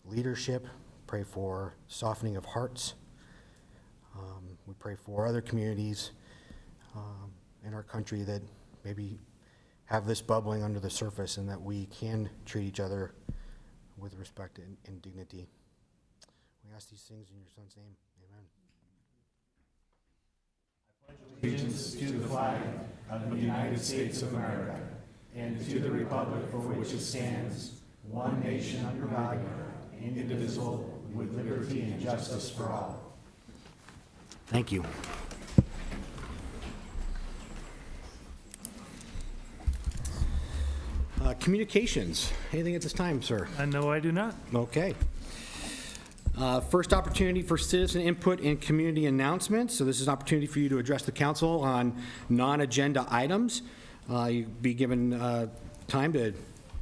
leadership, pray for softening of hearts. We pray for other communities in our country that maybe have this bubbling under the surface, and that we can treat each other with respect and dignity. We ask these things in your Son's name. Amen. Allegiance to the flag of the United States of America and to the republic for which it stands, one nation under God, indivisible, with liberty and justice for all. Thank you. Communications. Anything at this time, sir? No, I do not. Okay. First opportunity for citizen input and community announcements. So this is an opportunity for you to address the council on non-agenda items. You'll be given time to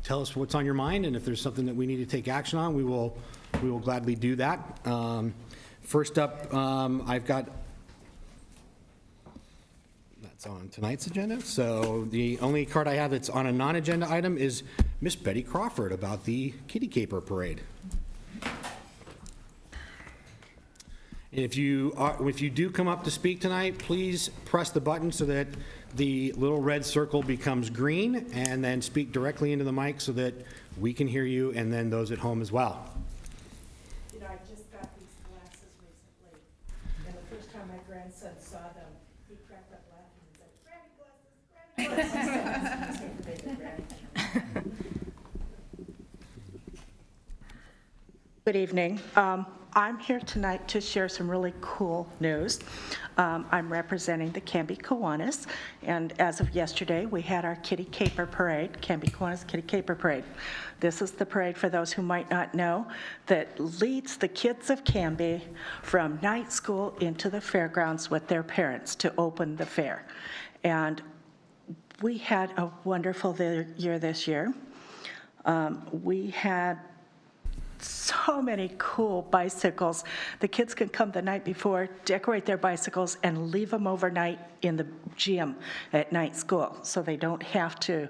tell us what's on your mind, and if there's something that we need to take action on, we will gladly do that. First up, I've got, that's on tonight's agenda. So the only card I have that's on a non-agenda item is Miss Betty Crawford about the Kitty Caper Parade. And if you do come up to speak tonight, please press the button so that the little red circle becomes green, and then speak directly into the mic so that we can hear you, and then those at home as well. You know, I just got these glasses recently, and the first time my grandson saw them, he cracked up laughing and said, "Granny glasses, granny glasses." Good evening. I'm here tonight to share some really cool news. I'm representing the Canby Kiwanis, and as of yesterday, we had our Kitty Caper Parade, Canby Kiwanis Kitty Caper Parade. This is the parade, for those who might not know, that leads the kids of Canby from night school into the fairgrounds with their parents to open the fair. And we had a wonderful year this year. We had so many cool bicycles. The kids can come the night before, decorate their bicycles, and leave them overnight in the gym at night school, so they don't have to,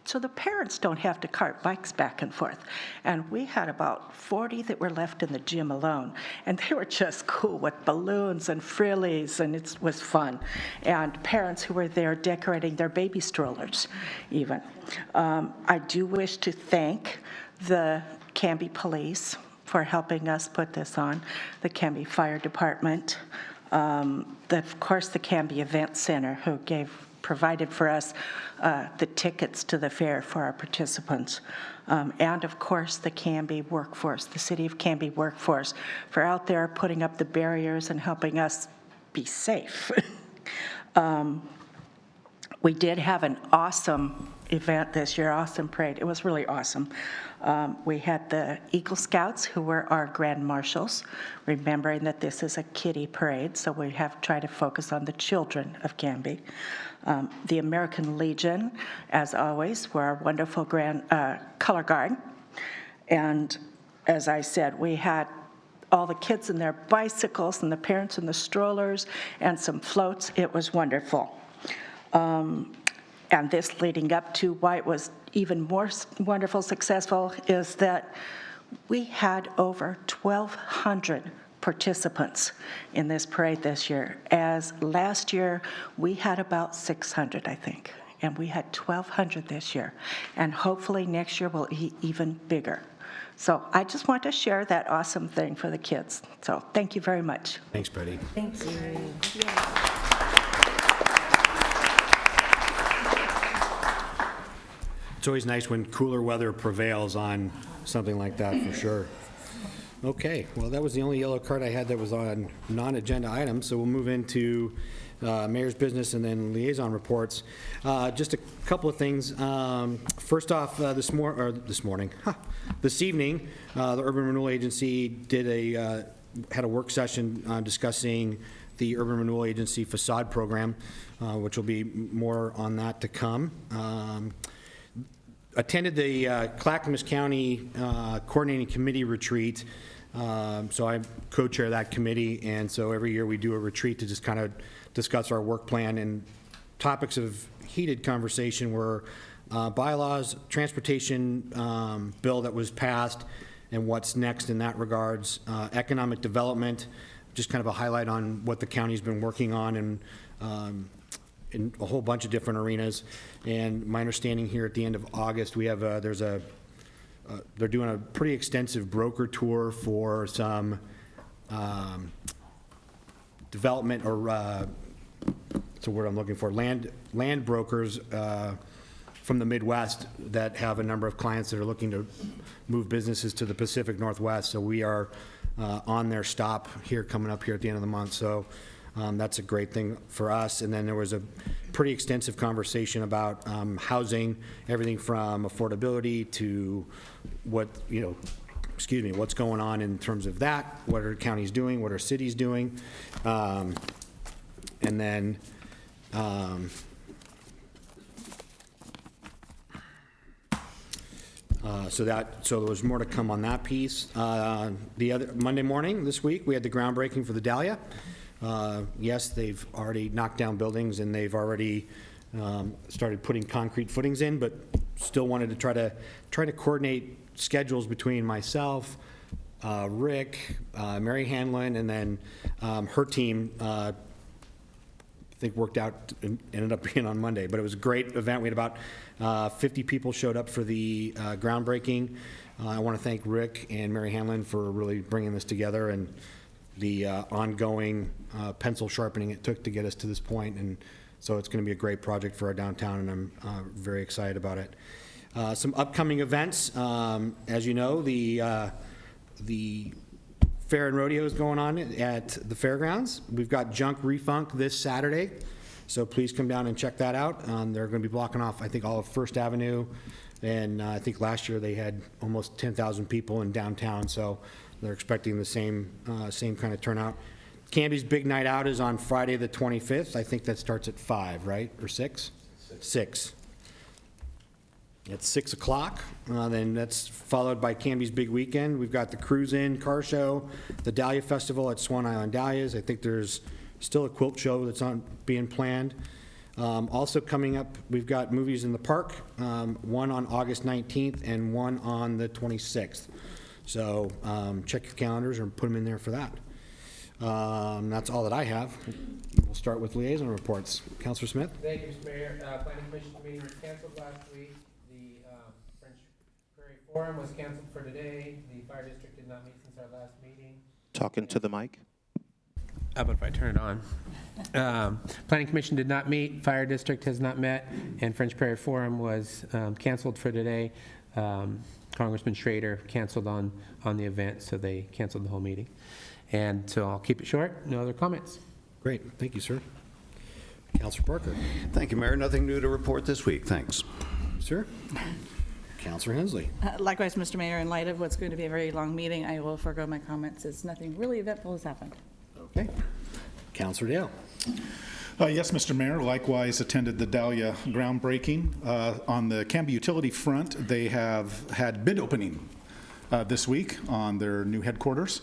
so the parents don't have to cart bikes back and forth. And we had about 40 that were left in the gym alone, and they were just cool with balloons and frillies, and it was fun. And parents who were there decorating their baby strollers even. I do wish to thank the Canby Police for helping us put this on, the Canby Fire Department, of course the Canby Event Center, who provided for us the tickets to the fair for our participants, and of course the Canby workforce, the City of Canby workforce, for out there putting up the barriers and helping us be safe. We did have an awesome event this year, awesome parade. It was really awesome. We had the Eagle Scouts, who were our grand marshals, remembering that this is a kiddie parade, so we have tried to focus on the children of Canby. The American Legion, as always, were our wonderful grand color guard. And as I said, we had all the kids in their bicycles and the parents in the strollers and some floats. It was wonderful. And this leading up to why it was even more wonderful, successful, is that we had over 1,200 participants in this parade this year. As last year, we had about 600, I think, and we had 1,200 this year. And hopefully next year will be even bigger. So I just want to share that awesome thing for the kids. So thank you very much. Thanks, Betty. Thank you. It's always nice when cooler weather prevails on something like that, for sure. Okay, well, that was the only yellow card I had that was on non-agenda items, so we'll move into mayor's business and then liaison reports. Just a couple of things. First off, this evening, the Urban Renewal Agency had a work session discussing the Urban Renewal Agency facade program, which will be more on that to come. Attended the Clackamas County Coordinating Committee retreat. So I co-chair that committee, and so every year we do a retreat to just kind of discuss our work plan, and topics of heated conversation were bylaws, transportation bill that was passed, and what's next in that regards. Economic development, just kind of a highlight on what the county's been working on and in a whole bunch of different arenas. And my understanding here at the end of August, we have they're doing a pretty extensive broker tour for some development or what's the word I'm looking for, land brokers from the Midwest that have a number of clients that are looking to move businesses to the Pacific Northwest. So we are on their stop here coming up here at the end of the month. So that's a great thing for us. And then there was a pretty extensive conversation about housing, everything from affordability to what's going on in terms of that, what are counties doing, what are cities doing. And then so there was more to come on that piece. The other Monday morning this week, we had the groundbreaking for the Dahlia. Yes, they've already knocked down buildings and they've already started putting concrete footings in, but still wanted to try to coordinate schedules between myself, Rick, Mary Hanlon, and then her team. I think worked out and ended up being on Monday, but it was a great event. We had about 50 people showed up for the groundbreaking. I want to thank Rick and Mary Hanlon for really bringing this together and the ongoing pencil sharpening it took to get us to this point. And so it's going to be a great project for our downtown, and I'm very excited about it. Some upcoming events, as you know, the Fair and Rodeo is going on at the fairgrounds. We've got Junk Refunk this Saturday, so please come down and check that out. They're going to be blocking off, I think, all of First Avenue, and I think last year they had almost 10,000 people in downtown, so they're expecting the same kind of turnout. Canby's Big Night Out is on Friday the 25th. I think that starts at 5, right, or 6? 6. At 6 o'clock, then that's followed by Canby's Big Weekend. We've got the Cruise In Car Show, the Dahlia Festival at Swan Island Dahlias. I think there's still a quilt show that's being planned. Also coming up, we've got movies in the park, one on August 19th and one on the 26th. So check your calendars or put them in there for that. That's all that I have. We'll start with liaison reports. Councilor Smith? Thank you, Mr. Mayor. Planning Commission meeting was canceled last week. The French Prairie Forum was canceled for today. The fire district did not meet since our last meeting. Talking to the mic. How about if I turn it on? Planning Commission did not meet, Fire District has not met, and French Prairie Forum was canceled for today. Congressman Schrader canceled on the event, so they canceled the whole meeting. And so I'll keep it short. No other comments. Great, thank you, sir. Councilor Parker? Thank you, Mayor. Nothing new to report this week. Thanks. Sir? Councilor Hensley? Likewise, Mr. Mayor, in light of what's going to be a very long meeting, I will forego my comments as nothing really eventful has happened. Okay. Councilor Dale? Yes, Mr. Mayor, likewise attended the Dahlia groundbreaking. On the Canby utility front, they have had bid opening this week on their new headquarters.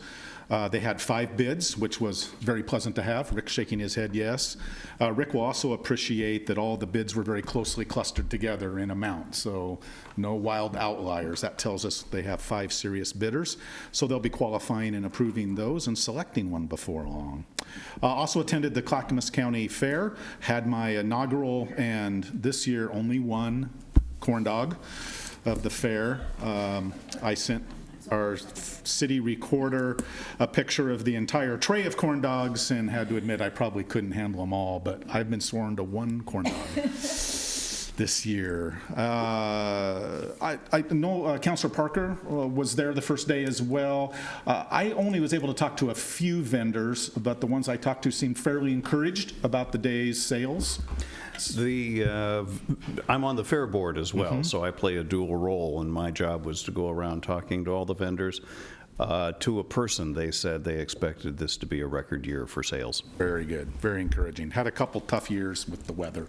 They had 5 bids, which was very pleasant to have. Rick shaking his head yes. Rick will also appreciate that all the bids were very closely clustered together in amount, so no wild outliers. That tells us they have 5 serious bidders, so they'll be qualifying and approving those and selecting one before long. Also attended the Clackamas County Fair, had my inaugural and this year only one corn dog of the fair. I sent our city recorder a picture of the entire tray of corn dogs and had to admit I probably couldn't handle them all, but I've been sworn to one corn dog this year. I know Councilor Parker was there the first day as well. I only was able to talk to a few vendors, but the ones I talked to seemed fairly encouraged about the day's sales. I'm on the fair board as well, so I play a dual role, and my job was to go around talking to all the vendors. To a person, they said they expected this to be a record year for sales. Very good, very encouraging. Had a couple tough years with the weather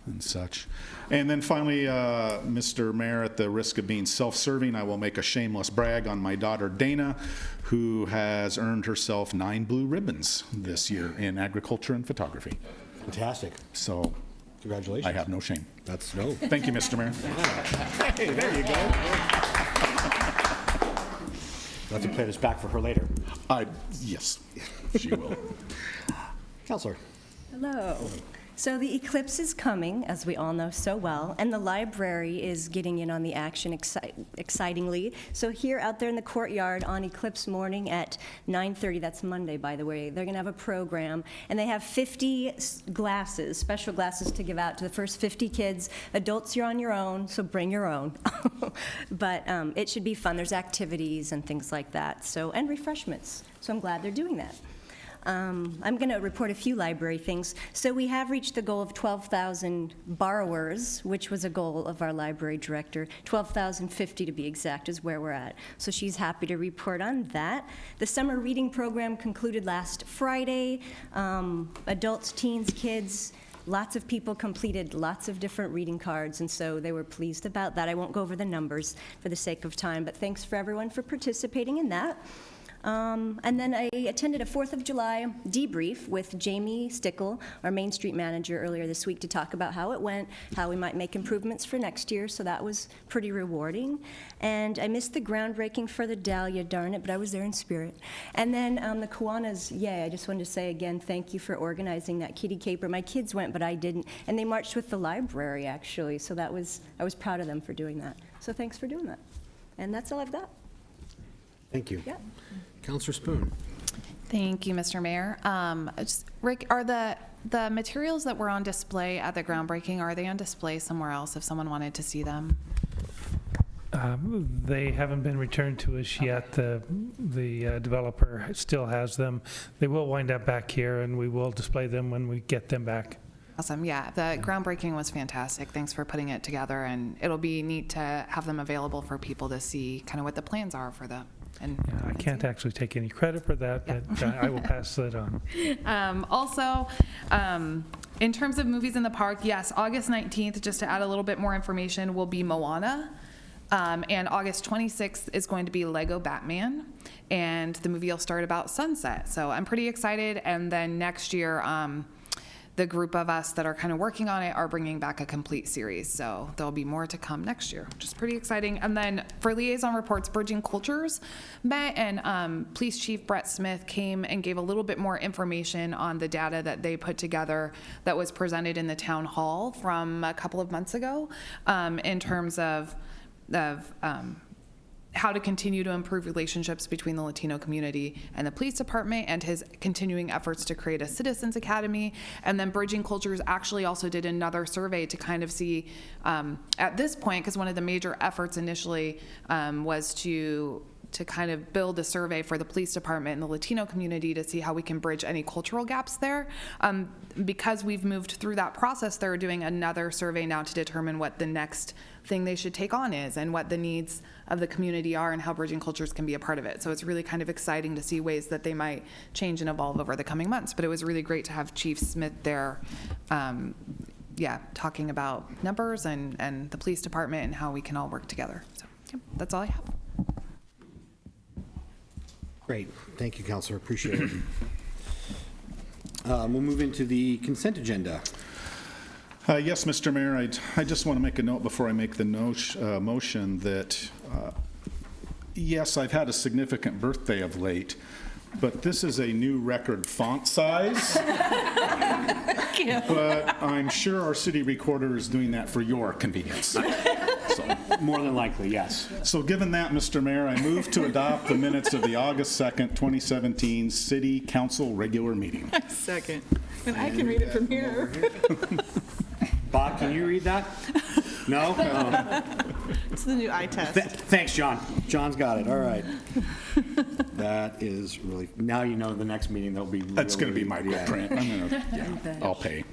and such. And then finally, Mr. Mayor, at the risk of being self-serving, I will make a shameless brag on my daughter Dana, who has earned herself 9 blue ribbons this year in agriculture and photography. Fantastic. So Congratulations. I have no shame. That's no. Thank you, Mr. Mayor. Hey, there you go. We'll have to play this back for her later. Yes, she will. Counselor. Hello. So the eclipse is coming, as we all know so well, and the library is getting in on the action excitingly. So here out there in the courtyard on eclipse morning at 9:30, that's Monday, by the way, they're going to have a program, and they have 50 glasses, special glasses to give out to the first 50 kids. Adults, you're on your own, so bring your own. But it should be fun. There's activities and things like that, so, and refreshments. So I'm glad they're doing that. I'm going to report a few library things. So we have reached the goal of 12,000 borrowers, which was a goal of our library director. 12,050 to be exact is where we're at. So she's happy to report on that. The summer reading program concluded last Friday. Adults, teens, kids, lots of people completed lots of different reading cards, and so they were pleased about that. I won't go over the numbers for the sake of time, but thanks for everyone for participating in that. And then I attended a 4th of July debrief with Jamie Stickle, our Main Street manager, earlier this week to talk about how it went, how we might make improvements for next year, so that was pretty rewarding. And I missed the groundbreaking for the Dahlia, darn it, but I was there in spirit. And then the Kiwanis, yay, I just wanted to say again, thank you for organizing that kitty caper. My kids went, but I didn't, and they marched with the library, actually, so I was proud of them for doing that. So thanks for doing that. And that's all I've got. Thank you. Yeah. Counselor Spoon. Thank you, Mr. Mayor. Rick, are the materials that were on display at the groundbreaking, are they on display somewhere else if someone wanted to see them? They haven't been returned to us yet. The developer still has them. They will wind up back here, and we will display them when we get them back. Awesome. Yeah, the groundbreaking was fantastic. Thanks for putting it together, and it'll be neat to have them available for people to see kind of what the plans are for them. And I can't actually take any credit for that, but I will pass that on. Also, in terms of movies in the park, yes, August 19th, just to add a little bit more information, will be Moana. And August 26th is going to be Lego Batman, and the movie will start about sunset. So I'm pretty excited. And then next year, the group of us that are kind of working on it are bringing back a complete series. So there'll be more to come next year, which is pretty exciting. And then for liaison reports, Bridging Cultures met, and Police Chief Brett Smith came and gave a little bit more information on the data that they put together that was presented in the town hall from a couple of months ago, in terms of how to continue to improve relationships between the Latino community and the police department, and his continuing efforts to create a citizens academy. And then Bridging Cultures actually also did another survey to kind of see, at this point, because one of the major efforts initially was to kind of build a survey for the police department and the Latino community to see how we can bridge any cultural gaps there. Because we've moved through that process, they're doing another survey now to determine what the next thing they should take on is and what the needs of the community are and how Bridging Cultures can be a part of it. So it's really kind of exciting to see ways that they might change and evolve over the coming months. But it was really great to have Chief Smith there, talking about numbers and the police department and how we can all work together. So that's all I have. Great. Thank you, Counselor. Appreciate it. We'll move into the consent agenda. Yes, Mr. Mayor, I just want to make a note before I make the motion that, yes, I've had a significant birthday of late, but this is a new record font size. But I'm sure our city recorder is doing that for your convenience. So, More than likely, yes. So given that, Mr. Mayor, I move to adopt the minutes of the August 2nd, 2017 City Council regular meeting. Second. And I can read it from here. Bob, can you read that? No? It's the new eye test. Thanks, John. John's got it. All right. That is really, now you know the next meeting there'll be. That's going to be my print. I'll pay.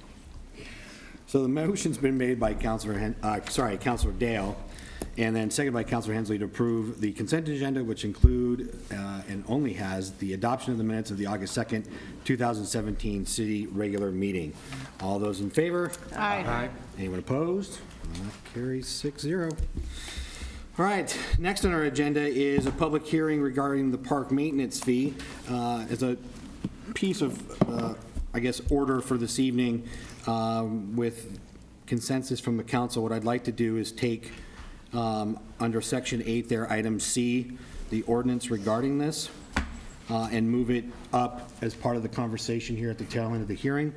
So the motion's been made by Counselor Dale, and then seconded by Counselor Hensley to approve the consent agenda, which include and only has the adoption of the minutes of the August 2nd, 2017 city regular meeting. All those in favor? Aye. Anyone opposed? That carries 6-0. All right, next on our agenda is a public hearing regarding the park maintenance fee. As a piece of, order for this evening, with consensus from the council, what I'd like to do is take under Section 8 there, item C, the ordinance regarding this, and move it up as part of the conversation here at the tail end of the hearing,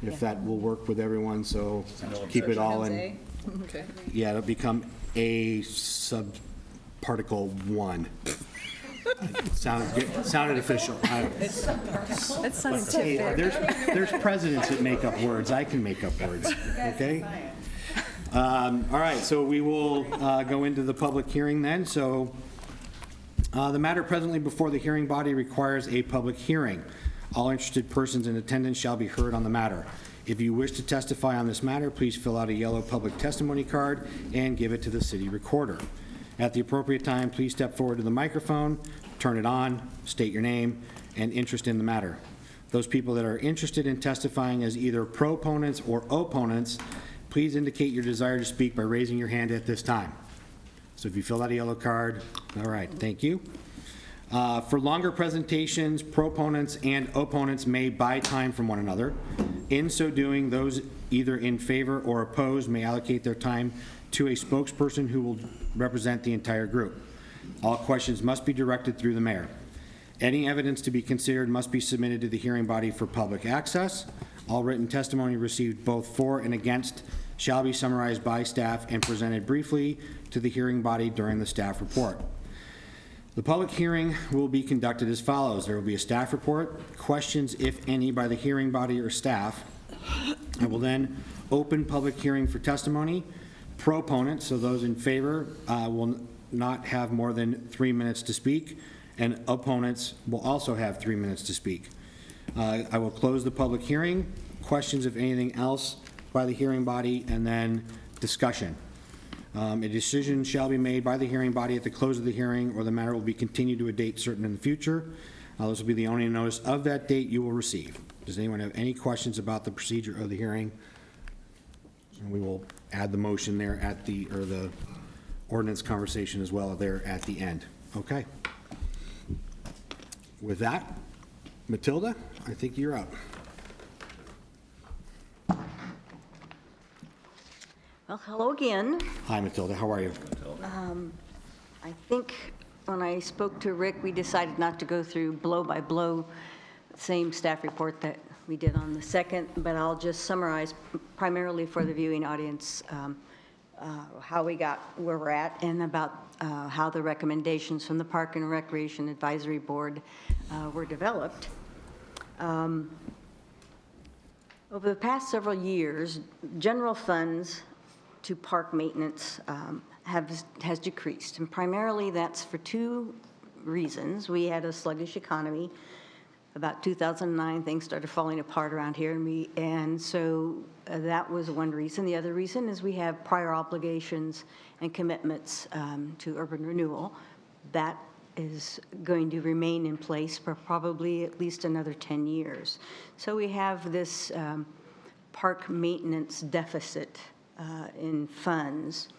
if that will work with everyone, so keep it all in. Okay. Yeah, it'll become A subparticle 1. Sounded official. It's Hey, scientific. there's presidents that make up words. I can make up words, okay? All right, so we will go into the public hearing then. So the matter presently before the hearing body requires a public hearing. All interested persons in attendance shall be heard on the matter. If you wish to testify on this matter, please fill out a yellow public testimony card and give it to the city recorder. At the appropriate time, please step forward to the microphone, turn it on, state your name, and interest in the matter. Those people that are interested in testifying as either proponents or opponents, please indicate your desire to speak by raising your hand at this time. So if you fill out a yellow card, all right, thank you. For longer presentations, proponents and opponents may buy time from one another. In so doing, those either in favor or opposed may allocate their time to a spokesperson who will represent the entire group. All questions must be directed through the mayor. Any evidence to be considered must be submitted to the hearing body for public access. All written testimony received both for and against shall be summarized by staff and presented briefly to the hearing body during the staff report. The public hearing will be conducted as follows. There will be a staff report, questions, if any, by the hearing body or staff. I will then open public hearing for testimony. Proponents, so those in favor, will not have more than 3 minutes to speak, and opponents will also have 3 minutes to speak. I will close the public hearing, questions if anything else by the hearing body, and then discussion. A decision shall be made by the hearing body at the close of the hearing, or the matter will be continued to a date certain in the future. This will be the only notice of that date you will receive. Does anyone have any questions about the procedure of the hearing? And we will add the motion there at the, or the ordinance conversation as well there at the end. Okay. With that, Matilda, I think you're up. Well, hello again. Hi, Matilda. How are you? I think when I spoke to Rick, we decided not to go through blow by blow, same staff report that we did on the 2nd, but I'll just summarize primarily for the viewing audience how we got where we're at and about how the recommendations from the Park and Recreation Advisory Board were developed. Over the past several years, general funds to park maintenance has decreased, and primarily that's for two reasons. We had a sluggish economy. About 2009, things started falling apart around here, and so that was one reason. The other reason is we have prior obligations and commitments to urban renewal. That is going to remain in place for probably at least another 10 years. So we have this park maintenance deficit in funds.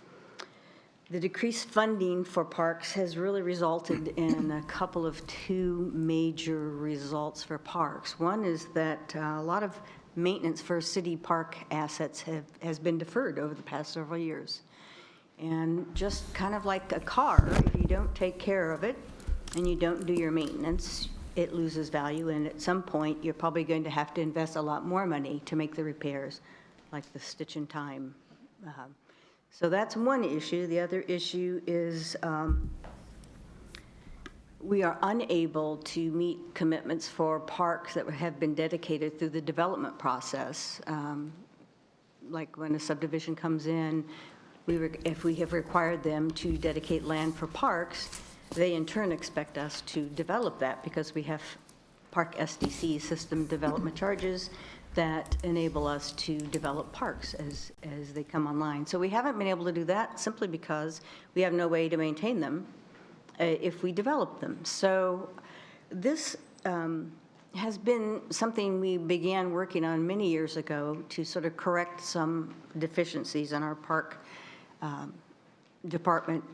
The decreased funding for parks has really resulted in a couple of two major results for parks. One is that a lot of maintenance for city park assets has been deferred over the past several years. And just kind of like a car, if you don't take care of it and you don't do your maintenance, it loses value, and at some point you're probably going to have to invest a lot more money to make the repairs, like the stitch in time. So that's one issue. The other issue is we are unable to meet commitments for parks that have been dedicated through the development process. Like when a subdivision comes in, if we have required them to dedicate land for parks, they in turn expect us to develop that because we have park SDC, system development charges, that enable us to develop parks as they come online. So we haven't been able to do that simply because we have no way to maintain them if we develop them. So this has been something we began working on many years ago to sort of correct some deficiencies in our park department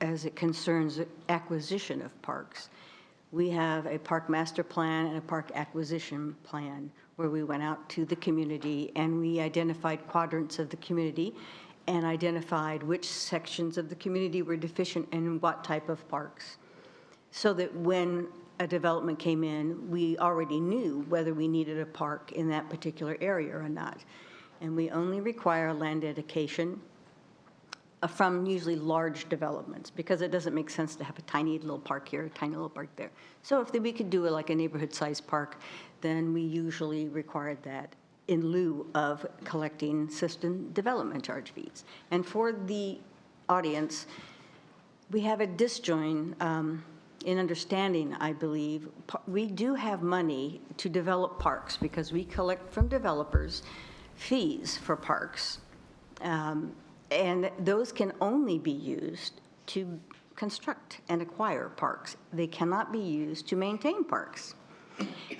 as it concerns acquisition of parks. We have a park master plan and a park acquisition plan where we went out to the community and we identified quadrants of the community and identified which sections of the community were deficient in what type of parks, so that when a development came in, we already knew whether we needed a park in that particular area or not. And we only require land dedication from usually large developments, because it doesn't make sense to have a tiny little park here, a tiny little park there. So if we could do it like a neighborhood-sized park, then we usually required that in lieu of collecting system development charge fees. And for the audience, we have a disjoin in understanding, I believe. We do have money to develop parks because we collect from developers fees for parks. And those can only be used to construct and acquire parks. They cannot be used to maintain parks.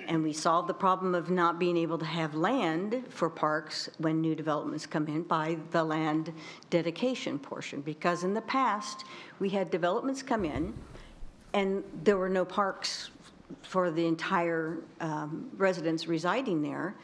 And we solve the problem of not being able to have land for parks when new developments come in by the land dedication portion. Because in the past, we had developments come in, and there were no parks for the entire residents residing there,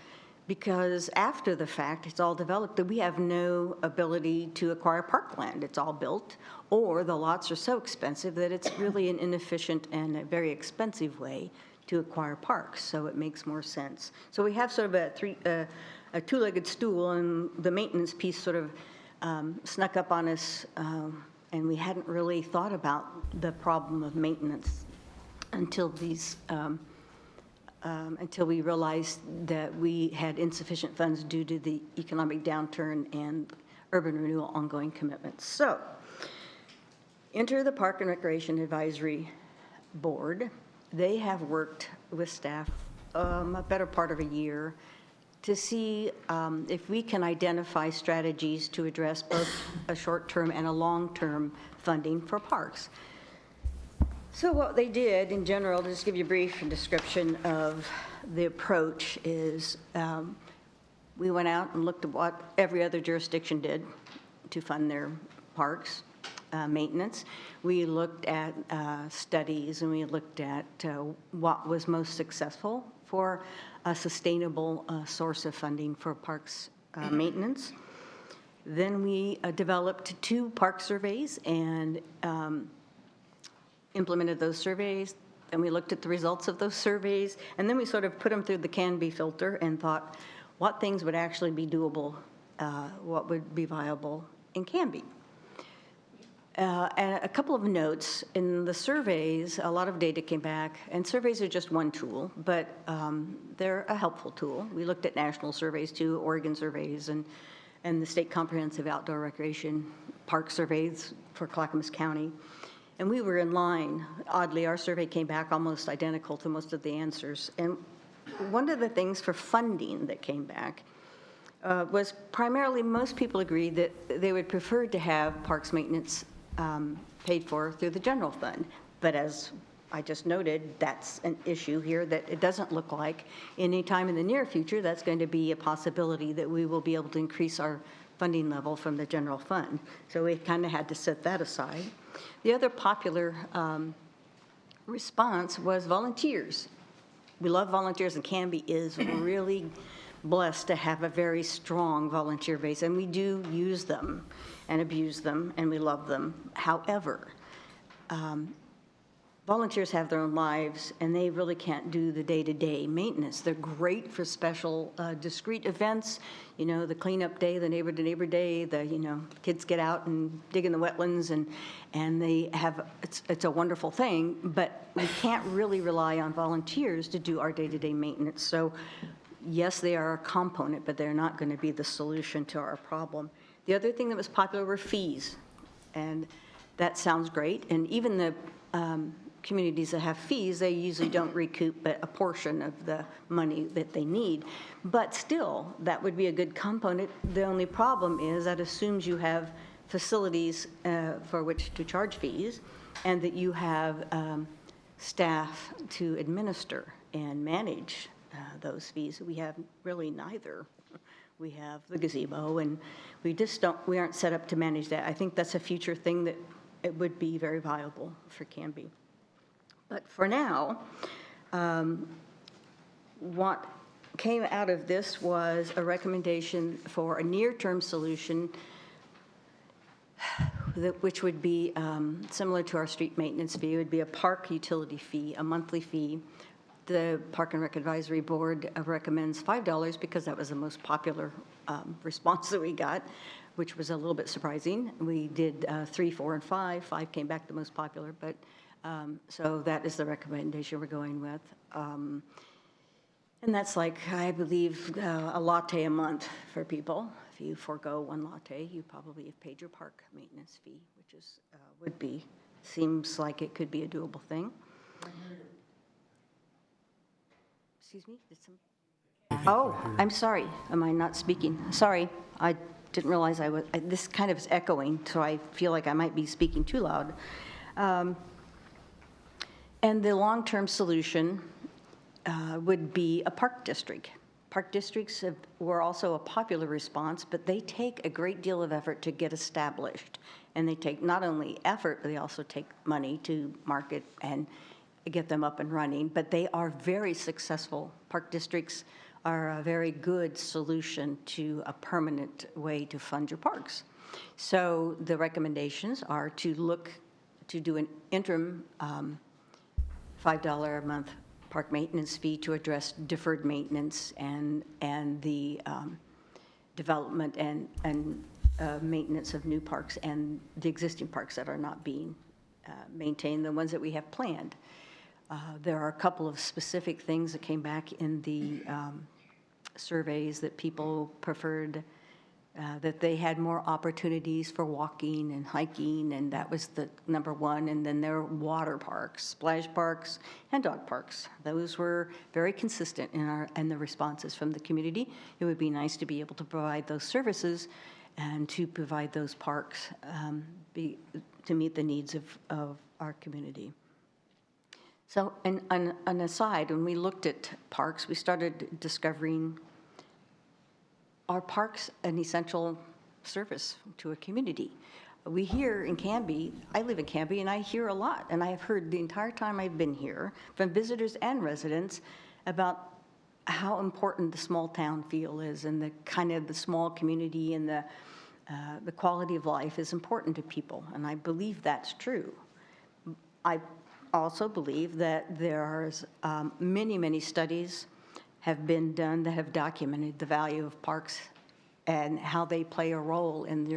because after the fact, it's all developed, that we have no ability to acquire parkland. It's all built, or the lots are so expensive that it's really an inefficient and a very expensive way to acquire parks, so it makes more sense. So we have sort of a two-legged stool, and the maintenance piece sort of snuck up on us, and we hadn't really thought about the problem of maintenance until until we realized that we had insufficient funds due to the economic downturn and urban renewal ongoing commitments. So, enter the Park and Recreation Advisory Board. They have worked with staff a better part of a year to see if we can identify strategies to address both a short-term and a long-term funding for parks. So what they did in general, to just give you a brief description of the approach, is we went out and looked at what every other jurisdiction did to fund their parks maintenance. We looked at studies, and we looked at what was most successful for a sustainable source of funding for parks maintenance. Then we developed 2 park surveys and implemented those surveys, and we looked at the results of those surveys, and then we sort of put them through the Canby filter and thought what things would actually be doable, what would be viable in Canby. And a couple of notes. In the surveys, a lot of data came back, and surveys are just one tool, but they're a helpful tool. We looked at national surveys too, Oregon surveys, and the State Comprehensive Outdoor Recreation Park surveys for Clackamas County. And we were in line. Oddly, our survey came back almost identical to most of the answers. And one of the things for funding that came back was primarily most people agreed that they would prefer to have parks maintenance paid for through the general fund. But as I just noted, that's an issue here, that it doesn't look like any time in the near future that's going to be a possibility that we will be able to increase our funding level from the general fund. So we kind of had to set that aside. The other popular response was volunteers. We love volunteers, and Canby is really blessed to have a very strong volunteer base, and we do use them and abuse them, and we love them. However, volunteers have their own lives, and they really can't do the day-to-day maintenance. They're great for special, discrete events, you know, the cleanup day, the neighbor-to-neighbor day, kids get out and dig in the wetlands, and they have, it's a wonderful thing, but we can't really rely on volunteers to do our day-to-day maintenance. So, yes, they are a component, but they're not going to be the solution to our problem. The other thing that was popular were fees, and that sounds great, and even the communities that have fees, they usually don't recoup but a portion of the money that they need. But still, that would be a good component. The only problem is that assumes you have facilities for which to charge fees, and that you have staff to administer and manage those fees. We have really neither. We have the gazebo, and we aren't set up to manage that. I think that's a future thing that it would be very viable for Canby. But for now, what came out of this was a recommendation for a near-term solution which would be similar to our street maintenance fee. It would be a park utility fee, a monthly fee. The Park and Rec Advisory Board recommends $5 because that was the most popular response that we got, which was a little bit surprising. We did 3, 4, and 5. 5 came back the most popular, but so that is the recommendation we're going with. And that's like, I believe, a latte a month for people. If you forego one latte, you probably have paid your park maintenance fee, which is, seems like it could be a doable thing. Excuse me? Oh, I'm sorry. Am I not speaking? Sorry, I didn't realize I was, this kind of is echoing, so I feel like I might be speaking too loud. And the long-term solution would be a park district. Park districts were also a popular response, but they take a great deal of effort to get established. And they take not only effort, but they also take money to market and get them up and running. But they are very successful. Park districts are a very good solution to a permanent way to fund your parks. So the recommendations are to look to do an interim $5 a month park maintenance fee to address deferred maintenance and the development and maintenance of new parks and the existing parks that are not being maintained, the ones that we have planned. There are a couple of specific things that came back in the surveys that people preferred, that they had more opportunities for walking and hiking, and that was the number one. And then there are water parks, splash parks, and dog parks. Those were very consistent in the responses from the community. It would be nice to be able to provide those services and to provide those parks to meet the needs of our community. So, and an aside, when we looked at parks, we started discovering, are parks an essential service to a community? We hear in Canby, I live in Canby, and I hear a lot, and I have heard the entire time I've been here from visitors and residents about how important the small town feel is, and the kind of the small community and the quality of life is important to people, and I believe that's true. I also believe that there are many studies have been done that have documented the value of parks and how they play a role in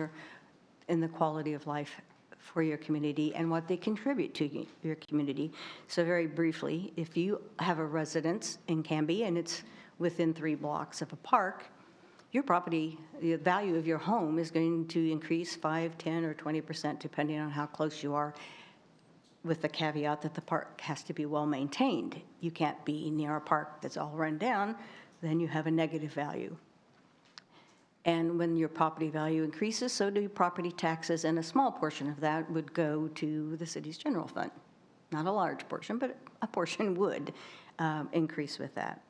the quality of life for your community and what they contribute to your community. So very briefly, if you have a residence in Canby and it's within 3 blocks of a park, your property, the value of your home is going to increase 5, 10, or 20% depending on how close you are, with the caveat that the park has to be well maintained. You can't be near a park that's all run down, then you have a negative value. And when your property value increases, so do property taxes, and a small portion of that would go to the city's general fund. Not a large portion, but a portion would increase with that.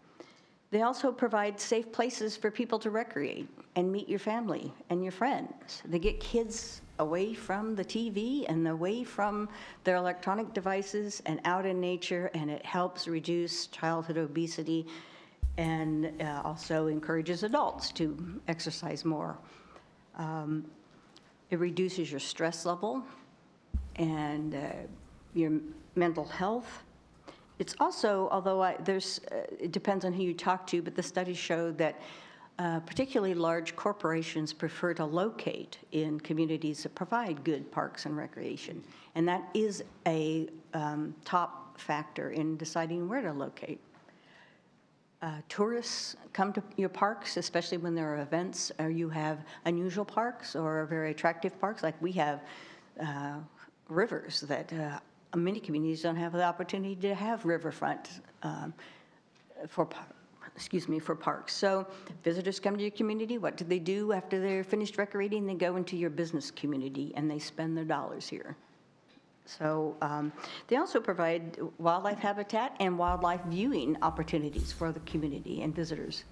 They also provide safe places for people to recreate and meet your family and your friends. They get kids away from the TV and away from their electronic devices and out in nature, and it helps reduce childhood obesity and also encourages adults to exercise more. It reduces your stress level and your mental health. It's also, although it depends on who you talk to, but the studies show that particularly large corporations prefer to locate in communities that provide good parks and recreation. And that is a top factor in deciding where to locate. Tourists come to your parks, especially when there are events, or you have unusual parks or very attractive parks, like we have rivers that many communities don't have the opportunity to have riverfront for parks. So visitors come to your community. What do they do after they're finished recreating? They go into your business community and they spend their dollars here. So they also provide wildlife habitat and wildlife viewing opportunities for the community and visitors.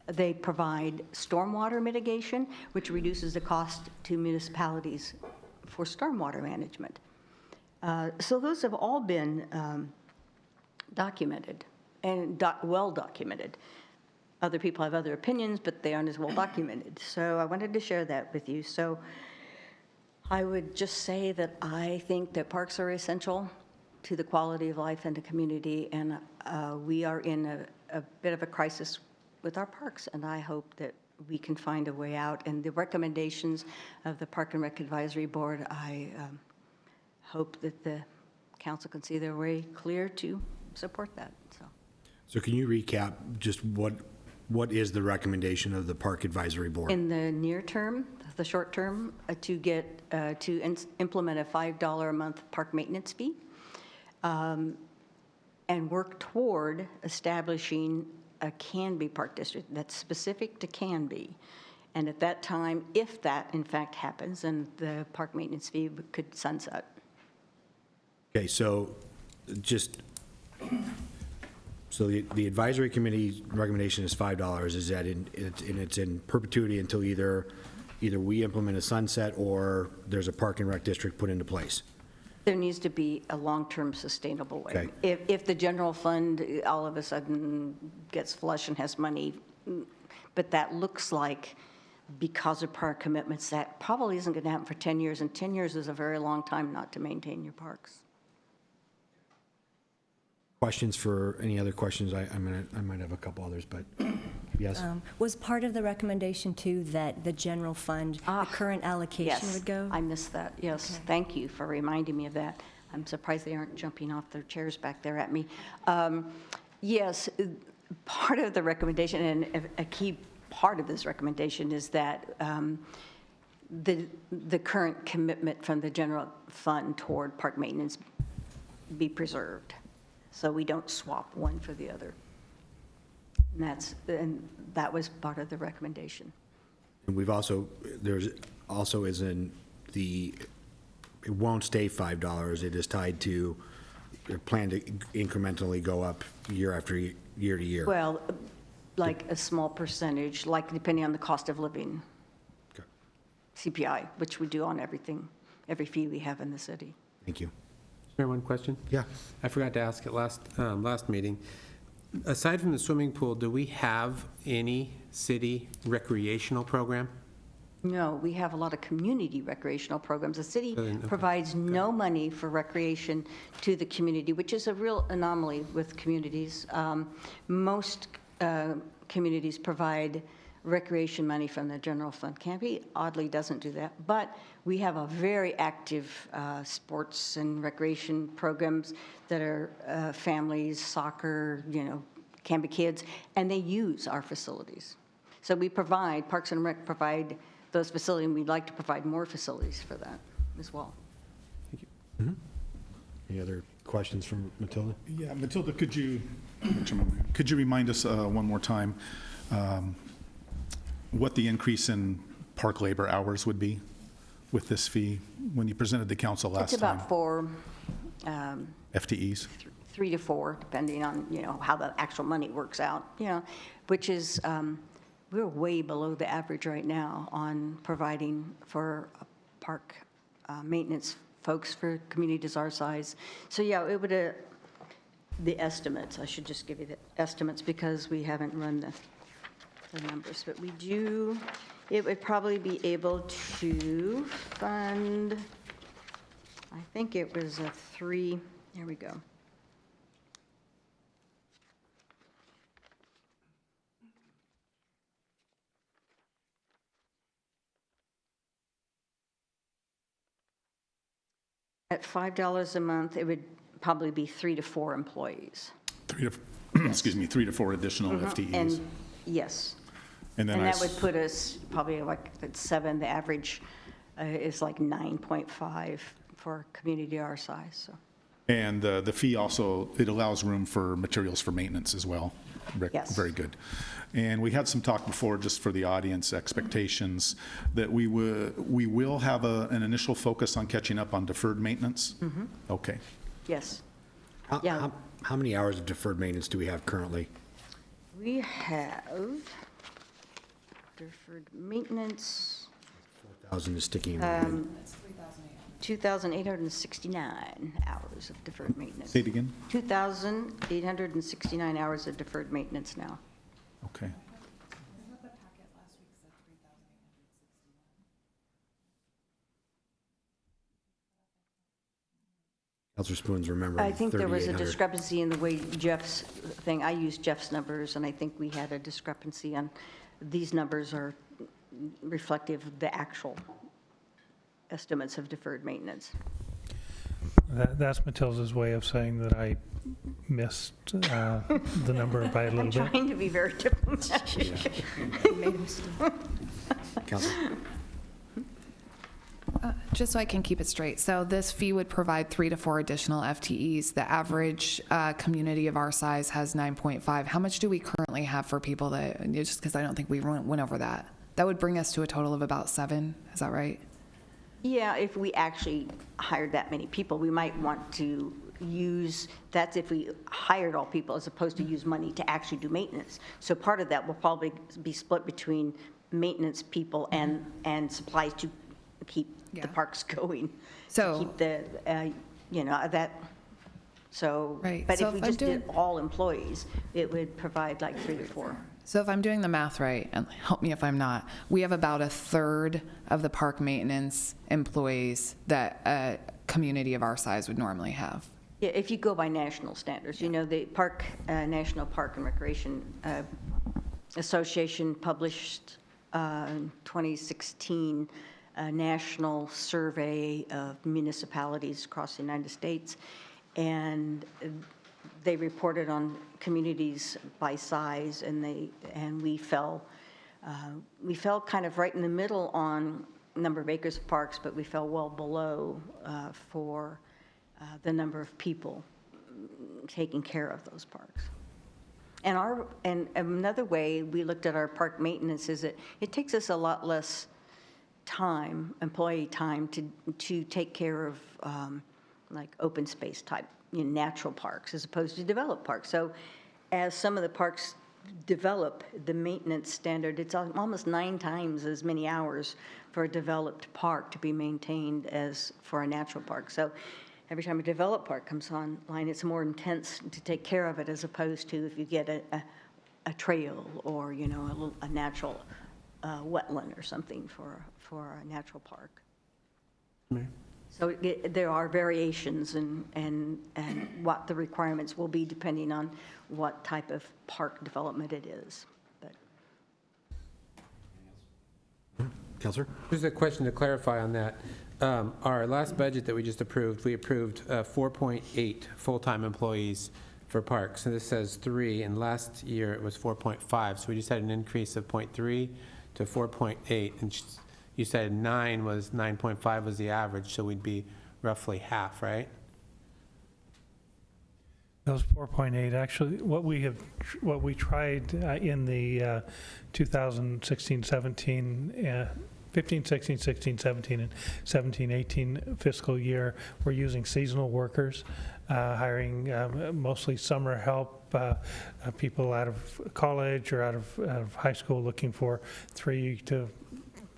They provide stormwater mitigation, which reduces the cost to municipalities for stormwater management. So those have all been documented and well documented. Other people have other opinions, but they aren't as well documented. So I wanted to share that with you. So I would just say that I think that parks are essential to the quality of life in the community, and we are in a bit of a crisis with our parks, and I hope that we can find a way out. And the recommendations of the Park and Rec Advisory Board, I hope that the council can see their way clear to support that, so. So can you recap just what is the recommendation of the Park Advisory Board? In the near term, the short term, to implement a $5 a month park maintenance fee, and work toward establishing a Canby Park District that's specific to Canby. And at that time, if that in fact happens, then the park maintenance fee could sunset. Okay, so the advisory committee's recommendation is $5. Is that it's in perpetuity until either we implement a sunset or there's a park and rec district put into place? There needs to be a long-term sustainable way. Okay. If the general fund all of a sudden gets flush and has money, but that looks like, because of park commitments, that probably isn't going to happen for 10 years, and 10 years is a very long time not to maintain your parks. Questions any other questions? I might have a couple others, but yes. Was part of the recommendation, too, that the general fund, the current allocation would go? Yes, I missed that, yes. Okay. Thank you for reminding me of that. I'm surprised they aren't jumping off their chairs back there at me. Yes, part of the recommendation, and a key part of this recommendation, is that the current commitment from the general fund toward park maintenance be preserved, so we don't swap one for the other. And that was part of the recommendation. And there's also it won't stay $5. It is tied to, plan to incrementally go up year after year to year. Well, like a small percentage, like depending on the cost of living. Okay. CPI, which we do on everything, every fee we have in the city. Thank you. Is there one question? Yeah. I forgot to ask at last meeting. Aside from the swimming pool, do we have any city recreational program? No, we have a lot of community recreational programs. The city Okay. provides no money for recreation to the community, which is a real anomaly with communities. Most communities provide recreation money from the general fund. Canby oddly doesn't do that, but we have a very active sports and recreation programs that are families, soccer, Canby kids, and they use our facilities. So we provide, Parks and Rec provide those facilities, and we'd like to provide more facilities for that as well. Any other questions from Matilda? Yeah, Matilda, could you remind us one more time what the increase in park labor hours would be with this fee when you presented the council last It's time? about 4, FTEs? 3 to 4, depending on, how the actual money works out, which is, we're way below the average right now on providing for park maintenance folks for communities our size. So, yeah, it would, the estimates, I should just give you the estimates because we haven't run the numbers, but we do, it would probably be able to fund, I think it was a 3, there we go. At $5 a month, it would probably be 3 to 4 employees. 3 to 4 additional FTEs? And, yes. And then And that would put us probably like at 7. The average is like 9.5 for a community our size, so. And the fee also, it allows room for materials for maintenance as well. Yes. Very good. And we had some talk before, just for the audience expectations, that we will have an initial focus on catching up on deferred maintenance? Okay. Yes. How many hours of deferred maintenance do we have currently? We have deferred maintenance, 4,000 is sticking in my head. 2,869 hours of deferred maintenance. Say it again? 2,869 hours of deferred maintenance now. Okay. Counselor Spoon's remembering I think there was a 3,800. discrepancy in the way Jeff's thing, I used Jeff's numbers, and I think we had a discrepancy on, these numbers are reflective of the actual estimates of deferred maintenance. That's Matilda's way of saying that I missed the number by a I'm little bit. trying to be very diplomatic. Made a mistake. Counselor? Just so I can keep it straight, so this fee would provide 3 to 4 additional FTEs. The average community of our size has 9.5. How much do we currently have for people that, just because I don't think we went over that? That would bring us to a total of about 7, is that right? Yeah, if we actually hired that many people, we might want to use, that's if we hired all people as opposed to use money to actually do maintenance. So part of that will probably be split between maintenance people and supplies to keep Yeah. the parks going. So- To keep the, that, so. Right, But so if we if I'm just did doing- all employees, it would provide like 3 to 4. So if I'm doing the math right, and help me if I'm not, we have about a third of the park maintenance employees that a community of our size would normally have. Yeah, if you go by national standards, the National Park and Recreation Association published in 2016 a national survey of municipalities across the United States, and they reported on communities by size, and we fell kind of right in the middle on number of acres of parks, but we fell well below for the number of people taking care of those parks. And another way we looked at our park maintenance is that it takes us a lot less time, employee time, to take care of like open space type, natural parks as opposed to developed parks. So as some of the parks develop, the maintenance standard, it's almost 9 times as many hours for a developed park to be maintained as for a natural park. So every time a developed park comes online, it's more intense to take care of it as opposed to if you get a trail or, a natural wetland or something for a natural park. So there are variations in what the requirements will be depending on what type of park development it is. But Counselor? Just a question to clarify on that. Our last budget that we just approved, we approved 4.8 full-time employees for parks. And this says 3, and last year it was 4.5. So we just had an increase of 0.3 to 4.8. And you said 9.5 was the average, so we'd be roughly half, right? Those 4.8, actually, what we tried in the 2016-17, 15-16, 16-17, and 17-18 fiscal year, we're using seasonal workers, hiring mostly summer help, people out of college or out of high school looking for 3 to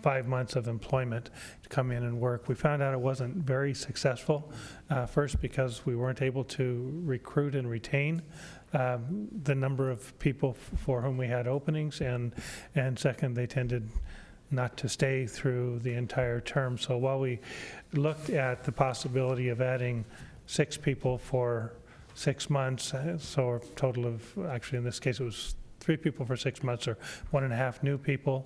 5 months of employment to come in and work. We found out it wasn't very successful, first because we weren't able to recruit and retain the number of people for whom we had openings, and second, they tended not to stay through the entire term. So while we looked at the possibility of adding 6 people for 6 months, so a total of, actually in this case it was 3 people for 6 months, or 1.5 new people,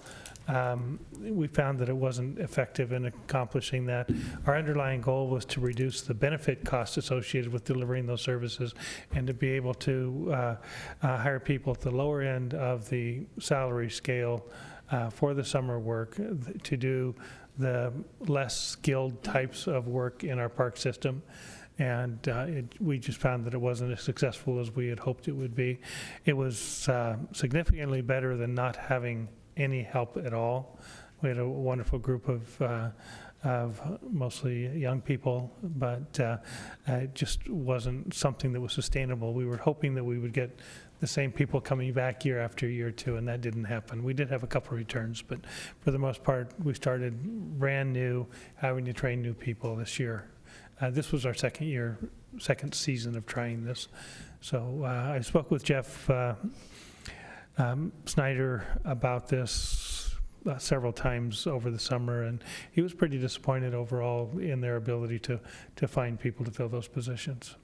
we found that it wasn't effective in accomplishing that. Our underlying goal was to reduce the benefit costs associated with delivering those services and to be able to hire people at the lower end of the salary scale for the summer work to do the less skilled types of work in our park system. And we just found that it wasn't as successful as we had hoped it would be. It was significantly better than not having any help at all. We had a wonderful group of mostly young people, but it just wasn't something that was sustainable. We were hoping that we would get the same people coming back year after year too, and that didn't happen. We did have a couple returns, but for the most part, we started brand new, having to train new people this year. This was our second season of trying this. So I spoke with Jeff Snyder about this several times over the summer, and he was pretty disappointed overall in their ability to find people to fill those positions.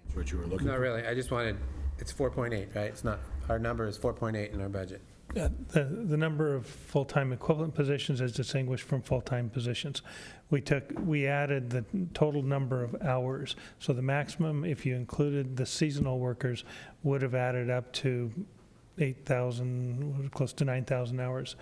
That's what you were looking Not for. really, I just wanted, it's 4.8, right? It's not, our number is 4.8 in our budget. The number of full-time equivalent positions is distinguished from full-time positions. We added the total number of hours. So the maximum, if you included the seasonal workers, would have added up to 8,000, close to 9,000 hours.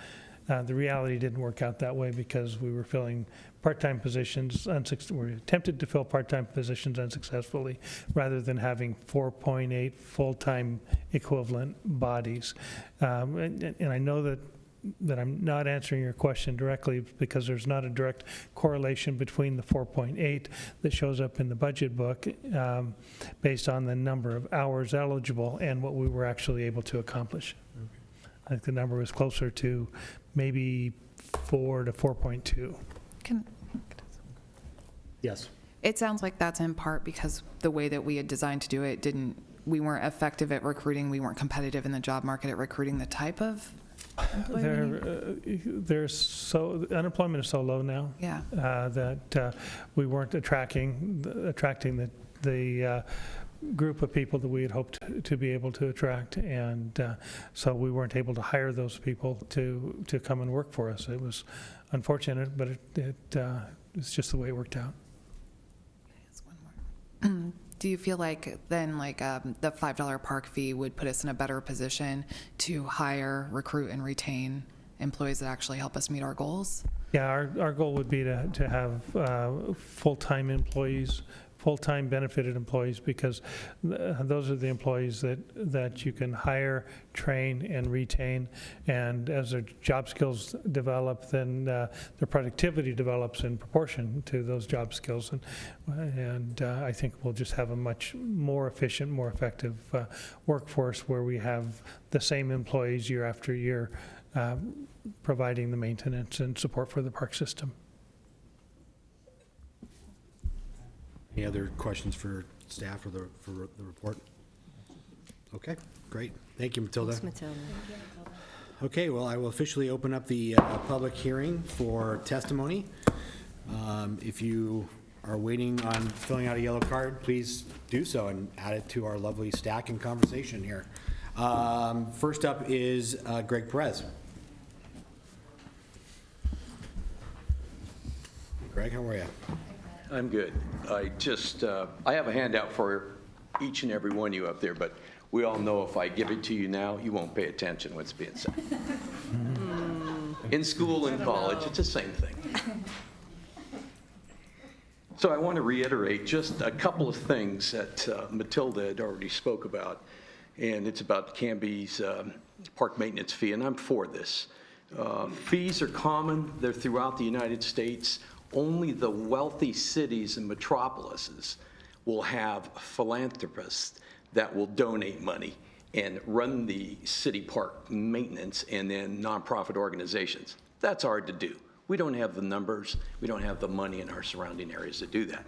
The reality didn't work out that way because we were filling part-time positions, we attempted to fill part-time positions unsuccessfully, rather than having 4.8 full-time equivalent bodies. And I know that I'm not answering your question directly because there's not a direct correlation between the 4.8 that shows up in the budget book based on the number of hours eligible and what we were actually able to accomplish. I think the number was closer to maybe 4 to 4.2. Yes. It sounds like that's in part because the way that we had designed to do it we weren't effective at recruiting, we weren't competitive in the job market at recruiting the type of employee we need. Unemployment is so low now. Yeah. That we weren't attracting the group of people that we had hoped to be able to attract, and so we weren't able to hire those people to come and work for us. It was unfortunate, but it's just the way it worked out. Do you feel like then the $5 park fee would put us in a better position to hire, recruit, and retain employees that actually help us meet our goals? Yeah, our goal would be to have full-time employees, full-time benefited employees, because those are the employees that you can hire, train, and retain. And as their job skills develop, then their productivity develops in proportion to those job skills. And I think we'll just have a much more efficient, more effective workforce where we have the same employees year after year providing the maintenance and support for the park system. Any other questions for staff or for the report? Okay, great. Thank you, Matilda. Thanks, Matilda. Okay, well, I will officially open up the public hearing for testimony. If you are waiting on filling out a yellow card, please do so and add it to our lovely stack and conversation here. First up is Greg Perez. Greg, how are you? I'm good. I have a handout for each and every one of you up there, but we all know if I give it to you now, you won't pay attention to what's being said. In school and college, it's the same thing. So I want to reiterate just a couple of things that Matilda had already spoke about, and it's about Canby's park maintenance fee, and I'm for this. Fees are common. They're throughout the United States. Only the wealthy cities and metropolises will have philanthropists that will donate money and run the city park maintenance, and then nonprofit organizations. That's hard to do. We don't have the numbers, we don't have the money in our surrounding areas to do that.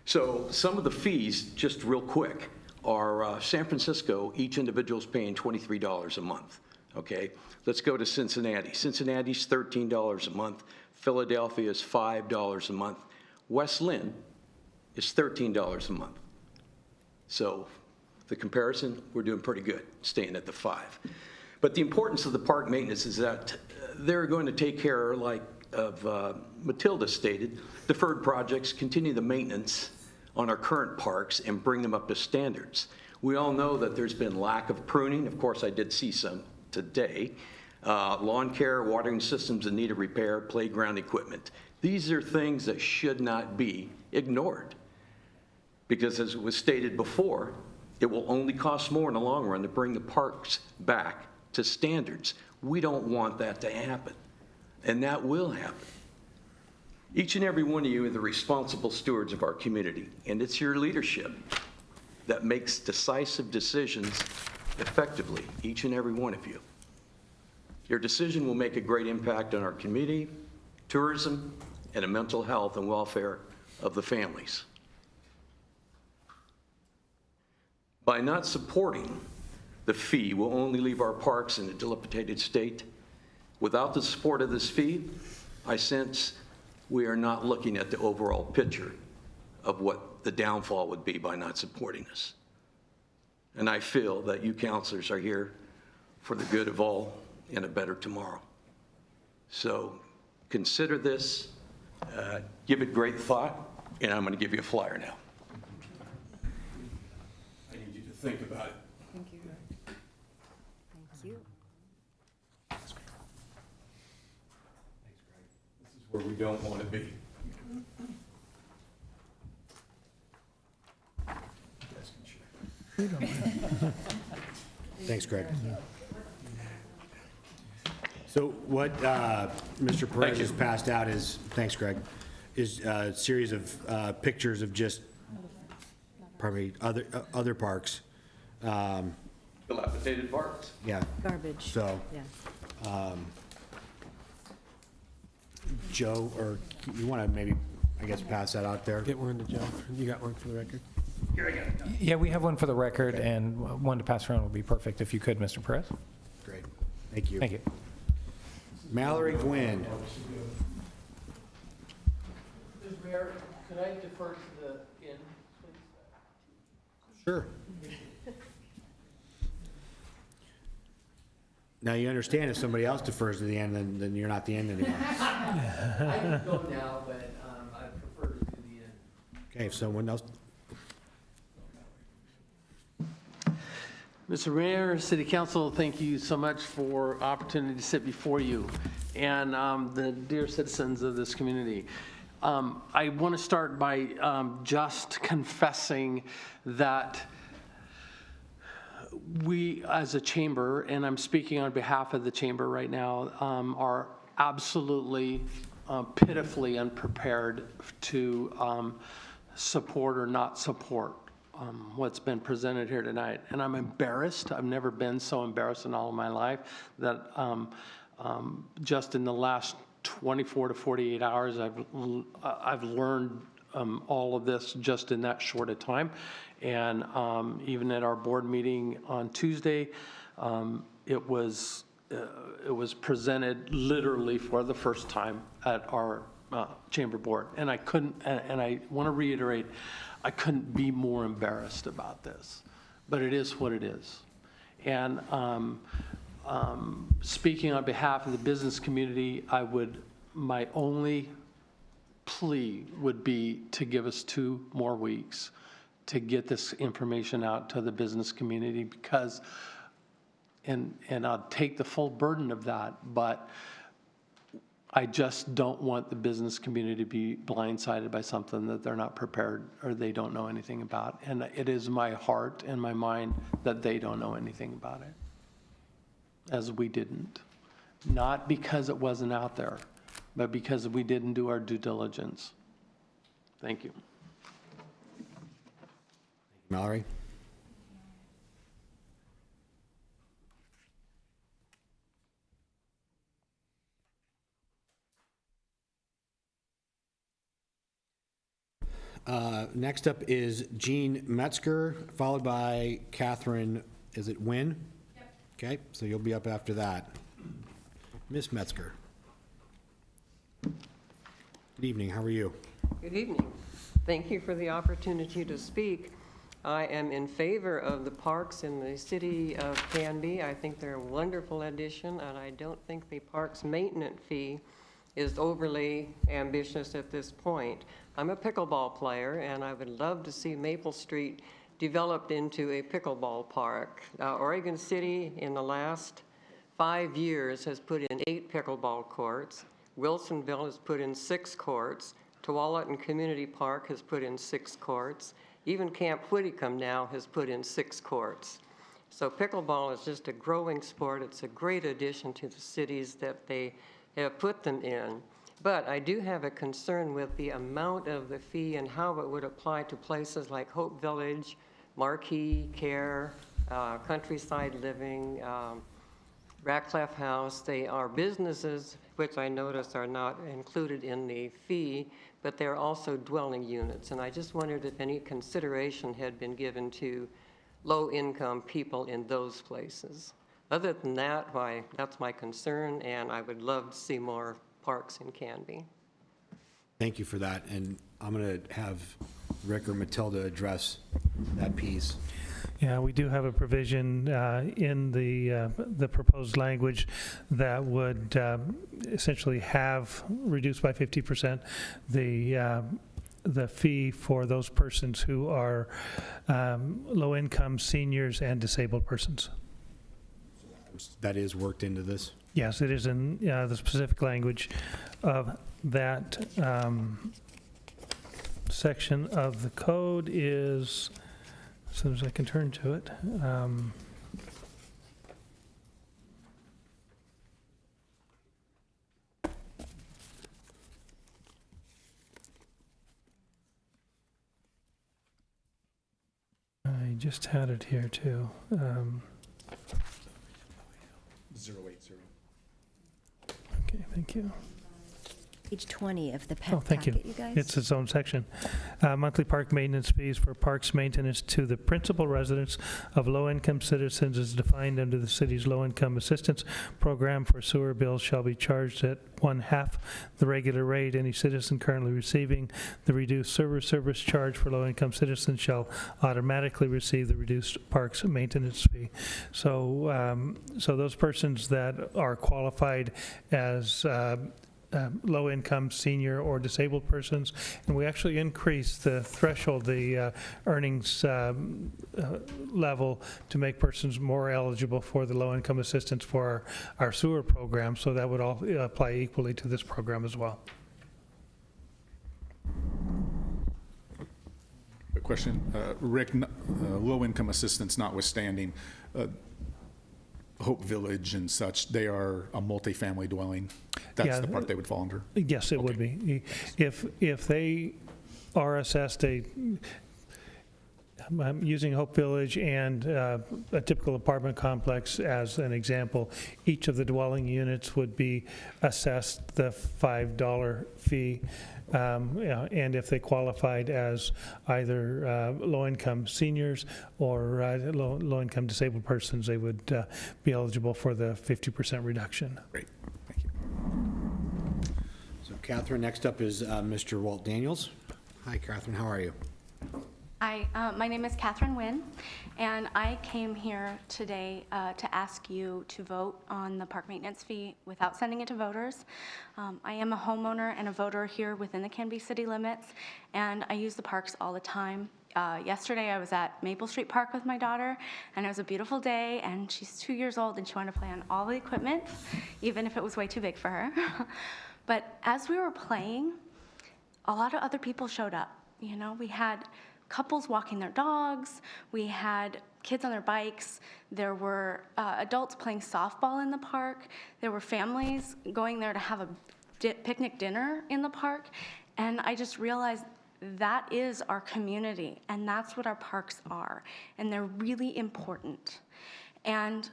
So some of the fees, just real quick, are San Francisco, each individual is paying $23 a month, okay? Let's go to Cincinnati. Cincinnati's $13 a month. Philadelphia is $5 a month. West Lynn is $13 a month. So the comparison, we're doing pretty good, staying at the 5. But the importance of the park maintenance is that they're going to take care, like Matilda stated, deferred projects, continue the maintenance on our current parks and bring them up to standards. We all know that there's been lack of pruning. Of course, I did see some today. Lawn care, watering systems in need of repair, playground equipment. These are things that should not be ignored. Because as was stated before, it will only cost more in the long run to bring the parks back to standards. We don't want that to happen. And that will happen. Each and every one of you are the responsible stewards of our community. And it's your leadership that makes decisive decisions effectively, each and every one of you. Your decision will make a great impact on our community, tourism, and the mental health and welfare of the families. By not supporting the fee will only leave our parks in a dilapidated state Without the support of this fee, I sense we are not looking at the overall picture of what the downfall would be by not supporting us. And I feel that you counselors are here for the good of all and a better tomorrow. So consider this, give it great thought, and I'm going to give you a flyer now. I need you to think about it. Thank you. Thank you. This is where we don't want to be. You guys can share. Thanks, Greg. So what Mr. Perez has passed out is, thanks, Greg, is a series of pictures of just, pardon me, other parks. Dilapidated parks. Yeah. Garbage. So, Yeah. Joe, or you want to maybe, I guess, pass that out there? Get one to Joe. You got one for the record? Yeah, we have one for the record, and one to pass around would be perfect if you could, Mr. Perez. Great. Thank you. Thank you. Mallory Gwynn. Mr. Mayor, could I defer to the end, please? Sure. Now, you understand if somebody else defers to the end, then you're not the end anymore. I can go now, but I prefer to do the end. Okay, if someone else, Mr. Mayor, City Council, thank you so much for opportunity to sit before you and the dear citizens of this community. I want to start by just confessing that we, as a chamber, and I'm speaking on behalf of the chamber right now, are absolutely pitifully unprepared to support or not support what's been presented here tonight. And I'm embarrassed. I've never been so embarrassed in all of my life that just in the last 24 to 48 hours, I've learned all of this just in that short a time. And even at our board meeting on Tuesday, it was presented literally for the first time at our chamber board. And I couldn't, and I want to reiterate, I couldn't be more embarrassed about this, but it is what it is. And speaking on behalf of the business community, my only plea would be to give us 2 more weeks to get this information out to the business community, because, and I'll take the full burden of that, but I just don't want the business community to be blindsided by something that they're not prepared or they don't know anything about. And it is my heart and my mind that they don't know anything about it, as we didn't. Not because it wasn't out there, but because we didn't do our due diligence. Thank you. Mallory? Next up is Jean Metzger, followed by Catherine, is it Wynn? Yep. Okay, so you'll be up after that. Miss Metzger. Good evening, how are you? Good evening. Thank you for the opportunity to speak. I am in favor of the parks in the city of Canby. I think they're a wonderful addition, and I don't think the parks maintenance fee is overly ambitious at this point. I'm a pickleball player, and I would love to see Maple Street developed into a pickleball park. Oregon City, in the last 5 years, has put in 8 pickleball courts. Wilsonville has put in 6 courts. Tualatin Community Park has put in 6 courts. Even Camp Whitcomb now has put in 6 courts. So pickleball is just a growing sport. It's a great addition to the cities that they have put them in. But I do have a concern with the amount of the fee and how it would apply to places like Hope Village, Marquee Care, Countryside Living, Ratcliffe House. They are businesses, which I notice are not included in the fee, but they're also dwelling units. And I just wondered if any consideration had been given to low-income people in those places. Other than that, why, that's my concern, and I would love to see more parks in Canby. Thank you for that, and I'm going to have Rick or Matilda address that piece. Yeah, we do have a provision in the proposed language that would essentially have reduced by 50% the fee for those persons who are low-income seniors and disabled persons. That is worked into this? Yes, it is in the specific language of that section of the code is, as soon as I can turn to it. I just had it here too. 080. Okay, thank you. Page 20 of the Oh, thank you. packet, you guys. It's its own section. Monthly park maintenance fees for parks maintenance to the principal residence of low-income citizens is defined under the city's low-income assistance program for sewer bills shall be charged at 1/2 the regular rate. Any citizen currently receiving the reduced service charge for low-income citizens shall automatically receive the reduced parks maintenance fee. So, so those persons that are qualified as low-income, senior, or disabled persons, and we actually increased the threshold, the earnings level to make persons more eligible for the low-income assistance for our sewer program, so that would all apply equally to this program as well. A question, Rick, low-income assistance notwithstanding, Hope Village and such, they are a multifamily dwelling. That's Yeah, the part they would fall under? Yes, it would be. If they are assessed I'm using Hope Village and a typical apartment complex as an example, each of the dwelling units would be assessed the $5 fee. And if they qualified as either low-income seniors or low-income disabled persons, they would be eligible for the 50% reduction. Great, thank you. So Catherine, next up is Mr. Walt Daniels. Hi, Catherine, how are you? Hi, my name is Catherine Wynn, and I came here today to ask you to vote on the park maintenance fee without sending it to voters. I am a homeowner and a voter here within the Canby city limits, and I use the parks all the time. Yesterday I was at Maple Street Park with my daughter, and it was a beautiful day, and she's 2 years old and she wanted to play on all the equipment, even if it was way too big for her. But as we were playing, a lot of other people showed up. You know, we had couples walking their dogs, we had kids on their bikes, there were adults playing softball in the park, there were families going there to have a picnic dinner in the park, and I just realized that is our community, and that's what our parks are, and they're really important. And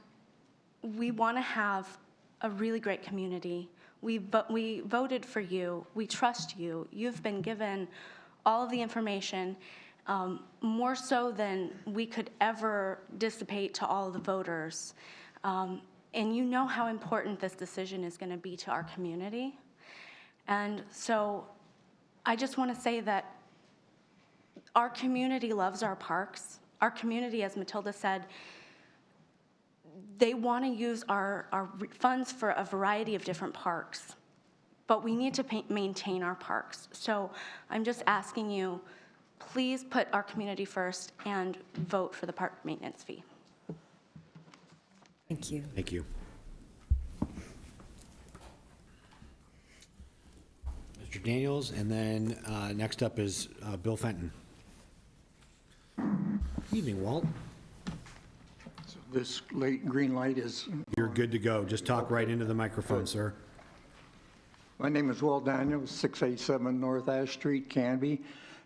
we want to have a really great community. We voted for you, we trust you, you've been given all of the information, more so than we could ever dissipate to all of the voters. And you know how important this decision is going to be to our community. And so I just want to say that our community loves our parks. Our community, as Matilda said, they want to use our funds for a variety of different parks. But we need to maintain our parks. So I'm just asking you, please put our community first and vote for the park maintenance fee. Thank you. Thank you. Mr. Daniels, and then next up is Bill Fenton. Evening, Walt. So this green light is... You're good to go. Just talk right into the microphone, sir. My name is Walt Daniels, 687 North Ash Street, Canby.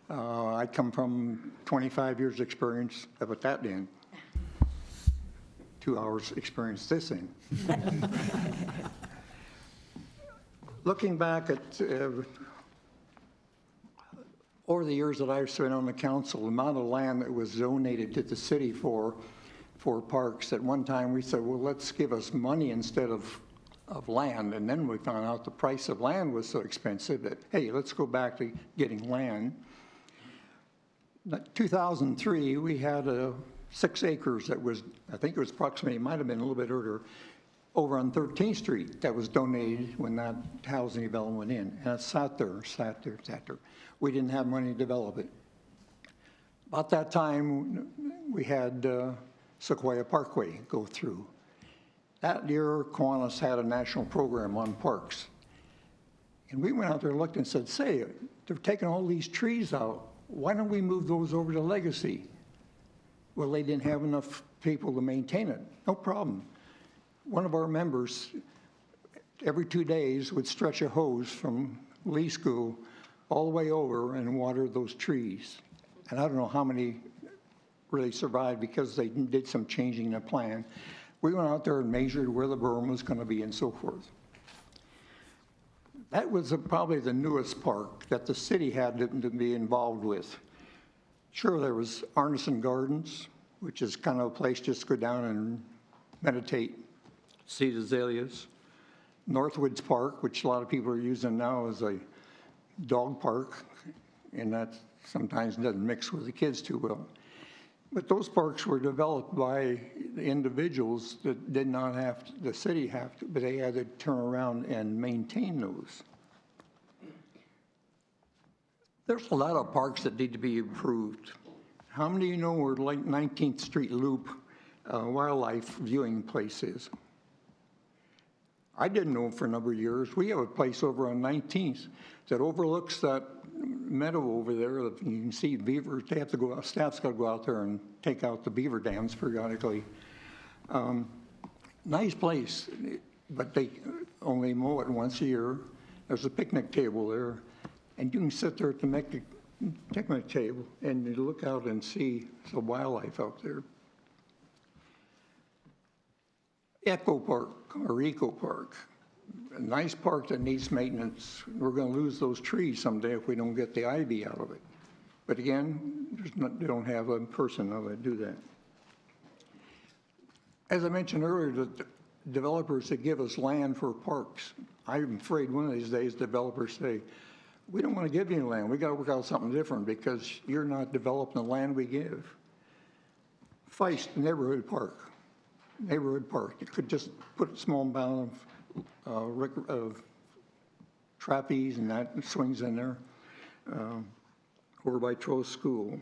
I come from 25 years experience of at that end. 2 hours experience this end. Looking back at over the years that I've spent on the council, the amount of land that was donated to the city for for parks. At one time, we said, well, let's give us money instead of land. And then we found out the price of land was so expensive that, hey, let's go back to getting land. In 2003, we had 6 acres that was, I think it was approximately, it might have been a little bit earlier, over on 13th Street that was donated when that housing development went in. And it sat there. We didn't have money to develop it. About that time, we had Sequoia Parkway go through. That year, Kiwanis had a national program on parks. And we went out there and looked and said, say, they're taking all these trees out. Why don't we move those over to Legacy? Well, they didn't have enough people to maintain it. No problem. One of our members, every 2 days, would stretch a hose from Lee School all the way over and water those trees. And I don't know how many really survived because they did some changing in the plan. We went out there and measured where the berm was going to be and so forth. That was probably the newest park that the city had to be involved with. Sure, there was Arneson Gardens, which is kind of a place just to go down and meditate, see the azaleas. Northwoods Park, which a lot of people are using now as a dog park, and that sometimes doesn't mix with the kids too well. But those parks were developed by the individuals that did not have to, the city have to, but they had to turn around and maintain those. There's a lot of parks that need to be improved. How many of you know where like 19th Street Loop wildlife viewing place is? I didn't know for a number of years. We have a place over on 19th that overlooks that meadow over there. You can see beavers. They have to go out, staff's got to go out there and take out the beaver dams periodically. Nice place, but they only mow it once a year. There's a picnic table there, and you can sit there at the picnic table and you look out and see the wildlife out there. Echo Park or Eco Park, a nice park that needs maintenance. We're going to lose those trees someday if we don't get the ivy out of it. But again, they don't have a person of it do that. As I mentioned earlier, the developers that give us land for parks, I'm afraid one of these days developers say, we don't want to give you land. We got to work out something different because you're not developing the land we give. Feist Neighborhood Park. You could just put a small amount of trapeze and that swings in there, over by Trost School.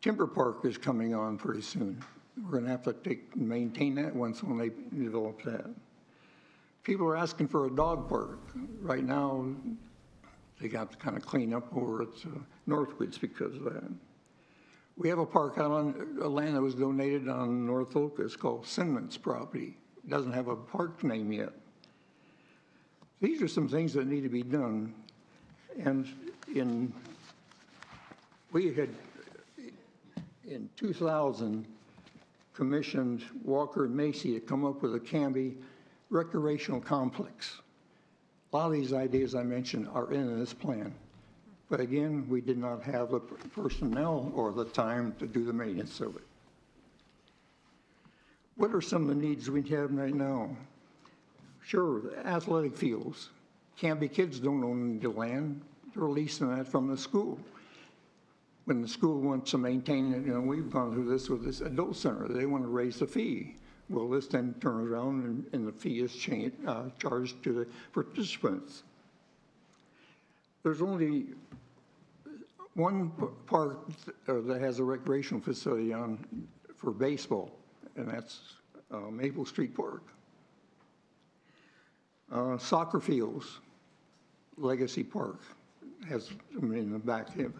Timber Park is coming on pretty soon. We're going to have to maintain that once when they develop that. People are asking for a dog park. Right now, they got to kind of clean up over at Northwoods because of that. We have a park out on a land that was donated on North Oak. It's called Sinman's property. It doesn't have a park name yet. These are some things that need to be done. And we had, in 2000, commissioned Walker and Macy to come up with a Canby recreational complex. A lot of these ideas I mentioned are in this plan. But again, we did not have the personnel or the time to do the maintenance of it. What are some of the needs we have right now? Sure, the athletic fields. Canby kids don't own the land. They're leasing that from the school. When the school wants to maintain it, we've gone through this with this adult center. They want to raise the fee. Well, this then turns around and the fee is charged to the participants. There's only one park that has a recreational facility on for baseball, and that's Maple Street Park. Soccer fields, Legacy Park has them in the back end.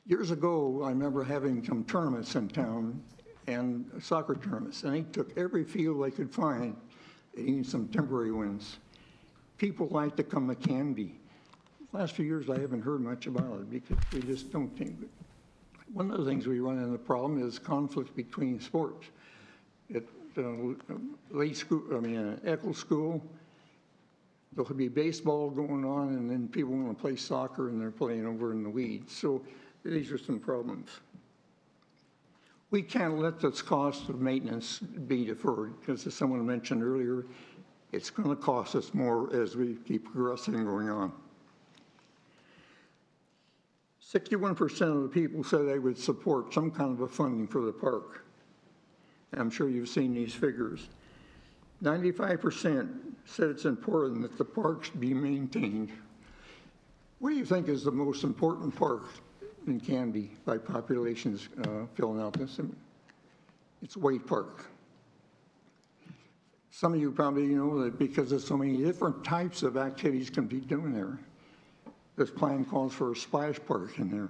Years ago, I remember having some tournaments in town and soccer tournaments, and they took every field they could find, even some temporary ones. People like to come to Canby. Last few years, I haven't heard much about it because we just don't think. One of the things we run into the problem is conflict between sports. At Eccles School, there'll be baseball going on, and then people want to play soccer, and they're playing over in the weeds. So these are some problems. we can't let this cost of maintenance be deferred, because as someone mentioned earlier, it's going to cost us more as we keep progressing and going on. 61% of the people said they would support some kind of a funding for the park. I'm sure you've seen these figures. 95% said it's important that the parks be maintained. What do you think is the most important park in Canby by populations filling out this? It's Wade Park. Some of you probably know that because there's so many different types of activities can be done there. This plan calls for a splash park in there,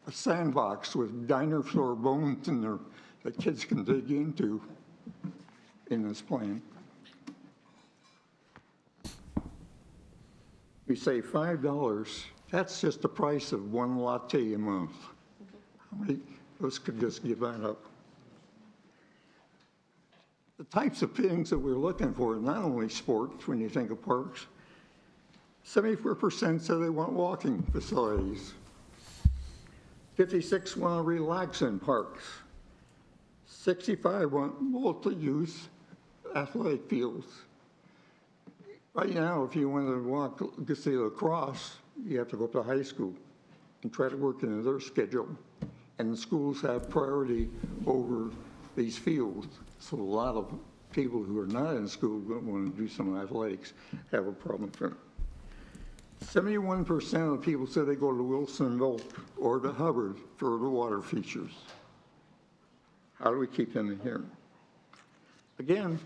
a sandbox with dinosaur bones in there that kids can dig into in this plan. We say $5, that's just the price of one latte a month. How many of us could just give that up? The types of things that we're looking for, not only sports when you think of parks, 74% say they want walking facilities. 56 want to relax in parks. 65 want multi-use athletic fields. Right now, if you want to walk to see lacrosse, you have to go up to high school and try to work into their schedule. And the schools have priority over these fields. So a lot of people who are not in school but want to do some athletics have a problem with it. 71% of the people said they go to Wilsonville or to Hubbard for the water features. How do we keep them in here? Again,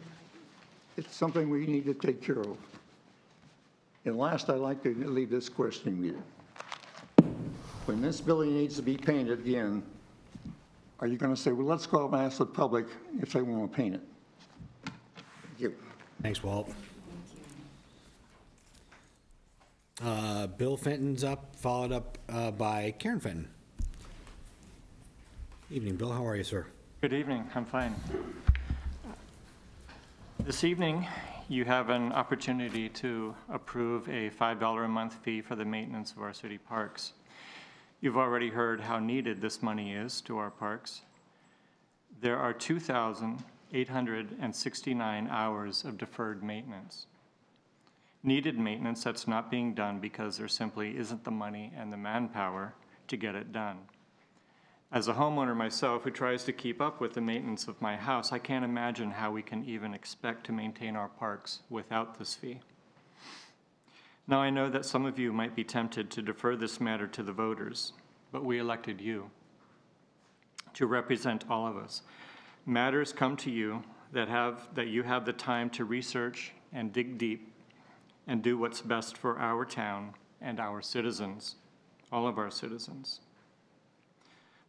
it's something we need to take care of. And last, I'd like to leave this question with you. When this building needs to be painted again, are you going to say, well, let's go out and ask the public if they want to paint it? Thank you. Thanks, Walt. Bill Fenton's up, followed up by Karen Fenton. Evening, Bill. How are you, sir? Good evening. I'm fine. This evening, you have an opportunity to approve a $5 a month fee for the maintenance of our city parks. You've already heard how needed this money is to our parks. There are 2,869 hours of deferred maintenance. Needed maintenance that's not being done because there simply isn't the money and the manpower to get it done. As a homeowner myself who tries to keep up with the maintenance of my house, I can't imagine how we can even expect to maintain our parks without this fee. Now, I know that some of you might be tempted to defer this matter to the voters, but we elected you to represent all of us. Matters come to you that you have the time to research and dig deep and do what's best for our town and our citizens, all of our citizens.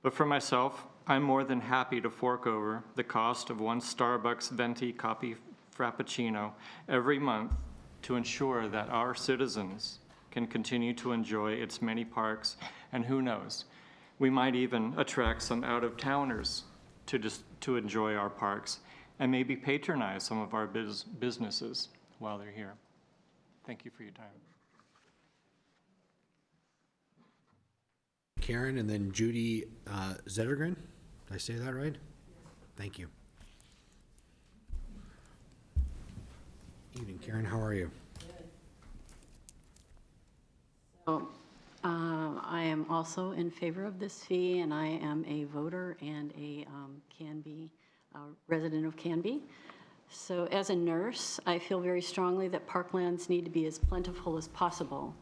But for myself, I'm more than happy to fork over the cost of one Starbucks venti coffee frappuccino every month to ensure that our citizens can continue to enjoy its many parks, and who knows, we might even attract some out-of-towners to enjoy our parks and maybe patronize some of our businesses while they're here. Thank you for your time. Karen, and then Judy Zettergren. Did I say that right? Thank you. Evening, Karen. How are you? So, I am also in favor of this fee, and I am a voter and a Canby resident of Canby. So as a nurse, I feel very strongly that parklands need to be as plentiful as possible.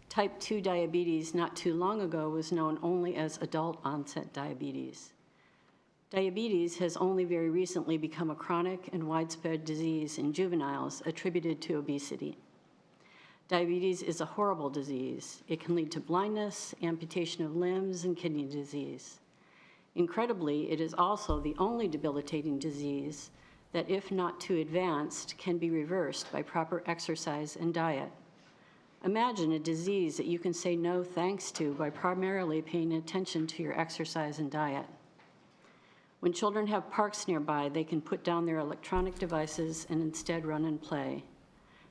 Type 2 diabetes not too long ago was known only as adult onset diabetes. Diabetes has only very recently become a chronic and widespread disease in juveniles attributed to obesity. Diabetes is a horrible disease. It can lead to blindness, amputation of limbs, and kidney disease. Incredibly, it is also the only debilitating disease that, if not too advanced, can be reversed by proper exercise and diet. Imagine a disease that you can say no thanks to by primarily paying attention to your exercise and diet. When children have parks nearby, they can put down their electronic devices and instead run and play.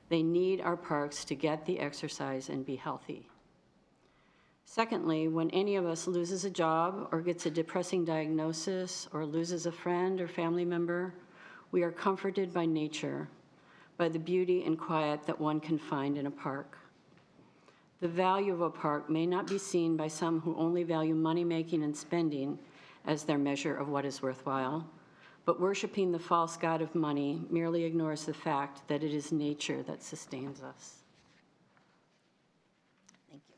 They need our parks to get the exercise and be healthy. Secondly, when any of us loses a job or gets a depressing diagnosis or loses a friend or family member, we are comforted by nature, by the beauty and quiet that one can find in a park. The value of a park may not be seen by some who only value money-making and spending as their measure of what is worthwhile, but worshiping the false god of money merely ignores the fact that it is nature that sustains us. Thank you.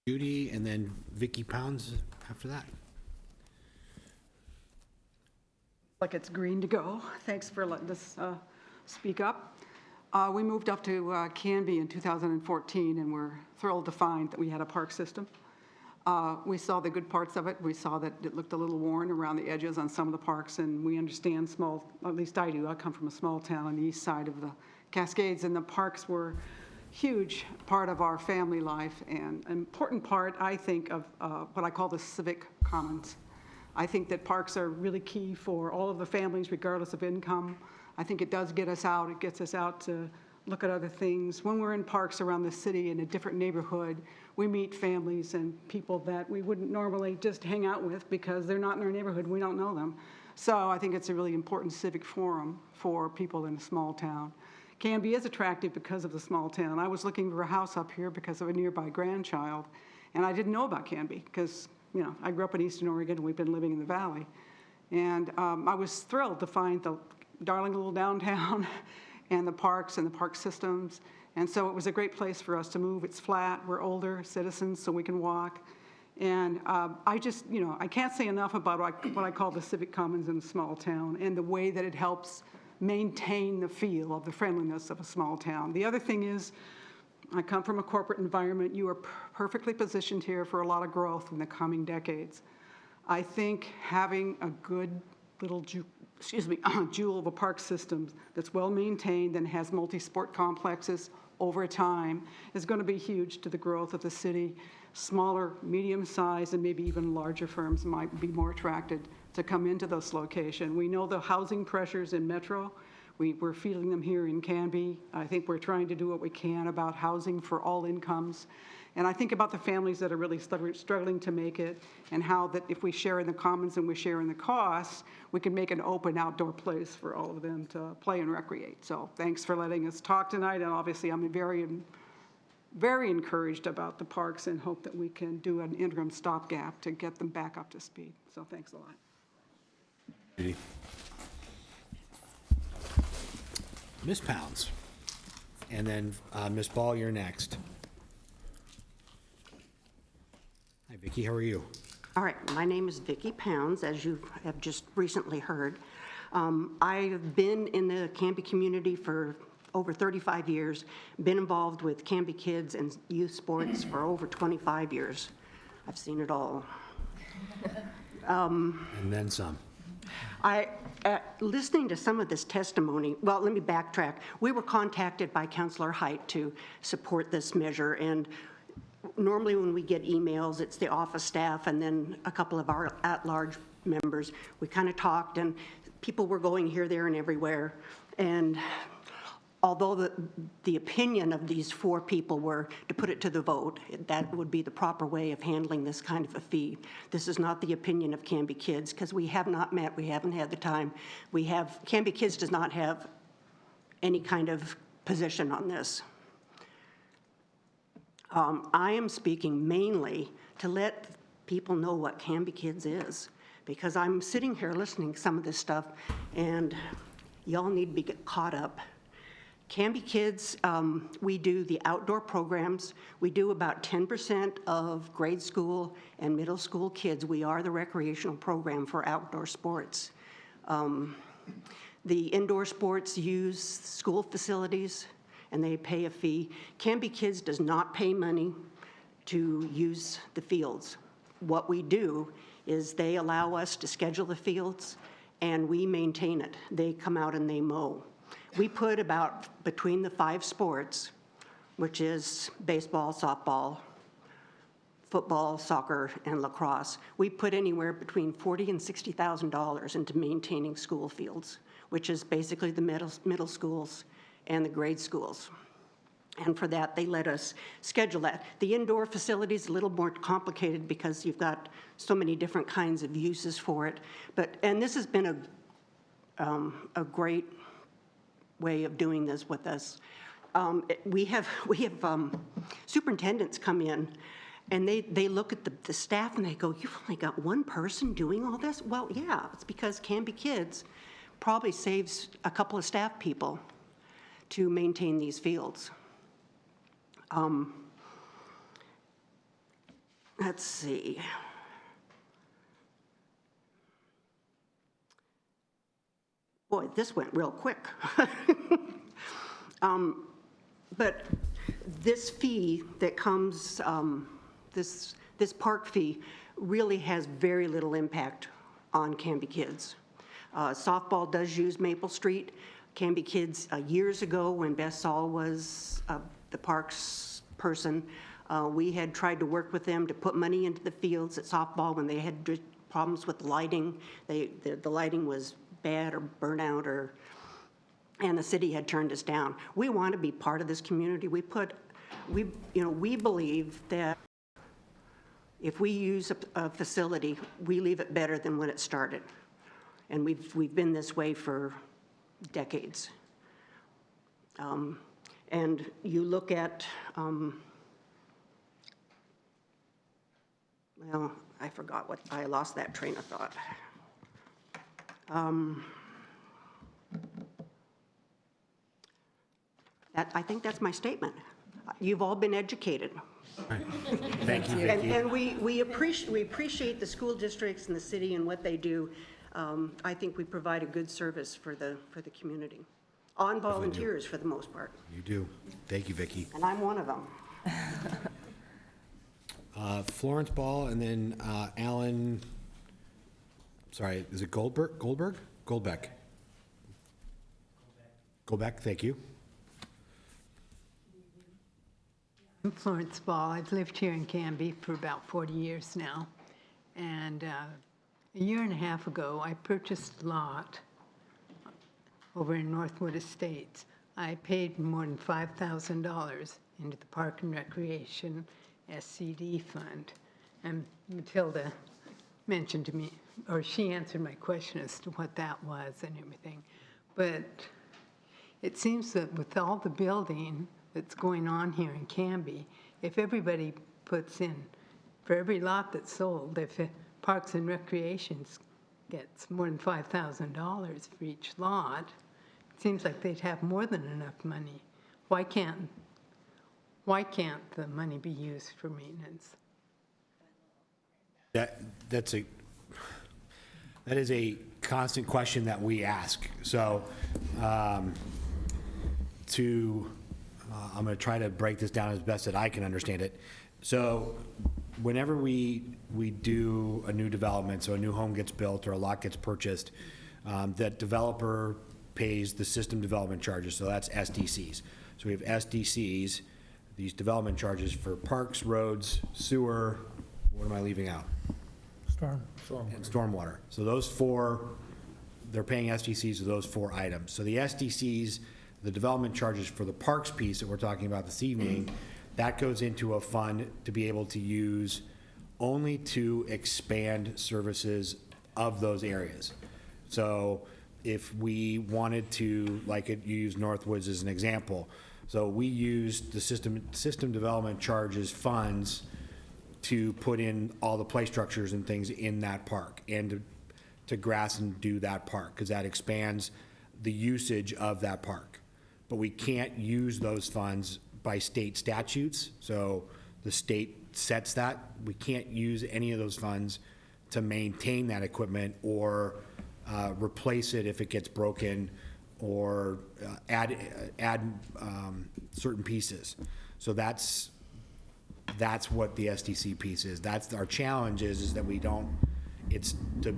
Judy, and then Vicki Pounds after that. Like it's green to go. Thanks for letting us speak up. We moved up to Canby in 2014, and we're thrilled to find that we had a park system. We saw the good parts of it. We saw that it looked a little worn around the edges on some of the parks, and we understand small, at least I do. I come from a small town on the east side of the Cascades, and the parks were huge part of our family life and an important part, I think, of what I call the civic commons. I think that parks are really key for all of the families, regardless of income. I think it does get us out. It gets us out to look at other things. When we're in parks around the city in a different neighborhood, we meet families and people that we wouldn't normally just hang out with because they're not in our neighborhood. We don't know them. So I think it's a really important civic forum for people in a small town. Canby is attractive because of the small town. I was looking for a house up here because of a nearby grandchild, and I didn't know about Canby because, you know, I grew up in Eastern Oregon and we've been living in the valley. And I was thrilled to find the darling little downtown and the parks and the park systems. And so it was a great place for us to move. It's flat, we're older citizens, so we can walk. And I just, you know, I can't say enough about what I call the civic commons in a small town and the way that it helps maintain the feel of the friendliness of a small town. The other thing is, I come from a corporate environment. You are perfectly positioned here for a lot of growth in the coming decades. I think having a good little jewel of a park system that's well maintained and has multi-sport complexes over time is going to be huge to the growth of the city. Smaller, medium-sized, and maybe even larger firms might be more attracted to come into this location. We know the housing pressures in Metro. We're feeling them here in Canby. I think we're trying to do what we can about housing for all incomes. And I think about the families that are really struggling to make it, and how that if we share in the commons and we share in the costs, we can make an open outdoor place for all of them to play and recreate. So thanks for letting us talk tonight, and obviously I'm very encouraged about the parks and hope that we can do an interim stopgap to get them back up to speed. So thanks a lot. Judy. Ms. Pounds, and then Ms. Ball, you're next. Hi, Vicki, how are you? All right, my name is Vicki Pounds, as you have just recently heard. I've been in the Canby community for over 35 years, been involved with Canby kids and youth sports for over 25 years. I've seen it all. And then some. Listening to some of this testimony, well, let me backtrack. We were contacted by Councillor Height to support this measure, and normally when we get emails, it's the office staff and then a couple of our at-large members. We kind of talked, and people were going here, there, and everywhere. And although the opinion of these four people were to put it to the vote, that would be the proper way of handling this kind of a fee. This is not the opinion of Canby Kids, because we have not met, we haven't had the time. Canby Kids does not have any kind of position on this. I am speaking mainly to let people know what Canby Kids is, because I'm sitting here listening to some of this stuff, and y'all need to be caught up. Canby Kids, we do the outdoor programs. We do about 10% of grade school and middle school kids. We are the recreational program for outdoor sports. The indoor sports use school facilities, and they pay a fee. Canby Kids does not pay money to use the fields. What we do is they allow us to schedule the fields, and we maintain it. They come out and they mow. We put about between the 5 sports, which is baseball, softball, football, soccer, and lacrosse, we put anywhere between $40,000 and $60,000 into maintaining school fields. which is basically the middle schools and the grade schools. And for that, they let us schedule that. The indoor facility is a little more complicated because you've got so many different kinds of uses for it. And this has been a great way of doing this with us. We have superintendents come in, and they look at the staff and they go, "You've only got one person doing all this?" Well, yeah, it's because Canby Kids probably saves a couple of staff people to maintain these fields. Let's see. Boy, this went real quick. But this fee that comes, this park fee really has very little impact on Canby Kids. Softball does use Maple Street. Canby Kids, years ago when Beth Saul was the parks person, we had tried to work with them to put money into the fields at softball when they had problems with the lighting. The lighting was bad or burnt out, and the city had turned us down. We want to be part of this community. We believe that if we use a facility, we leave it better than when it started. And we've been this way for decades. And you look at, well, I forgot I lost that train of thought. I think that's my statement. You've all been educated. Thank you, Vicki. And we appreciate the school districts and the city and what they do. I think we provide a good service for the community. On volunteers for the most part. You do. Thank you, Vicki. And I'm one of them. Florence Ball, and then Alan, sorry, is it Goldberg? Goldbeck. Goldbeck, thank you. I'm Florence Ball. I've lived here in Canby for about 40 years now. And a year and a half ago, I purchased a lot over in Northwood Estates. I paid more than $5,000 into the Park and Recreation SCD fund. And Matilda mentioned to me, or she answered my question as to what that was and everything. But it seems that with all the building that's going on here in Canby, if everybody puts in, for every lot that's sold, if Parks and Recreation gets more than $5,000 for each lot, it seems like they'd have more than enough money. Why can't the money be used for maintenance? That is a constant question that we ask. So I'm going to try to break this down as best that I can understand it. So whenever we do a new development, so a new home gets built or a lot gets purchased, that developer pays the system development charges, so that's SDCs. So we have SDCs, these development charges for parks, roads, sewer, what am I leaving out? Stormwater. And stormwater. So those four, they're paying SDCs for those four items. So the SDCs, the development charges for the parks piece that we're talking about this evening, that goes into a fund to be able to use only to expand services of those areas. So if we wanted to, like you use Northwoods as an example, so we used the system development charges funds to put in all the play structures and things in that park and to grass and do that park, because that expands the usage of that park. But we can't use those funds by state statutes, so the state sets that. We can't use any of those funds to maintain that equipment or replace it if it gets broken or add certain pieces. So that's what the SDC piece is. That's our challenge is that we don't, it's to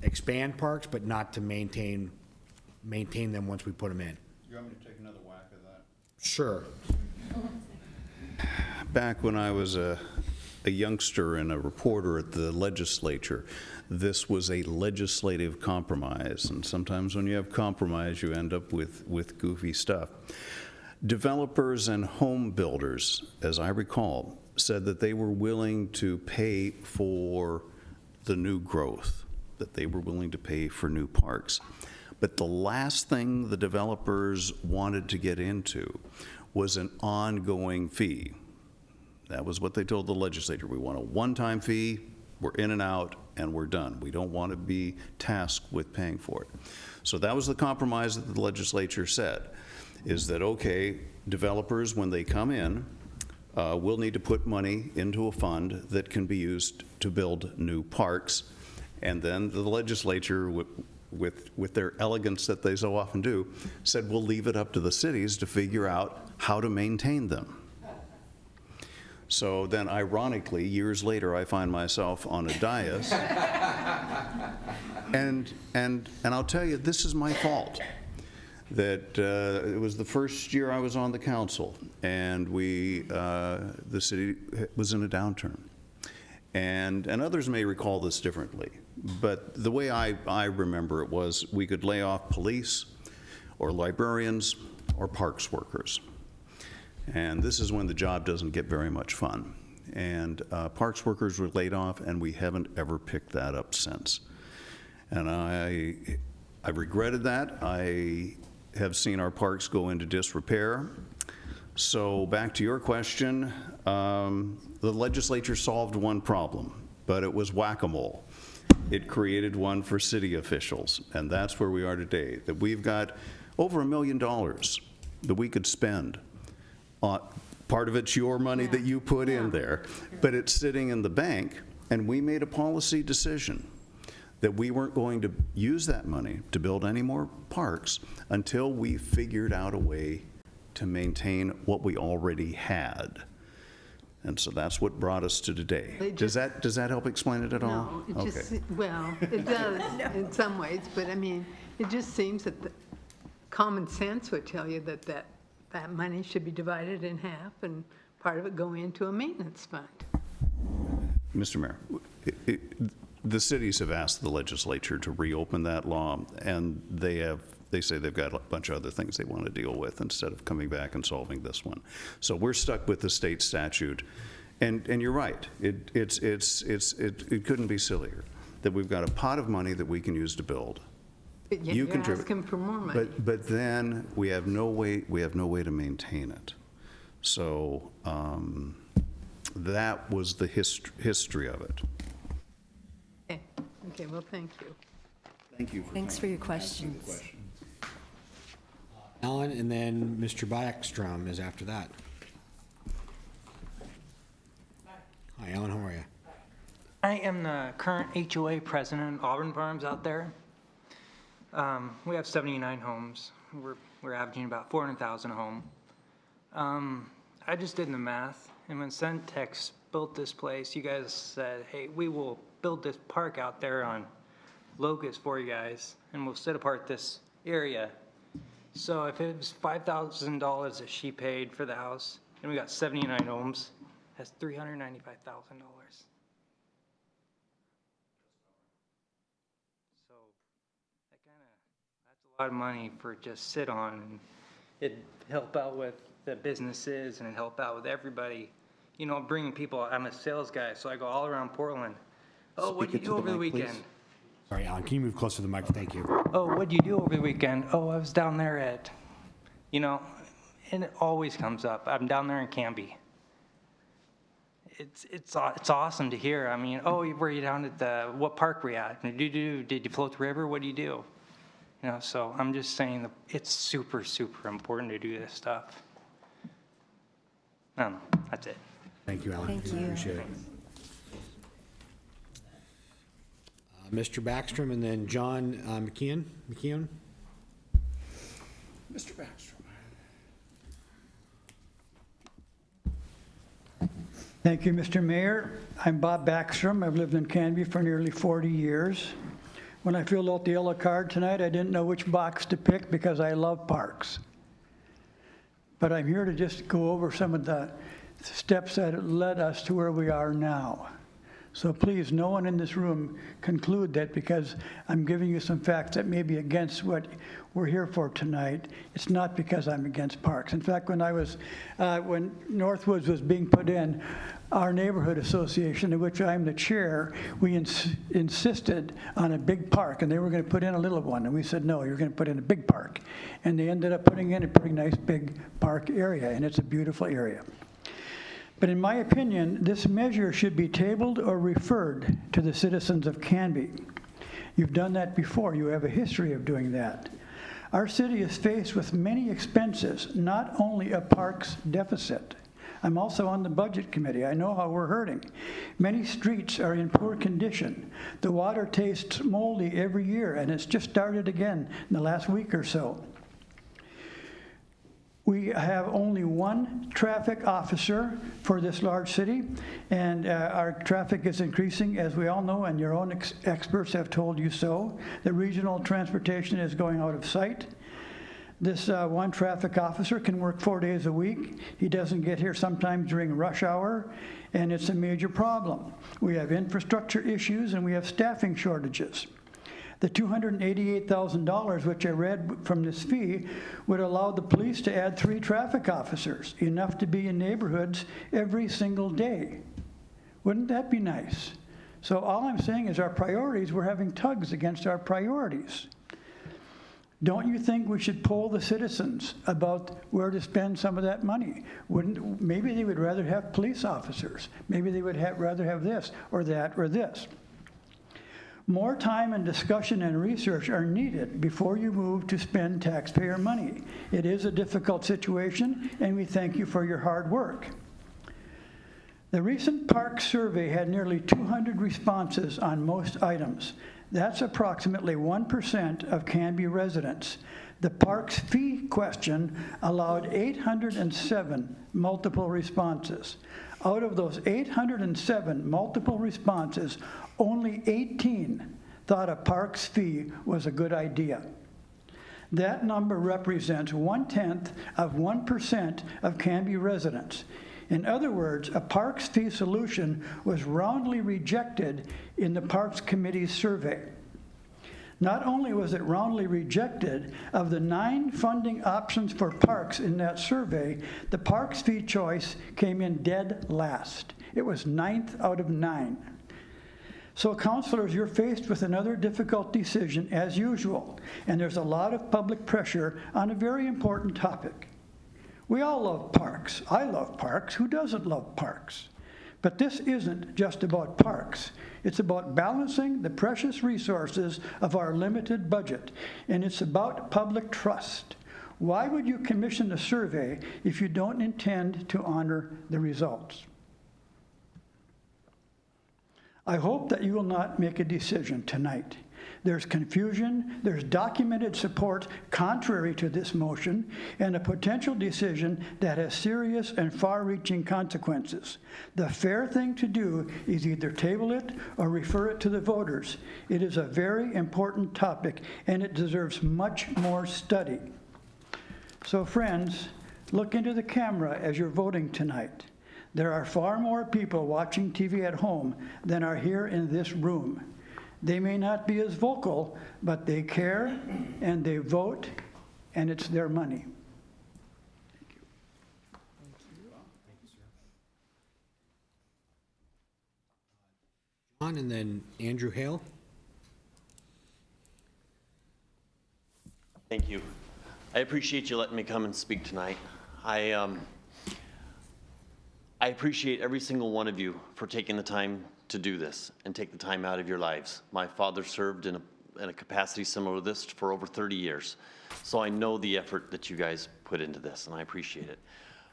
expand parks, but not to maintain them once we put them in. You want me to take another whack at that? Sure. Back when I was a a youngster and a reporter at the legislature, this was a legislative compromise. And sometimes when you have compromise, you end up with goofy stuff. Developers and home builders, as I recall, said that they were willing to pay for the new growth, that they were willing to pay for new parks. But the last thing the developers wanted to get into was an ongoing fee. That was what they told the legislature. We want a one-time fee, we're in and out, and we're done. We don't want to be tasked with paying for it. So that was the compromise that the legislature said, is that, okay, developers, when they come in, will need to put money into a fund that can be used to build new parks. And then the legislature, with their elegance that they so often do, said, we'll leave it up to the cities to figure out how to maintain them. So then, ironically, years later, I find myself on a dais, and I'll tell you, this is my fault. That it was the first year I was on the council, and the city was in a downturn. And others may recall this differently, but the way I remember it was we could lay off police or librarians or parks workers. And this is when the job doesn't get very much fun. And parks workers were laid off, and we haven't ever picked that up since. And I regretted that. I have seen our parks go into disrepair. So back to your question, the legislature solved one problem, but it was whack-a-mole. It created one for city officials, and that's where we are today, that we've got over $1 million that we could spend. Part of it's your money that you put in there, but it's sitting in the bank, and we made a policy decision that we weren't going to use that money to build any more parks until we figured out a way to maintain what we already had. And so that's what brought us to today. Does that help explain it at all? No, it just, well, it does in some ways, but I mean, it just seems that the common sense would tell you that money should be divided in half and part of it go into a maintenance fund. Mr. Mayor, the cities have asked the legislature to reopen that law, and they say they've got a bunch of other things they want to deal with instead of coming back and solving this one. So we're stuck with the state statute, and you're right. It couldn't be sillier that we've got a pot of money that we can use to build. But yet you're asking for more money. But then we have no way to maintain it. So that was the history of it. Okay, well, thank you. Thank you. Thanks for your questions. Alan, and then Mr. Backstrom is after that. Hi, Alan, how are you? I am the current HOA president of Auburn Farms out there. We have 79 homes. We're averaging about 400,000 a home. I just did the math, and when Centex built this place, you guys said, hey, we will build this park out there on Locust for you guys, and we'll set apart this area. So if it was $5,000 that she paid for the house, and we got 79 homes, that's $395,000. So that's a lot of money for just sit on, and it'd help out with the businesses and it'd help out with everybody. You know, bringing people, I'm a sales guy, so I go all around Portland. Oh, what'd you do over the weekend? Sorry, Alan, can you move closer to the mic? Thank you. Oh, what'd you do over the weekend? Oh, I was down there at, you know, and it always comes up. I'm down there in Canby. It's awesome to hear. I mean, oh, were you down at what park were you at? Did you float the river? What do you do? You know, so I'm just saying that it's super, super important to do this stuff. I don't know, that's it. Thank you, Alan. Thank you. Appreciate it. Mr. Backstrom, and then John McKeon. Mr. Backstrom. Thank you, Mr. Mayor. I'm Bob Backstrom. I've lived in Canby for nearly 40 years. When I filled out the yellow card tonight, I didn't know which box to pick because I love parks. But I'm here to just go over some of the steps that led us to where we are now. So please, no one in this room conclude that because I'm giving you some facts that may be against what we're here for tonight. It's not because I'm against parks. In fact, when Northwoods was being put in, our neighborhood association, of which I'm the chair, we insisted on a big park, and they were going to put in a little one. And we said, no, you're going to put in a big park. And they ended up putting in a pretty nice big park area, and it's a beautiful area. But in my opinion, this measure should be tabled or referred to the citizens of Canby. You've done that before. You have a history of doing that. Our city is faced with many expenses, not only a parks deficit. I'm also on the budget committee. I know how we're hurting. Many streets are in poor condition. The water tastes moldy every year, and it's just started again in the last week or so. We have only one traffic officer for this large city, and our traffic is increasing, as we all know, and your own experts have told you so. The regional transportation is going out of sight. This one traffic officer can work 4 days a week. He doesn't get here sometimes during rush hour, and it's a major problem. We have infrastructure issues, and we have staffing shortages. The $288,000, which I read from this fee, would allow the police to add 3 traffic officers, enough to be in neighborhoods every single day. Wouldn't that be nice? So all I'm saying is our priorities, we're having tugs against our priorities. Don't you think we should poll the citizens about where to spend some of that money? Maybe they would rather have police officers. Maybe they would rather have this or that or this. More time and discussion and research are needed before you move to spend taxpayer money. It is a difficult situation, and we thank you for your hard work. The recent park survey had nearly 200 responses on most items. That's approximately 1% of Canby residents. The park's fee question allowed 807 multiple responses. Out of those 807 multiple responses, only 18 thought a park's fee was a good idea. That number represents 1/10 of 1% of Canby residents. In other words, a parks fee solution was roundly rejected in the Parks Committee's survey. Not only was it roundly rejected, of the 9 funding options for parks in that survey, the parks fee choice came in dead last. It was 9th out of 9. So councilors, you're faced with another difficult decision as usual, and there's a lot of public pressure on a very important topic. We all love parks. I love parks. Who doesn't love parks? But this isn't just about parks. It's about balancing the precious resources of our limited budget, and it's about public trust. Why would you commission a survey if you don't intend to honor the results? I hope that you will not make a decision tonight. There's confusion, there's documented support contrary to this motion, and a potential decision that has serious and far-reaching consequences. The fair thing to do is either table it or refer it to the voters. It is a very important topic, and it deserves much more study. So friends, look into the camera as you're voting tonight. There are far more people watching TV at home than are here in this room. They may not be as vocal, but they care and they vote, and it's their money. Thank you. Thank you, sir. John, and then Andrew Hale. Thank you. I appreciate you letting me come and speak tonight. I appreciate every single one of you for taking the time to do this and take the time out of your lives. My father served in a capacity similar to this for over 30 years. So I know the effort that you guys put into this, and I appreciate it.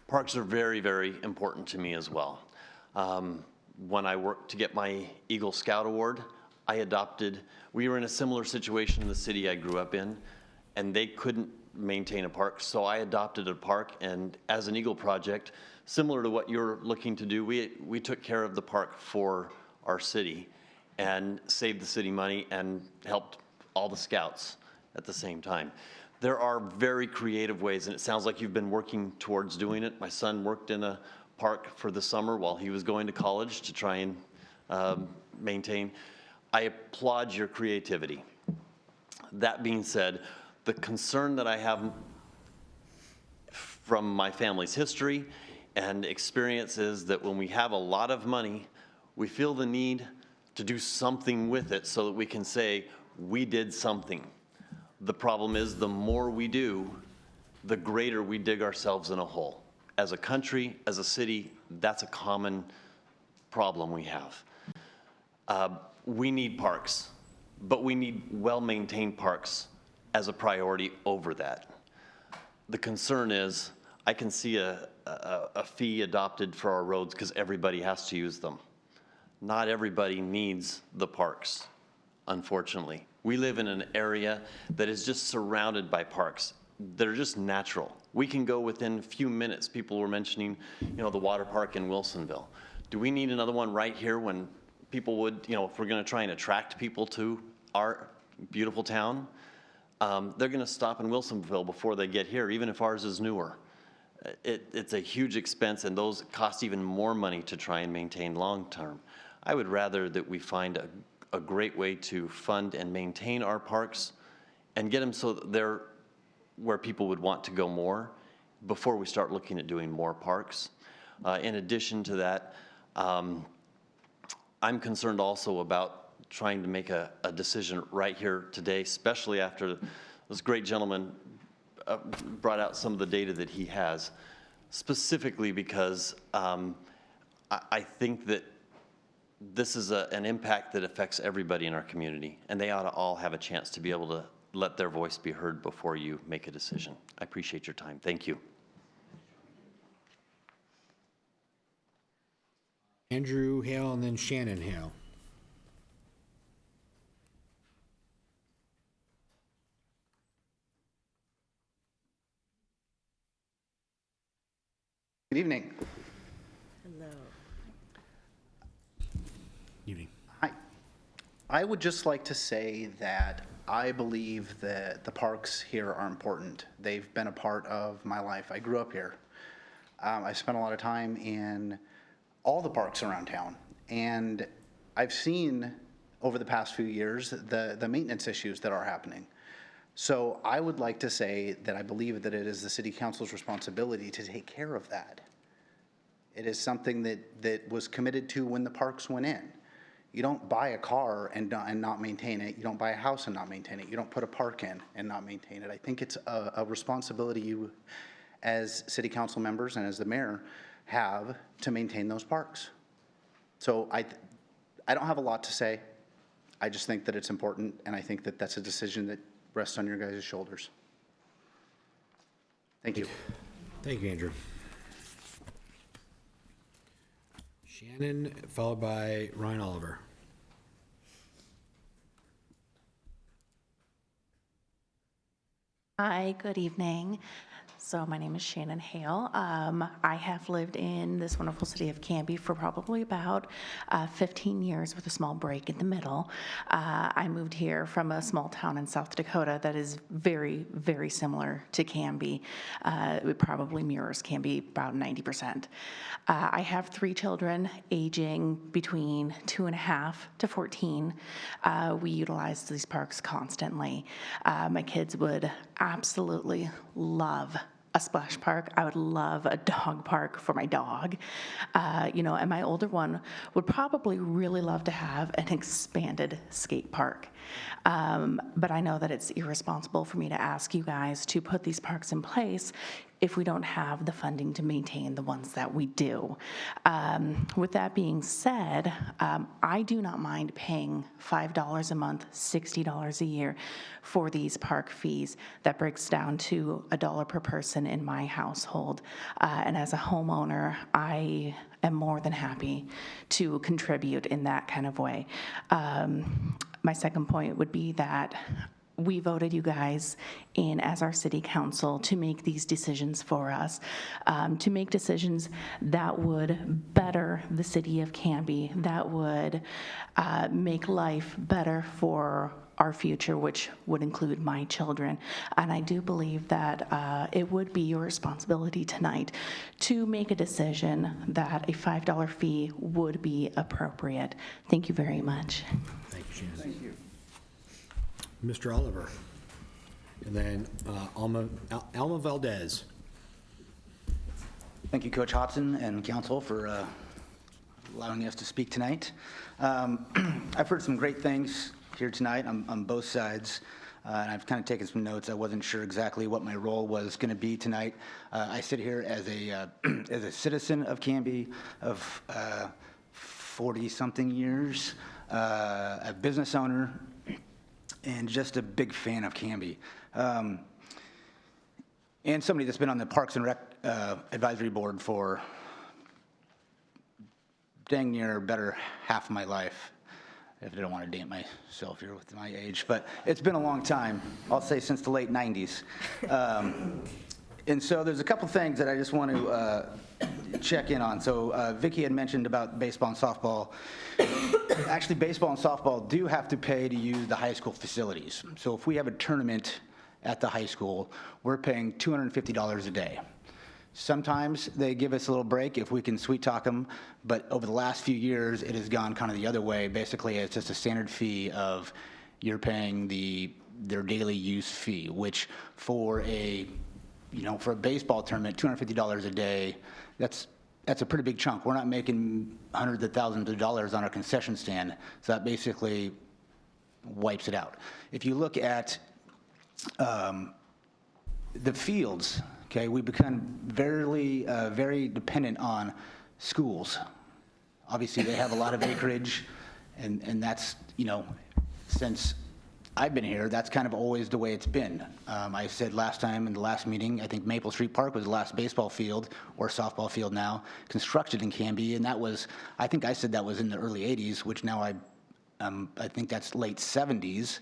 Parks are very, very important to me as well. When I worked to get my Eagle Scout Award, we were in a similar situation in the city I grew up in, and they couldn't maintain a park, so I adopted a park, and as an Eagle project, similar to what you're looking to do, we took care of the park for our city and saved the city money and helped all the scouts at the same time. There are very creative ways, and it sounds like you've been working towards doing it. My son worked in a park for the summer while he was going to college to try and maintain. I applaud your creativity. That being said, the concern that I have from my family's history and experience is that when we have a lot of money, we feel the need to do something with it so that we can say, we did something. The problem is the more we do, the greater we dig ourselves in a hole. As a country, as a city, that's a common problem we have. We need parks, but we need well-maintained parks as a priority over that. The concern is, I can see a fee adopted for our roads because everybody has to use them. Not everybody needs the parks, unfortunately. We live in an area that is just surrounded by parks. They're just natural. We can go within a few minutes. People were mentioning, the water park in Wilsonville. Do we need another one right here when people would, if we're going to try and attract people to our beautiful town, they're going to stop in Wilsonville before they get here, even if ours is newer. It's a huge expense, and those cost even more money to try and maintain long-term. I would rather that we find a great way to fund and maintain our parks and get them so that they're where people would want to go more before we start looking at doing more parks. In addition to that, I'm concerned also about trying to make a decision right here today, especially after this great gentleman brought out some of the data that he has, specifically because I think that this is an impact that affects everybody in our community, and they ought to all have a chance to be able to let their voice be heard before you make a decision. I appreciate your time. Thank you. Andrew Hale and then Shannon Hale. Good evening. Hello. Evening. Hi. I would just like to say that I believe that the parks here are important. They've been a part of my life. I grew up here. I spent a lot of time in all the parks around town, and I've seen over the past few years the maintenance issues that are happening. So I would like to say that I believe that it is the city council's responsibility to take care of that. It is something that was committed to when the parks went in. You don't buy a car and not maintain it. You don't buy a house and not maintain it. You don't put a park in and not maintain it. I think it's a responsibility you, as city council members and as the mayor, have to maintain those parks. So I don't have a lot to say. I just think that it's important, and I think that that's a decision that rests on your guys' shoulders. Thank you. Thank you, Andrew. Shannon, followed by Ryan Oliver. Hi, good evening. So my name is Shannon Hale. I have lived in this wonderful city of Canby for probably about 15 years with a small break in the middle. I moved here from a small town in South Dakota that is very, very similar to Canby. It probably mirrors Canby about 90%. I have 3 children aging between 2.5 to 14. We utilize these parks constantly. My kids would absolutely love a splash park. I would love a dog park for my dog. And my older one would probably really love to have an expanded skate park. But I know that it's irresponsible for me to ask you guys to put these parks in place if we don't have the funding to maintain the ones that we do. With that being said, I do not mind paying $5 a month, $60 a year for these park fees. That breaks down to $1 per person in my household. And as a homeowner, I am more than happy to contribute in that kind of way. My second point would be that we voted you guys in as our city council to make these decisions for us, to make decisions that would better the city of Canby, that would make life better for our future, which would include my children. And I do believe that it would be your responsibility tonight to make a decision that a $5 fee would be appropriate. Thank you very much. Thank you, Shannon. Thank you. Mr. Oliver. And then Alma Valdez. Thank you, Coach Hobson and council, for allowing us to speak tonight. I've heard some great things here tonight on both sides, and I've kind of taken some notes. I wasn't sure exactly what my role was going to be tonight. I sit here as a as a citizen of Canby of 40-something years, a business owner, and just a big fan of Canby. And somebody that's been on the Parks and Rec Advisory Board for dang near better half of my life, if I don't want to date myself here with my age, but it's been a long time. I'll say since the late 90s. And so there's a couple things that I just want to check in on. So Vicki had mentioned about baseball and softball. Actually, baseball and softball do have to pay to use the high school facilities. So if we have a tournament at the high school, we're paying $250 a day. Sometimes they give us a little break if we can sweet talk them, but over the last few years, it has gone kind of the other way. Basically, it's just a standard fee of you're paying their daily use fee, which for a baseball tournament, $250 a day, that's a pretty big chunk. We're not making hundreds of thousands of dollars on our concession stand, so that basically wipes it out. If you look at the fields, okay, we become very dependent on schools. Obviously, they have a lot of acreage, and that's, since I've been here, that's kind of always the way it's been. I said last time in the last meeting, I think Maple Street Park was the last baseball field, or softball field now, constructed in Canby, and that was, I think I said that was in the early 80s, which now I think that's late 70s.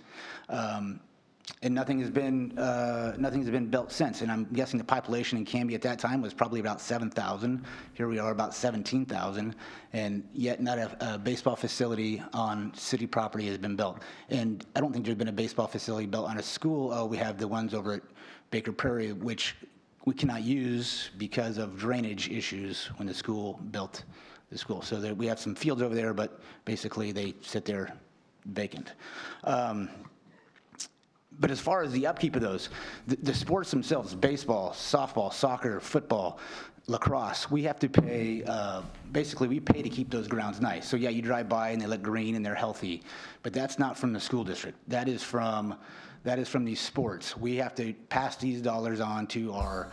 And nothing has been built since. And I'm guessing the population in Canby at that time was probably about 7,000. Here we are about 17,000, and yet not a baseball facility on city property has been built. And I don't think there's been a baseball facility built on a school. We have the ones over at Baker Prairie, which we cannot use because of drainage issues when the school built the school. So we have some fields over there, but basically they sit there vacant. But as far as the upkeep of those, the sports themselves, baseball, softball, soccer, football, lacrosse, we have to pay, basically we pay to keep those grounds nice. So yeah, you drive by and they look green and they're healthy, but that's not from the school district. That is from these sports. We have to pass these dollars on to our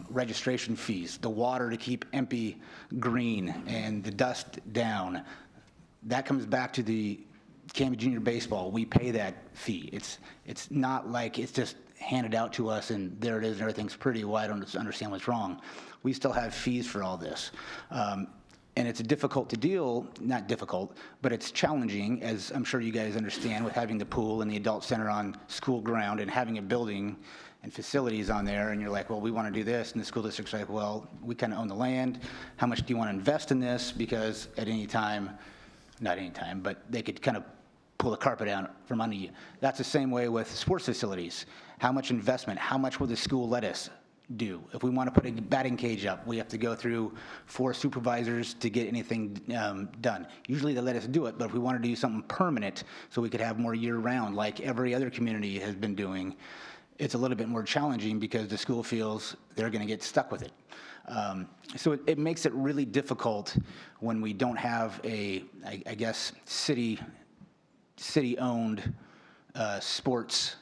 registration fees, the water to keep empty green and the dust down. That comes back to the Canby Junior Baseball. We pay that fee. It's not like it's just handed out to us and there it is and everything's pretty. Well, I don't understand what's wrong. We still have fees for all this. And it's difficult to deal, not difficult, but it's challenging, as I'm sure you guys understand, with having the pool and the adult center on school ground and having a building and facilities on there, and you're like, well, we want to do this, and the school district's like, well, we kind of own the land. How much do you want to invest in this? Because at any time, not any time, but they could kind of pull the carpet down from under you. That's the same way with sports facilities. How much investment, how much will the school let us do? If we want to put a batting cage up, we have to go through 4 supervisors to get anything done. Usually they let us do it, but if we want to do something permanent so we could have more year-round, like every other community has been doing, it's a little bit more challenging because the school feels they're going to get stuck with it. So it makes it really difficult when we don't have I guess, city-owned sports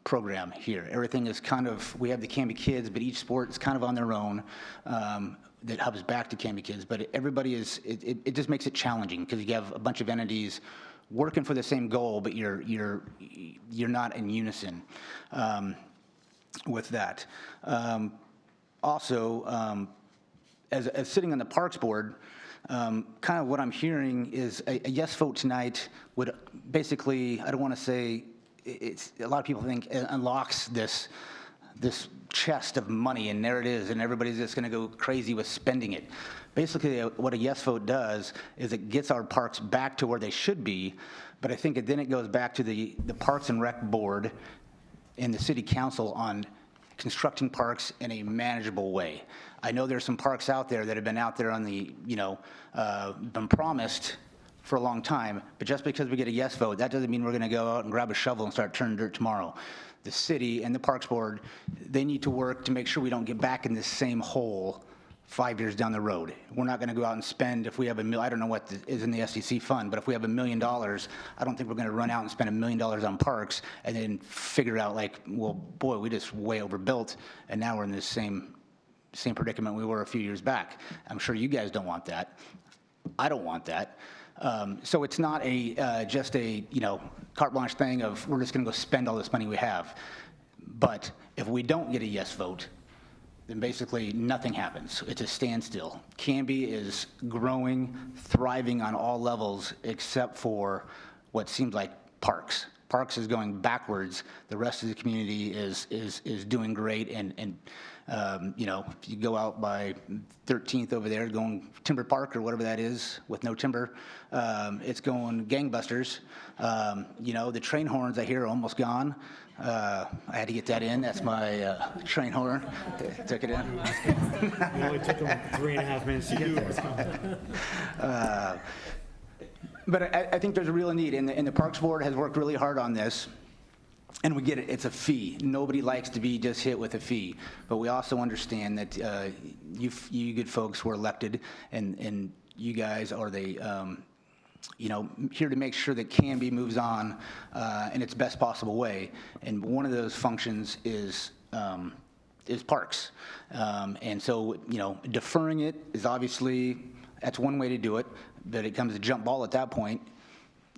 program here. Everything is kind of, we have the Canby Kids, but each sport is kind of on their own that hubs back to Canby Kids. But everybody is, it just makes it challenging because you have a bunch of entities working for the same goal, but you're not in unison with that. Also, as sitting on the Parks Board, kind of what I'm hearing is a yes vote tonight would basically, I don't want to say, it's a lot of people think it unlocks this chest of money, and there it is, and everybody's just going to go crazy with spending it. Basically, what a yes vote does is it gets our parks back to where they should be, but I think then it goes back to the Parks and Rec Board and the City Council on constructing parks in a manageable way. I know there's some parks out there that have been out there on the, been promised for a long time, but just because we get a yes vote, that doesn't mean we're going to go out and grab a shovel and start turning dirt tomorrow. The city and the Parks Board, they need to work to make sure we don't get back in this same hole 5 years down the road. We're not going to go out and spend, if we have I don't know what is in the SDC fund, but if we have $1 million, I don't think we're going to run out and spend $1 million on parks and then figure out like, well, boy, we just way overbuilt, and now we're in this same predicament we were a few years back. I'm sure you guys don't want that. I don't want that. So it's not just a carte blanche thing of we're just going to go spend all this money we have. But if we don't get a yes vote, then basically nothing happens. It's a standstill. Canby is growing, thriving on all levels except for what seems like parks. Parks is going backwards. The rest of the community is doing great, and if you go out by 13th over there, going Timber Park or whatever that is with no timber, it's going gangbusters. The train horns I hear are almost gone. I had to get that in. That's my train horn. Took it in. It only took them 3.5 minutes to get there. But I think there's a real need, and the Parks Board has worked really hard on this. And we get it, it's a fee. Nobody likes to be just hit with a fee. But we also understand that you good folks were elected, and you guys are the, here to make sure that Canby moves on in its best possible way. And one of those functions is parks. And so, deferring it is obviously, that's one way to do it, but it comes a jump ball at that point.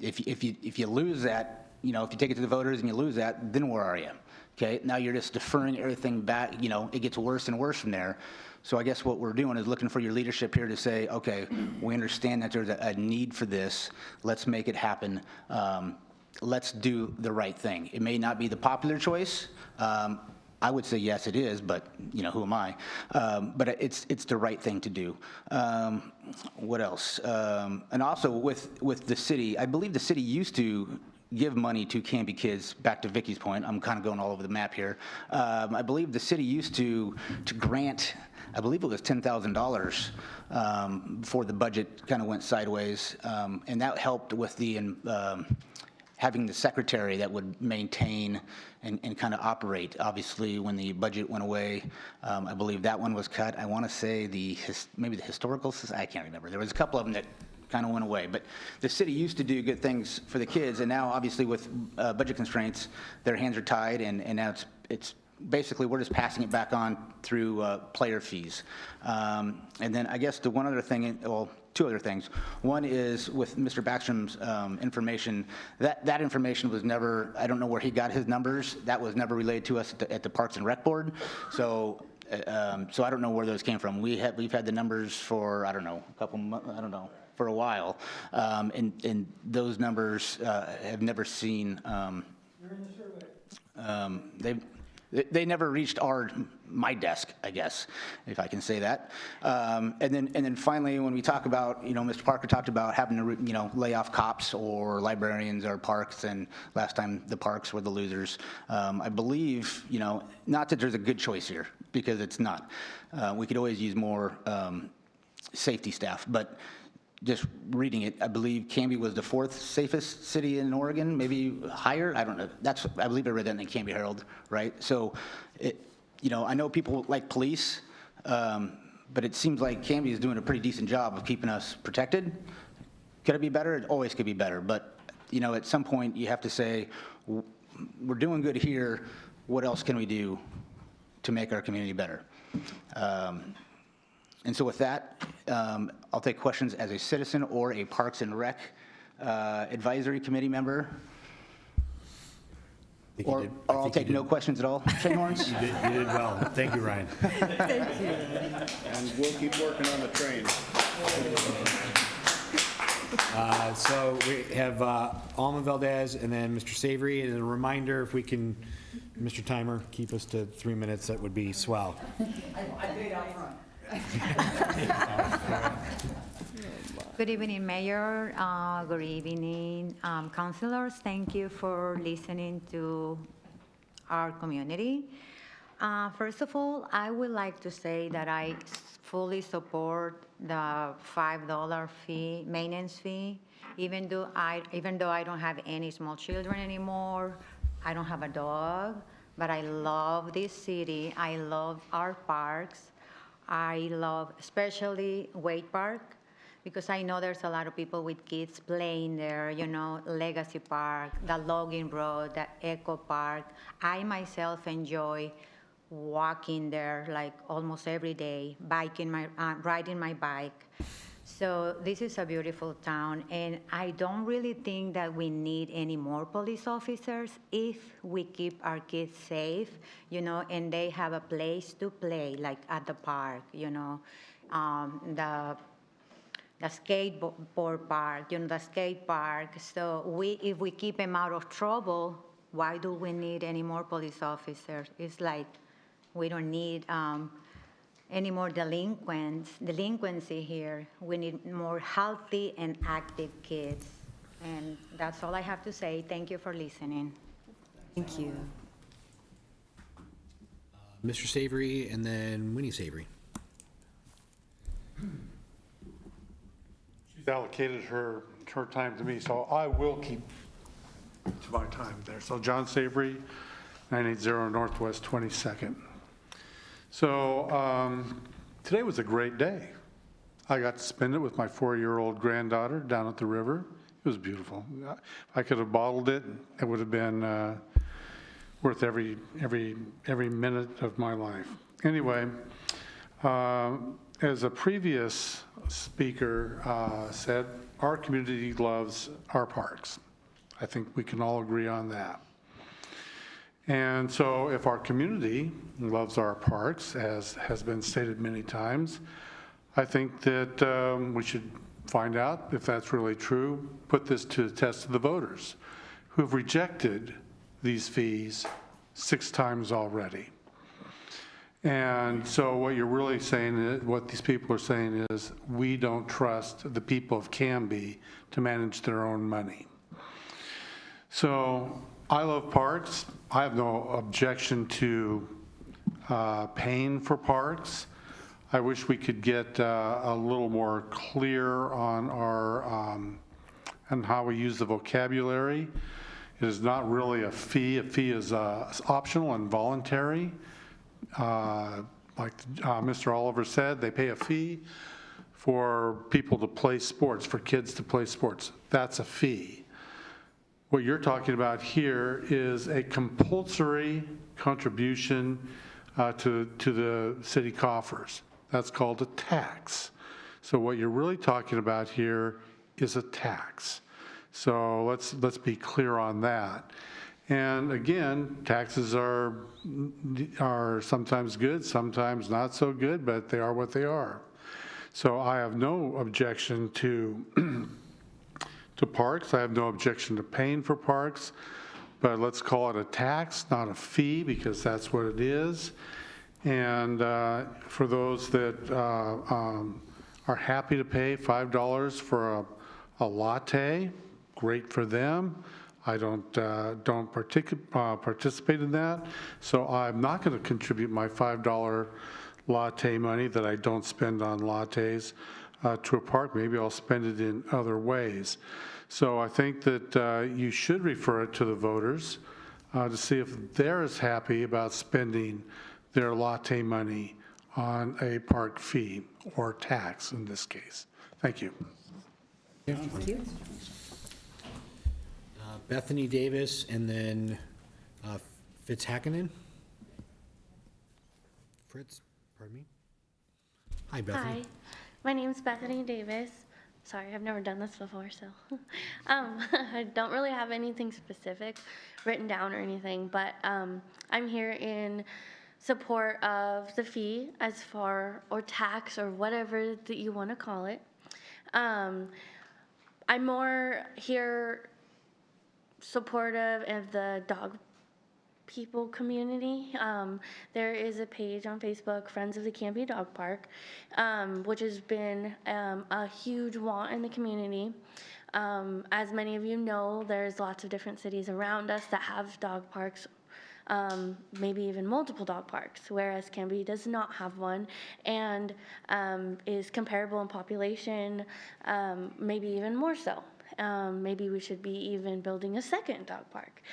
If you lose that, if you take it to the voters and you lose that, then where are you? Okay, now you're just deferring everything back, it gets worse and worse from there. So I guess what we're doing is looking for your leadership here to say, okay, we understand that there's a need for this. Let's make it happen. Let's do the right thing. It may not be the popular choice. I would say yes, it is, but who am I? But it's the right thing to do. What else? And also with the city, I believe the city used to give money to Canby kids. Back to Vicky's point, I'm kind of going all over the map here. I believe the city used to grant, I believe it was $10,000 before the budget kind of went sideways, and that helped with the having the secretary that would maintain and kind of operate. Obviously, when the budget went away, I believe that one was cut. I want to say maybe the historical, I can't remember. There was a couple of them that kind of went away. But the city used to do good things for the kids, and now obviously with budget constraints, their hands are tied, and now it's basically we're just passing it back on through player fees. And then I guess the one other thing, well, two other things. One is with Mr. Backstrom's information, that information was never, I don't know where he got his numbers, that was never relayed to us at the Parks and Rec Board. So I don't know where those came from. We've had the numbers for, I don't know, for a while, and those numbers have never seen. They never reached my desk, I guess, if I can say that. And then finally, when we talk about, Mr. Parker talked about having to, lay off cops or librarians or parks, and last time the parks were the losers. I believe, not that there's a good choice here, because it's not. We could always use more safety staff, but just reading it, I believe Canby was the 4th safest city in Oregon, maybe higher. I don't know. I believe I read that in the Canby Herald, right? So, I know people like police, but it seems like Canby is doing a pretty decent job of keeping us protected. Could it be better? It always could be better. But, at some point you have to say, we're doing good here. What else can we do to make our community better? And so with that, I'll take questions as a citizen or a Parks and Rec advisory committee member. Or I'll take no questions at all. Train horns? You did well. Thank you, Ryan. Thank you. And we'll keep working on the train. So we have Alma Valdez and then Mr. Savory. And a reminder, if we can, Mr. Timer, keep us to 3 minutes, that would be swell. I paid out front. Good evening, Mayor. Good evening, councilors. Thank you for listening to our community. First of all, I would like to say that I fully support the $5 fee, maintenance fee, even though I don't have any small children anymore. I don't have a dog, but I love this city. I love our parks. I love especially Wade Park, because I know there's a lot of people with kids playing there, you know, Legacy Park, the Logging Road, the Echo Park. I myself enjoy walking there like almost every day, riding my bike. So this is a beautiful town, and I don't really think that we need any more police officers if we keep our kids safe, you know, and they have a place to play, like at the park, you know, the skateboard park, you know, the skate park. So if we keep them out of trouble, why do we need any more police officers? It's like we don't need any more delinquency here. We need more healthy and active kids. And that's all I have to say. Thank you for listening. Thank you. Mr. Savory and then Winnie Savory. She's allocated her time to me, so I will keep to my time there. So John Savory, 980 Northwest 22nd. So today was a great day. I got to spend it with my 4-year-old granddaughter down at the river. It was beautiful. If I could have bottled it, it would have been worth every minute of my life. Anyway, as a previous speaker said, our community loves our parks. I think we can all agree on that. And so if our community loves our parks, as has been stated many times, I think that we should find out if that's really true, put this to the test of the voters who have rejected these fees 6 times already. And so what you're really saying is, what these people are saying is, we don't trust the people of Canby to manage their own money. So I love parks. I have no objection to paying for parks. I wish we could get a little more clear on our on how we use the vocabulary. It is not really a fee. A fee is optional and voluntary. Like Mr. Oliver said, they pay a fee for people to play sports, for kids to play sports. That's a fee. What you're talking about here is a compulsory contribution to the city coffers. That's called a tax. So what you're really talking about here is a tax. So let's be clear on that. And again, taxes are sometimes good, sometimes not so good, but they are what they are. So I have no objection to parks. I have no objection to paying for parks, but let's call it a tax, not a fee, because that's what it is. And for those that are happy to pay $5 for a latte, great for them. I don't participate in that, so I'm not going to contribute my $5 latte money that I don't spend on lattes to a park. Maybe I'll spend it in other ways. So I think that you should refer it to the voters to see if they're as happy about spending their latte money on a park fee or tax in this case. Thank you. Thank you. Bethany Davis and then Fitzhackenen. Fritz, pardon me. Hi, Bethany. Hi, my name is Bethany Davis. Sorry, I've never done this before, so I don't really have anything specific written down or anything, but I'm here in support of the fee as far, or tax, or whatever that you want to call it. I'm more here supportive of the dog people community. There is a page on Facebook, Friends of the Canby Dog Park, which has been a huge want in the community. As many of you know, there's lots of different cities around us that have dog parks, maybe even multiple dog parks, whereas Canby does not have one, and is comparable in population, maybe even more so. Maybe we should be even building a second dog park.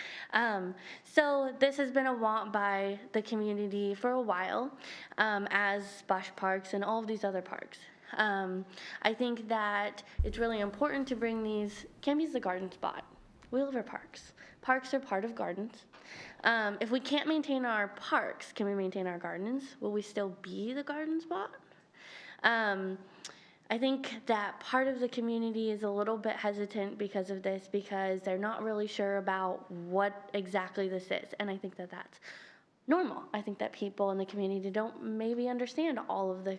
So this has been a want by the community for a while, as Bosch Parks and all of these other parks. I think that it's really important to bring these. Canby's the garden spot. We live in parks. Parks are part of gardens. If we can't maintain our parks, can we maintain our gardens? Will we still be the garden spot? I think that part of the community is a little bit hesitant because of this, because they're not really sure about what exactly this is. And I think that that's normal. I think that people in the community don't maybe understand all of the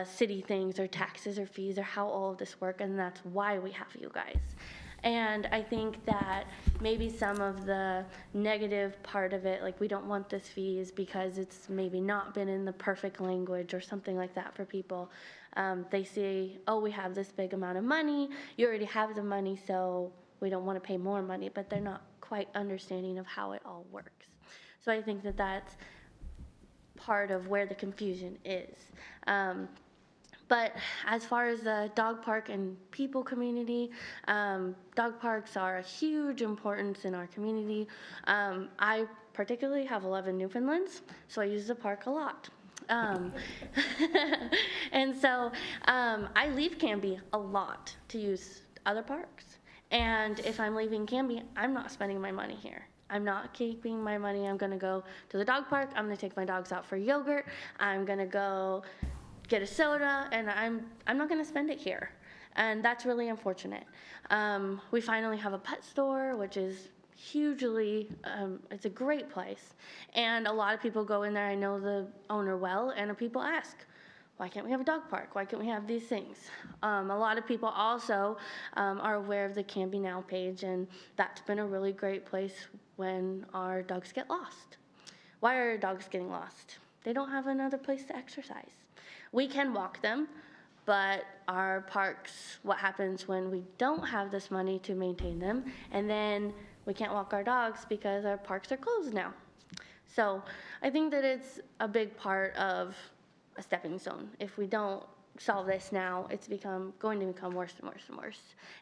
city things or taxes or fees or how all of this work, and that's why we have you guys. And I think that maybe some of the negative part of it, like we don't want this fee, is because it's maybe not been in the perfect language or something like that for people. They say, oh, we have this big amount of money, you already have the money, so we don't want to pay more money, but they're not quite understanding of how it all works. So I think that that's part of where the confusion is. But as far as the dog park and people community, dog parks are a huge importance in our community. I particularly have 11 Newfoundlands, so I use the park a lot. And so I leave Canby a lot to use other parks. And if I'm leaving Canby, I'm not spending my money here. I'm not keeping my money. I'm going to go to the dog park. I'm going to take my dogs out for yogurt. I'm going to go get a soda, and I'm not going to spend it here. And that's really unfortunate. We finally have a pet store, which is hugely, it's a great place. And a lot of people go in there. I know the owner well, and people ask, why can't we have a dog park? Why can't we have these things? A lot of people also are aware of the Canby Now page, and that's been a really great place when our dogs get lost. Why are dogs getting lost? They don't have another place to exercise. We can walk them, but our parks, what happens when we don't have this money to maintain them, and then we can't walk our dogs because our parks are closed now. So I think that it's a big part of a stepping stone. If we don't solve this now, it's going to become worse and worse and worse.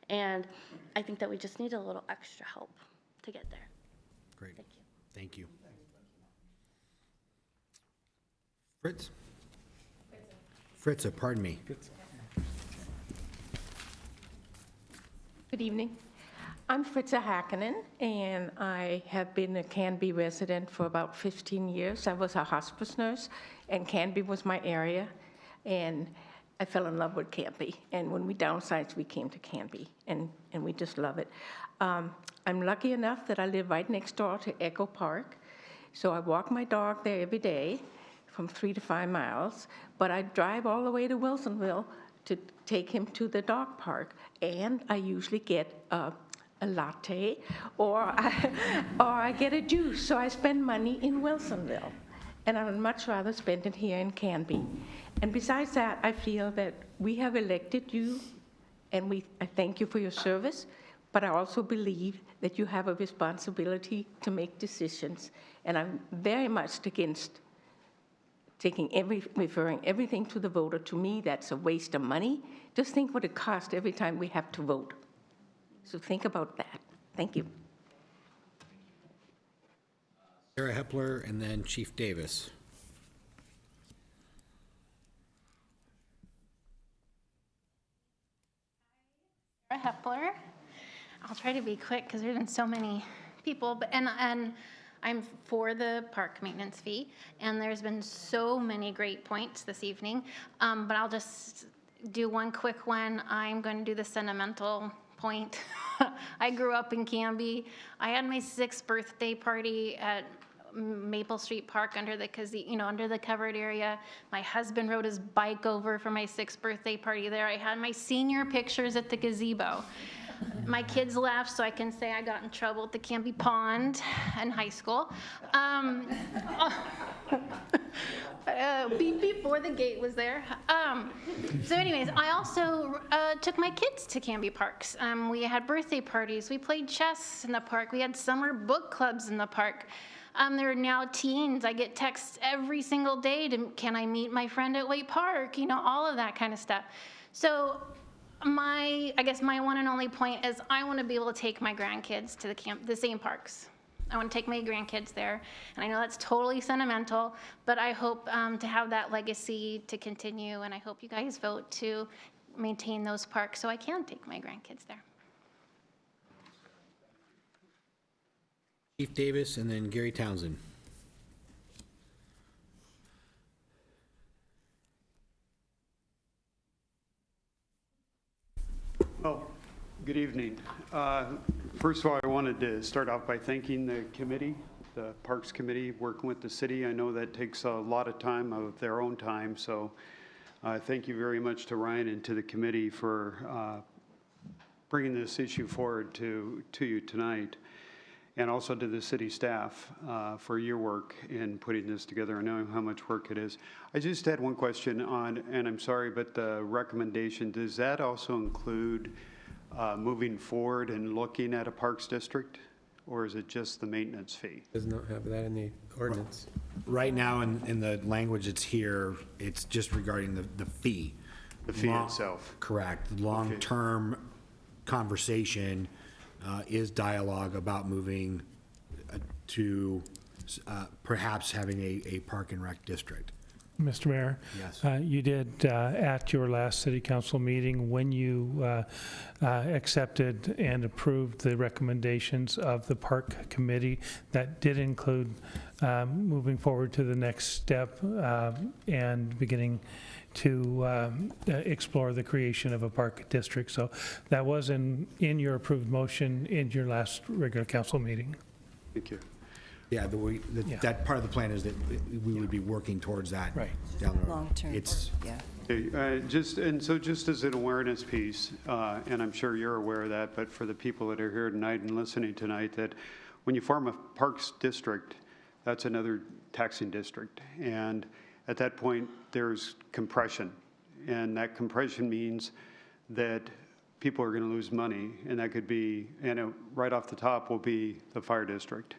And I think that we just need a little extra help to get there. Great. Thank you. Thank you. Fritz? Fritza, pardon me. Good evening. I'm Fritza Hakkinen, and I have been a Canby resident for about 15 years. I was a hospice nurse, and Canby was my area, and I fell in love with Canby. And when we downsized, we came to Canby, and we just love it. I'm lucky enough that I live right next door to Echo Park, so I walk my dog there every day from 3 to 5 miles, but I drive all the way to Wilsonville to take him to the dog park, and I usually get a latte or I get a juice, so I spend money in Wilsonville, and I would much rather spend it here in Canby. And besides that, I feel that we have elected you, and I thank you for your service, but I also believe that you have a responsibility to make decisions, and I'm very much against referring everything to the voter. To me, that's a waste of money. Just think what it costs every time we have to vote. So think about that. Thank you. Sarah Hepler and then Chief Davis. Sarah Hepler. I'll try to be quick because there's been so many people, and I'm for the park maintenance fee, and there's been so many great points this evening, but I'll just do one quick one. I'm going to do the sentimental point. I grew up in Canby. I had my 6th birthday party at Maple Street Park under the under the covered area. My husband rode his bike over for my 6th birthday party there. I had my senior pictures at the gazebo. My kids laughed, so I can say I got in trouble at the Canby Pond in high school. Before the gate was there. So anyways, I also took my kids to Canby Parks. We had birthday parties. We played chess in the park. We had summer book clubs in the park. They're now teens. I get texts every single day can I meet my friend at Wake Park? All of that kind of stuff. So I guess my one and only point is I want to be able to take my grandkids to the same parks. I want to take my grandkids there. And I know that's totally sentimental, but I hope to have that legacy to continue, and I hope you guys vote to maintain those parks so I can take my grandkids there. Chief Davis and then Gary Townsend. Well, good evening. First of all, I wanted to start off by thanking the committee, the Parks Committee, working with the city. I know that takes a lot of time of their own time, so thank you very much to Ryan and to the committee for bringing this issue forward to you tonight, and also to the city staff for your work in putting this together. I know how much work it is. I just had one question on, and I'm sorry, but the recommendation, does that also include moving forward and looking at a parks district, or is it just the maintenance fee? Does not have that in the ordinance. Right now, in the language that's here, it's just regarding the fee. The fee itself. Correct. The long-term conversation is dialogue about moving to perhaps having a park and rec district. Mr. Mayor? Yes. You did, at your last city council meeting, when you accepted and approved the recommendations of the park committee, that did include moving forward to the next step and beginning to explore the creation of a park district. So that was in your approved motion in your last regular council meeting. Thank you. Yeah, that part of the plan is that we would be working towards that down the road. Long-term, It's yeah. Okay, just as an awareness piece, and I'm sure you're aware of that, but for the people that are here tonight and listening tonight, that when you form a parks district, that's another taxing district. And at that point, there's compression. And that compression means that people are going to lose money. And that could be, right off the top will be the fire district,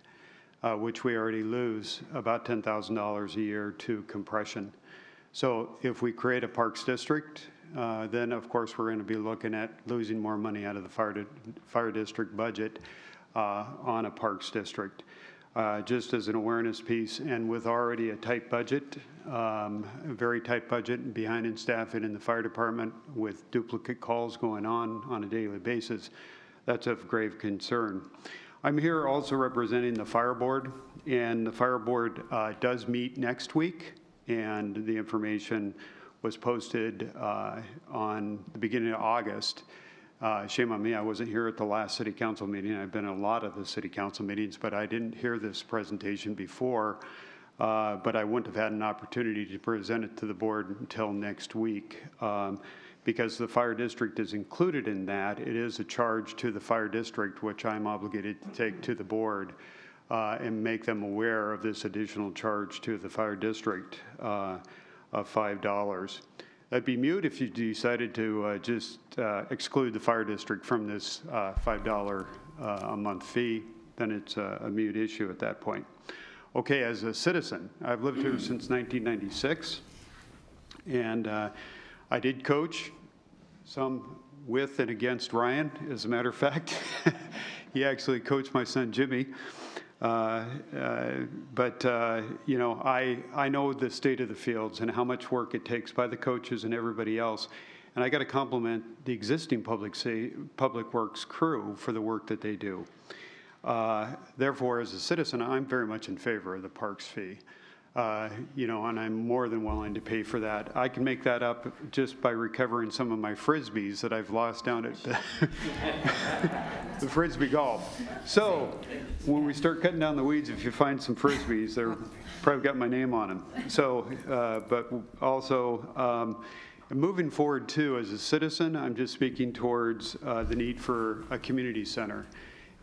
which we already lose about $10,000 a year to compression. So if we create a parks district, then of course we're going to be looking at losing more money out of the fire district budget on a parks district. Just as an awareness piece, and with already a tight budget, a very tight budget, and behind in staffing in the fire department with duplicate calls going on a daily basis, that's of grave concern. I'm here also representing the fire board, and the fire board does meet next week, and the information was posted on the beginning of August. Shame on me, I wasn't here at the last city council meeting. I've been at a lot of the city council meetings, but I didn't hear this presentation before, but I wouldn't have had an opportunity to present it to the board until next week. Because the fire district is included in that, it is a charge to the fire district, which I'm obligated to take to the board and make them aware of this additional charge to the fire district of $5. That'd be mute if you decided to just exclude the fire district from this $5 a month fee, then it's a mute issue at that point. Okay, as a citizen, I've lived here since 1996, and I did coach, some with and against Ryan, as a matter of fact. He actually coached my son Jimmy. I know the state of the fields and how much work it takes by the coaches and everybody else. And I got to compliment the existing public works crew for the work that they do. Therefore, as a citizen, I'm very much in favor of the parks fee. and I'm more than willing to pay for that. I can make that up just by recovering some of my Frisbees that I've lost down at the Frisbee golf. So when we start cutting down the weeds, if you find some Frisbees, they're probably got my name on them. So, but also, moving forward too, as a citizen, I'm just speaking towards the need for a community center.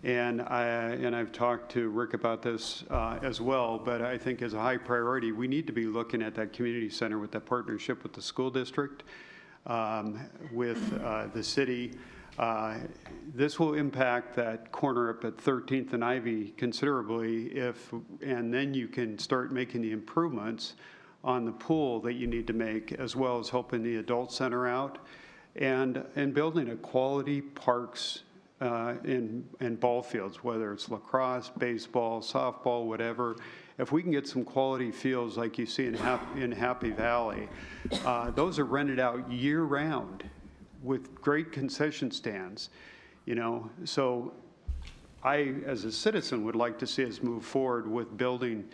And I've talked to Rick about this as well, but I think as a high priority, we need to be looking at that community center with that partnership with the school district, with the city. This will impact that corner up at 13th and Ivy considerably and then you can start making the improvements on the pool that you need to make, as well as helping the adult center out and building a quality parks and ball fields, whether it's lacrosse, baseball, softball, whatever. If we can get some quality fields like you see in Happy Valley, those are rented out year round with great concession stands, So I, as a citizen, would like to see us move forward with building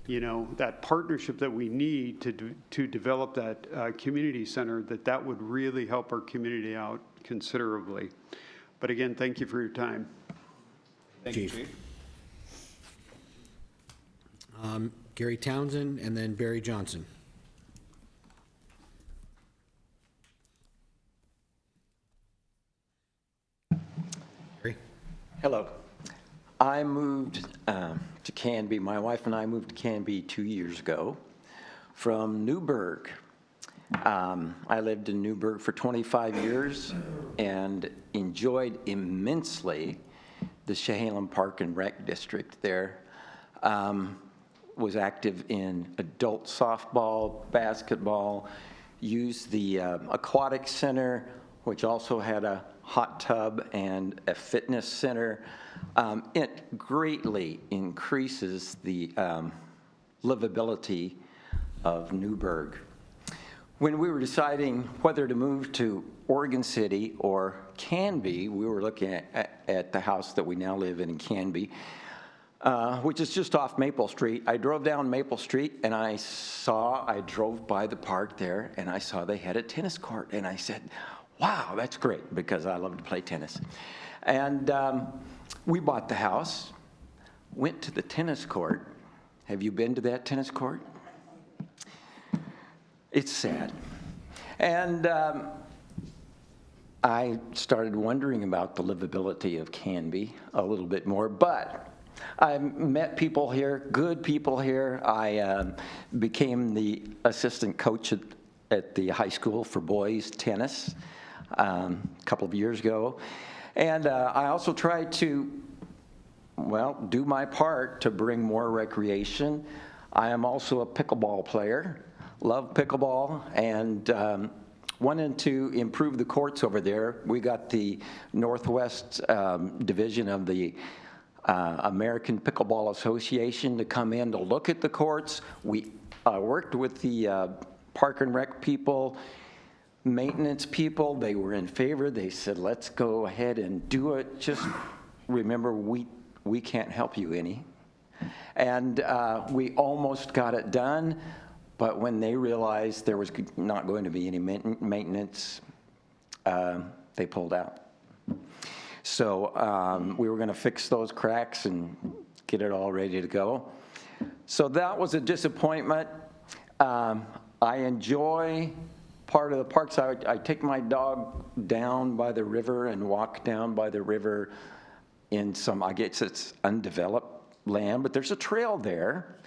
that partnership that we need to develop that community center, that would really help our community out considerably. But again, thank you for your time. Thank you, Chief. Gary Townsend, and then Barry Johnson. Gary? Hello. I moved to Canby. My wife and I moved to Canby 2 years ago from Newburgh. I lived in Newburgh for 25 years and enjoyed immensely the Chehalem Park and Rec District there. Was active in adult softball, basketball, used the aquatic center, which also had a hot tub and a fitness center. It greatly increases the livability of Newburgh. When we were deciding whether to move to Oregon City or Canby, we were looking at the house that we now live in Canby, which is just off Maple Street. I drove down Maple Street and I drove by the park there and I saw they had a tennis court. And I said, wow, that's great, because I love to play tennis. And we bought the house, went to the tennis court. Have you been to that tennis court? It's sad. And I started wondering about the livability of Canby a little bit more, but I met people here, good people here. I became the assistant coach at the high school for boys tennis a couple of years ago. And I also tried to, do my part to bring more recreation. I am also a pickleball player. Love pickleball, and wanted to improve the courts over there. We got the Northwest division of the American Pickleball Association to come in to look at the courts. We worked with the Park and Rec people, maintenance people. They were in favor. They said, let's go ahead and do it. Just remember, we can't help you any. And we almost got it done. But when they realized there was not going to be any maintenance, they pulled out. So we were going to fix those cracks and get it all ready to go. So that was a disappointment. I enjoy part of the parks. I take my dog down by the river and walk down by the river in some, I guess it's undeveloped land, but there's a trail there.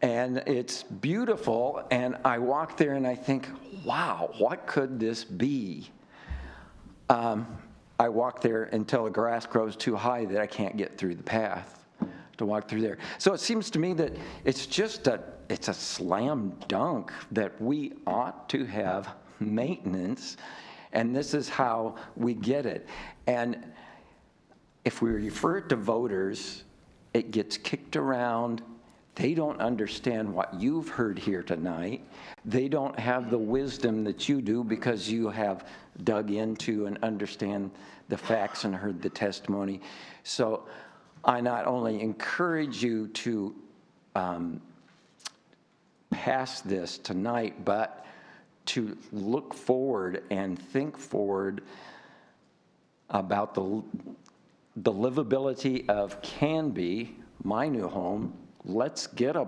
And it's beautiful, and I walk there and I think, wow, what could this be? I walk there until the grass grows too high that I can't get through the path to walk through there. So it seems to me that it's a slam dunk that we ought to have maintenance, and this is how we get it. And if we refer it to voters, it gets kicked around. They don't understand what you've heard here tonight. They don't have the wisdom that you do because you have dug into and understand the facts and heard the testimony. So I not only encourage you to past this tonight, but to look forward and think forward about the livability of Canby, my new home. Let's get a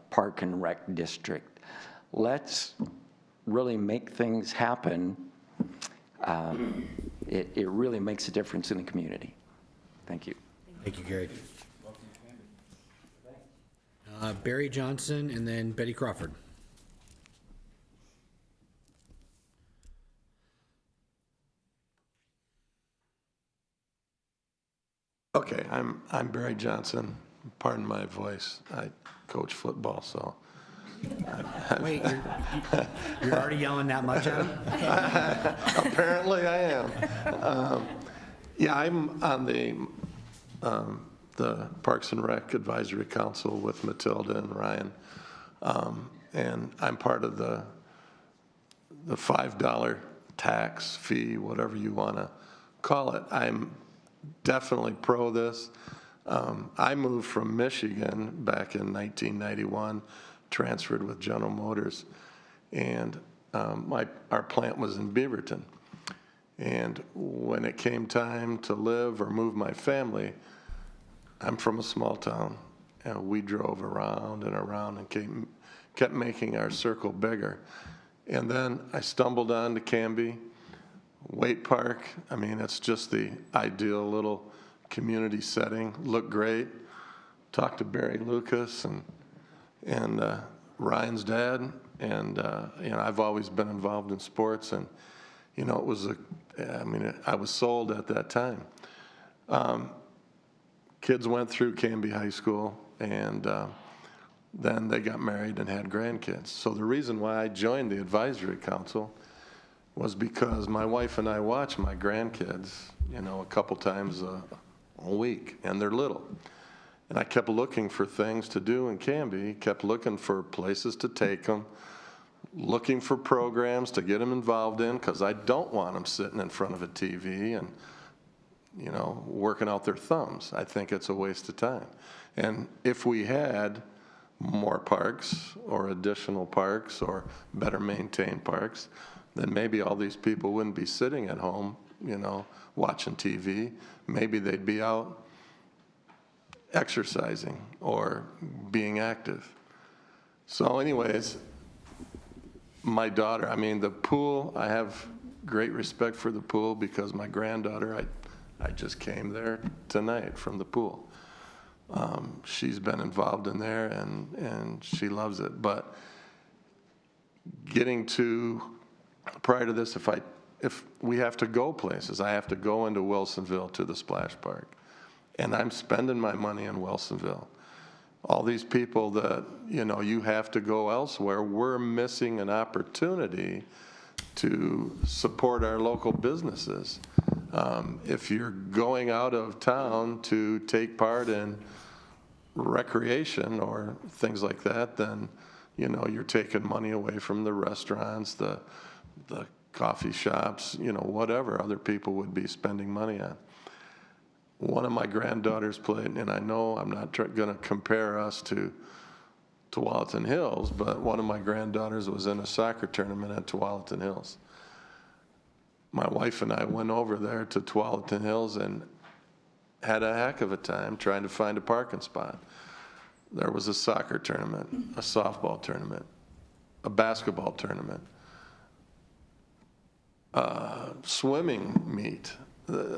park and rec district. Let's really make things happen. It really makes a difference in the community. Thank you. Thank you, Gary. Barry Johnson and then Betty Crawford. Okay, I'm Barry Johnson. Pardon my voice. I coach football, so. Wait, you're already yelling that much at him? Apparently I am. Yeah, I'm on the Parks and Rec Advisory Council with Matilda and Ryan. And I'm part of the $5 tax fee, whatever you want to call it. I'm definitely pro this. I moved from Michigan back in 1991, transferred with General Motors, and our plant was in Beaverton. And when it came time to live or move my family, I'm from a small town, and we drove around and around and kept making our circle bigger. And then I stumbled onto Canby, Waite Park. I mean, it's just the ideal little community setting. Looked great. Talked to Barry Lucas and Ryan's dad, and I've always been involved in sports, and it was I was sold at that time. Kids went through Canby High School, and then they got married and had grandkids. So the reason why I joined the advisory council was because my wife and I watch my grandkids, a couple times a week, and they're little. And I kept looking for things to do in Canby, kept looking for places to take them, looking for programs to get them involved in, because I don't want them sitting in front of a TV and, working out their thumbs. I think it's a waste of time. And if we had more parks or additional parks or better maintained parks, then maybe all these people wouldn't be sitting at home, watching TV. Maybe they'd be out exercising or being active. So anyways, my daughter, the pool, I have great respect for the pool because my granddaughter, I just came there tonight from the pool. She's been involved in there and she loves it. But prior to this, if we have to go places, I have to go into Wilsonville to the splash park. And I'm spending my money in Wilsonville. All these people that, you have to go elsewhere, we're missing an opportunity to support our local businesses. If you're going out of town to take part in recreation or things like that, then, you're taking money away from the restaurants, the coffee shops, whatever other people would be spending money on. One of my granddaughters played, and I know I'm not going to compare us to Tualatin Hills, but one of my granddaughters was in a soccer tournament at Tualatin Hills. My wife and I went over there to Tualatin Hills and had a heck of a time trying to find a parking spot. There was a soccer tournament, a softball tournament, a basketball tournament, swimming meet,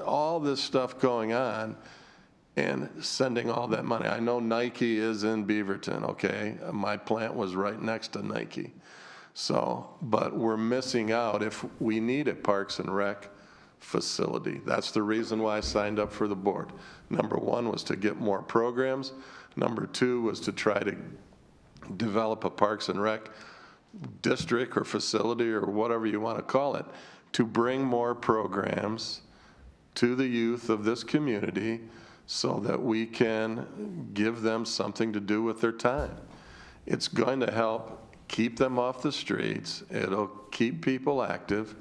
all this stuff going on and sending all that money. I know Nike is in Beaverton, okay? My plant was right next to Nike. So, but we're missing out if we need a Parks and Rec facility. That's the reason why I signed up for the board. Number one was to get more programs. Number two was to try to develop a Parks and Rec district or facility or whatever you want to call it to bring more programs to the youth of this community so that we can give them something to do with their time. It's going to help keep them off the streets. It'll keep people active.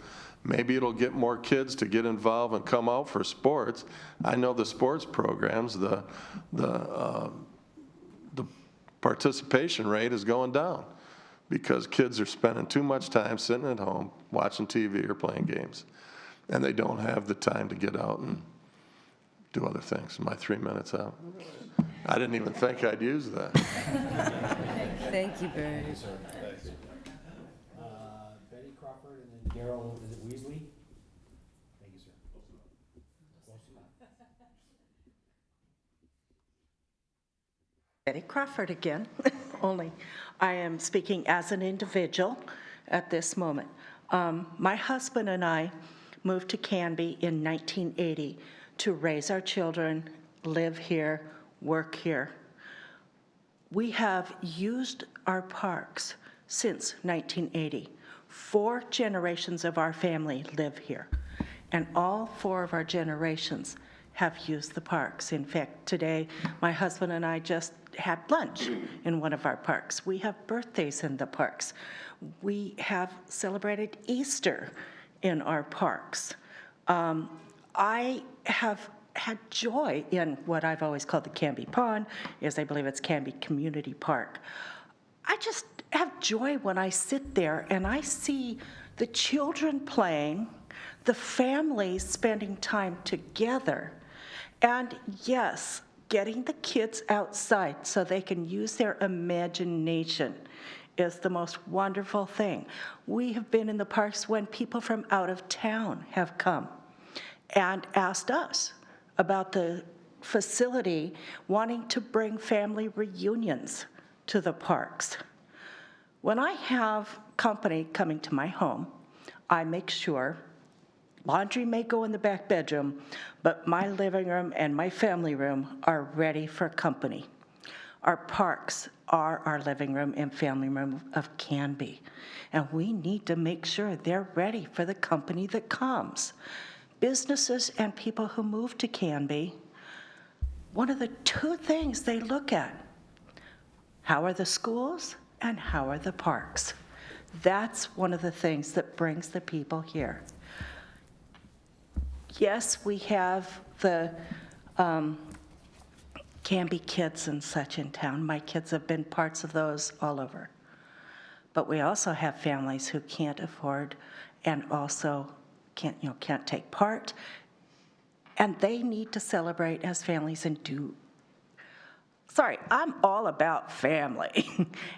Maybe it'll get more kids to get involved and come out for sports. I know the sports programs, the participation rate is going down because kids are spending too much time sitting at home watching TV or playing games, and they don't have the time to get out and do other things. My 3 minutes out. I didn't even think I'd use that. Thank you, Barry. Betty Crawford and then Daryl, is it Weasley? Thank you, sir. Betty Crawford again, only I am speaking as an individual at this moment. My husband and I moved to Canby in 1980 to raise our children, live here, work here. We have used our parks since 1980. 4 generations of our family live here, and all 4 of our generations have used the parks. In fact, today, my husband and I just had lunch in one of our parks. We have birthdays in the parks. We have celebrated Easter in our parks. I have had joy in what I've always called the Canby Pond, is I believe it's Canby Community Park. I just have joy when I sit there and I see the children playing, the families spending time together, and yes, getting the kids outside so they can use their imagination is the most wonderful thing. We have been in the parks when people from out of town have come and asked us about the facility, wanting to bring family reunions to the parks. When I have company coming to my home, I make sure laundry may go in the back bedroom, but my living room and my family room are ready for company. Our parks are our living room and family room of Canby, and we need to make sure they're ready for the company that comes. Businesses and people who move to Canby, one of the 2 things they look at, how are the schools and how are the parks? That's one of the things that brings the people here. Yes, we have the Canby kids and such in town. My kids have been parts of those all over. But we also have families who can't afford and also can't take part. And they need to celebrate as families and do. Sorry, I'm all about family,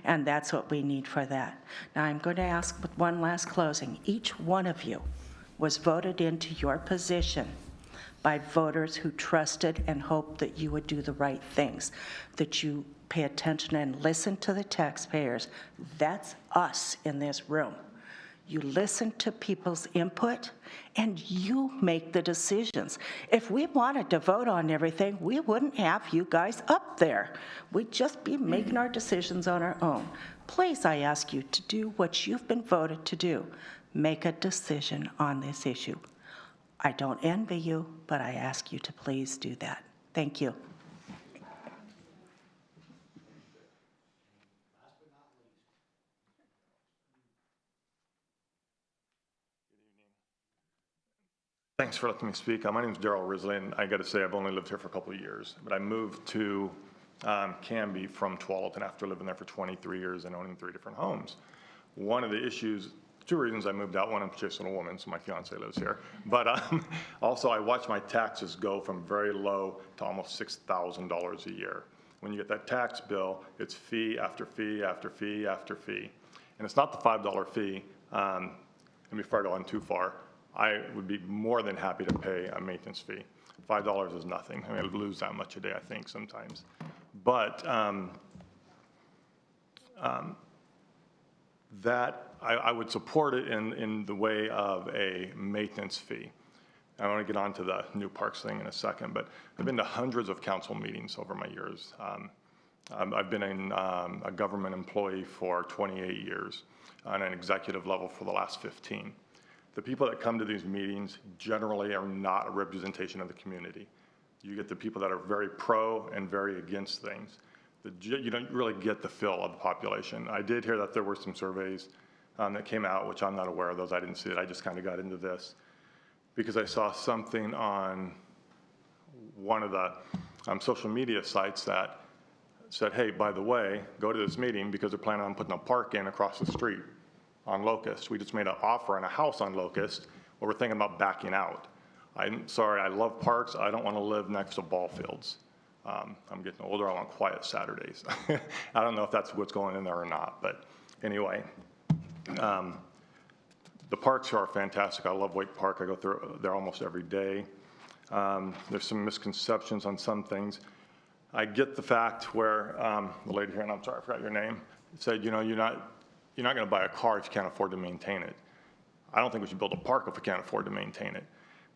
and that's what we need for that. Now I'm going to ask with one last closing. Each one of you was voted into your position by voters who trusted and hoped that you would do the right things, that you pay attention and listen to the taxpayers. That's us in this room. You listen to people's input, and you make the decisions. If we wanted to vote on everything, we wouldn't have you guys up there. We'd just be making our decisions on our own. Please, I ask you to do what you've been voted to do. Make a decision on this issue. I don't envy you, but I ask you to please do that. Thank you. Thanks for letting me speak. My name is Daryl Risley, and I got to say I've only lived here for a couple of years, but I moved to Canby from 12, and after living there for 23 years and owning 3 different homes. One of the issues, 2 reasons I moved out: one, I'm chasing a woman, so my fiance lives here, but also I watched my taxes go from very low to almost $6,000 a year. When you get that tax bill, it's fee after fee after fee after fee, and it's not the $5 fee. And before I go on too far, I would be more than happy to pay a maintenance fee. $5 is nothing. I mean, I lose that much a day, I think, sometimes. But that I would support it in the way of a maintenance fee. I want to get on to the new parks thing in a second, but I've been to hundreds of council meetings over my years. I've been a government employee for 28 years on an executive level for the last 15. The people that come to these meetings generally are not a representation of the community. You get the people that are very pro and very against things. You don't really get the feel of the population. I did hear that there were some surveys that came out, which I'm not aware of those. I didn't see it. I just kind of got into this because I saw something on one of the social media sites that said, hey, by the way, go to this meeting because they're planning on putting a park in across the street on Locust. We just made an offer on a house on Locust where we're thinking about backing out. I'm sorry, I love parks. I don't want to live next to ball fields. I'm getting older, I want quiet Saturdays. I don't know if that's what's going in there or not, but anyway. The parks here are fantastic. I love Wake Park. I go through there almost every day. There's some misconceptions on some things. I get the fact where the lady here, and I'm sorry, I forgot your name, said, you know, you're not going to buy a car if you can't afford to maintain it. I don't think we should build a park if we can't afford to maintain it.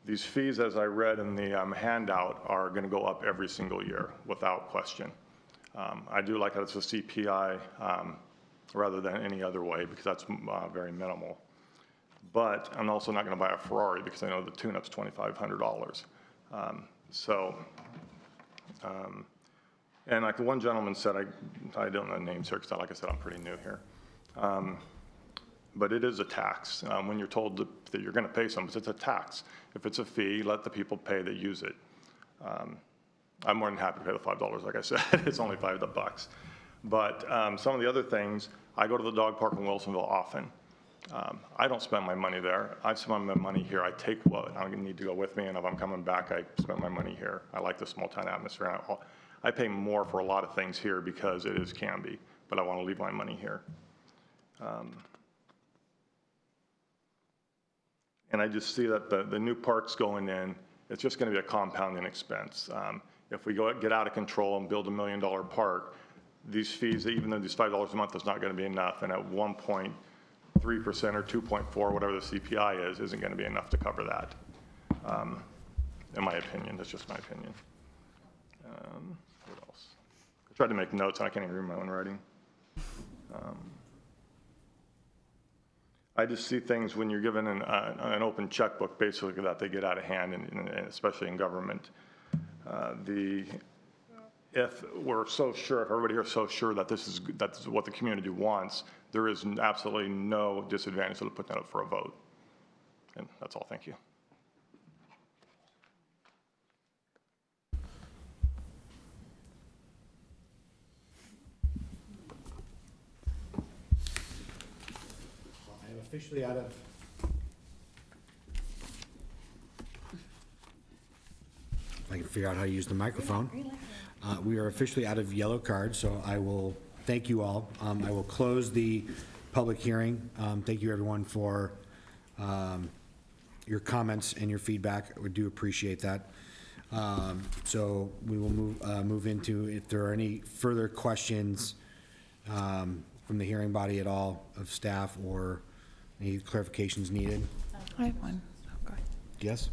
These fees, as I read in the handout, are going to go up every single year without question. I do like that it's a CPI rather than any other way because that's very minimal. But I'm also not going to buy a Ferrari because I know the tune-up's $2,500. And like the one gentleman said, I don't know the names here because, like I said, I'm pretty new here. But it is a tax. When you're told that you're going to pay something, it's a tax. If it's a fee, let the people pay that use it. I'm more than happy to pay the $5, like I said. It's only $5. But some of the other things, I go to the dog park in Wilsonville often. I don't spend my money there. I spend my money here. I take what I need to go with me, and if I'm coming back, I spend my money here. I like the small town atmosphere. I pay more for a lot of things here because it is Canby, but I want to leave my money here. And I just see that the new parks going in, it's just going to be a compounding expense. If we get out of control and build $1 million park, these fees, even though these $5 a month is not going to be enough, and at 1.3% or 2.4, whatever the CPI is, isn't going to be enough to cover that. In my opinion, that's just my opinion. What else? I tried to make notes, and I can't even read my own writing. I just see things when you're given an open checkbook, basically, that they get out of hand, and especially in government. If we're so sure, if everybody here is so sure that that's what the community wants, there is absolutely no disadvantage to putting that up for a vote. And that's all. Thank you. I am officially out of. If I can figure out how to use the microphone. We are officially out of yellow cards, so I will thank you all. I will close the public hearing. Thank you, everyone, for your comments and your feedback. We do appreciate that. So we will move into, if there are any further questions from the hearing body at all of staff or any clarifications needed. I have one. Oh, go ahead. Yes?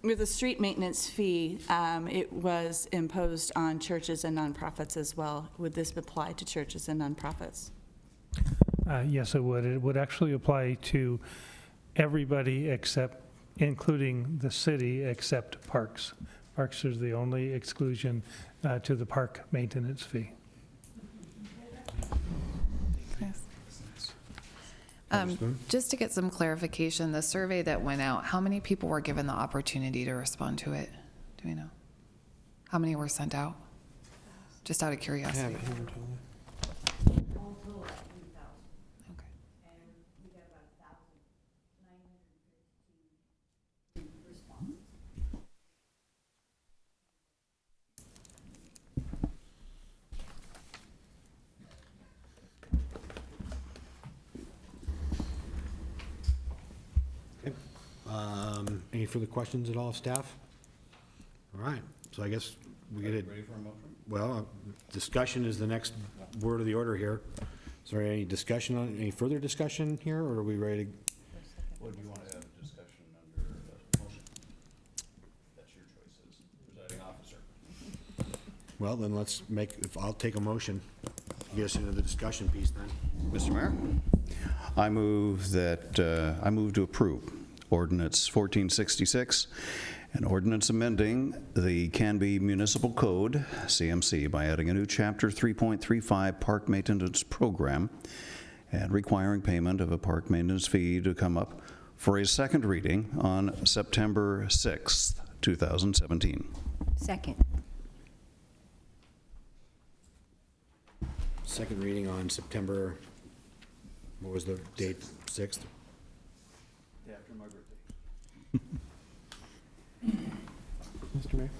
With the street maintenance fee, it was imposed on churches and nonprofits as well. Would this apply to churches and nonprofits? Yes, it would. It would actually apply to everybody except, including the city, except parks. Parks is the only exclusion to the park maintenance fee. Just to get some clarification, the survey that went out, how many people were given the opportunity to respond to it? Do we know? How many were sent out? Just out of curiosity. Any further questions at all of staff? All right, so I guess we get it. Ready for a motion? Well, discussion is the next word of the order here. Is there any discussion on, any further discussion here, or are we ready to? Or do you want to have a discussion under motion? That's your choice as presiding officer. Well, then let's I'll take a motion. Get us into the discussion piece then. Mr. Mayor, I move to approve Ordinance 1466, an ordinance amending the Canby Municipal Code, CMC, by adding a new Chapter 3.35 Park Maintenance Program and requiring payment of a park maintenance fee to come up for a second reading on September 6th, 2017. Second. second reading on September, what was the date, 6th? Yeah, after my birthday. Mr. Mayor?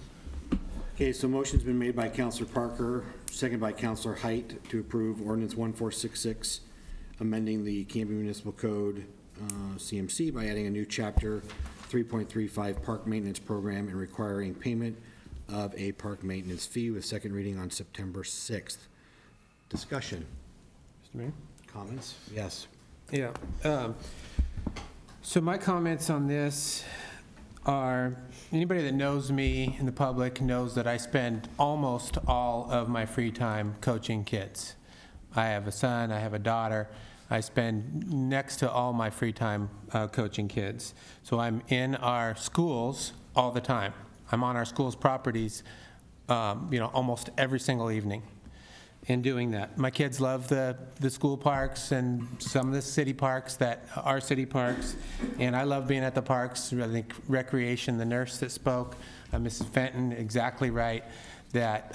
Okay, so motion's been made by Counselor Parker, second by Counselor Height to approve ordinance 1466, amending the Canby Municipal Code, CMC, by adding a new chapter 3.35 park maintenance program and requiring payment of a park maintenance fee with second reading on September 6th. Discussion. Mr. Mayor? Comments? Yes. Yeah. So my comments on this are, anybody that knows me in the public knows that I spend almost all of my free time coaching kids. I have a son, I have a daughter. I spend next to all my free time coaching kids. So I'm in our schools all the time. I'm on our schools' properties, almost every single evening in doing that. My kids love the school parks and some of the city parks that are city parks, and I love being at the parks. I think recreation, the nurse that spoke, Mrs. Fenton, exactly right, that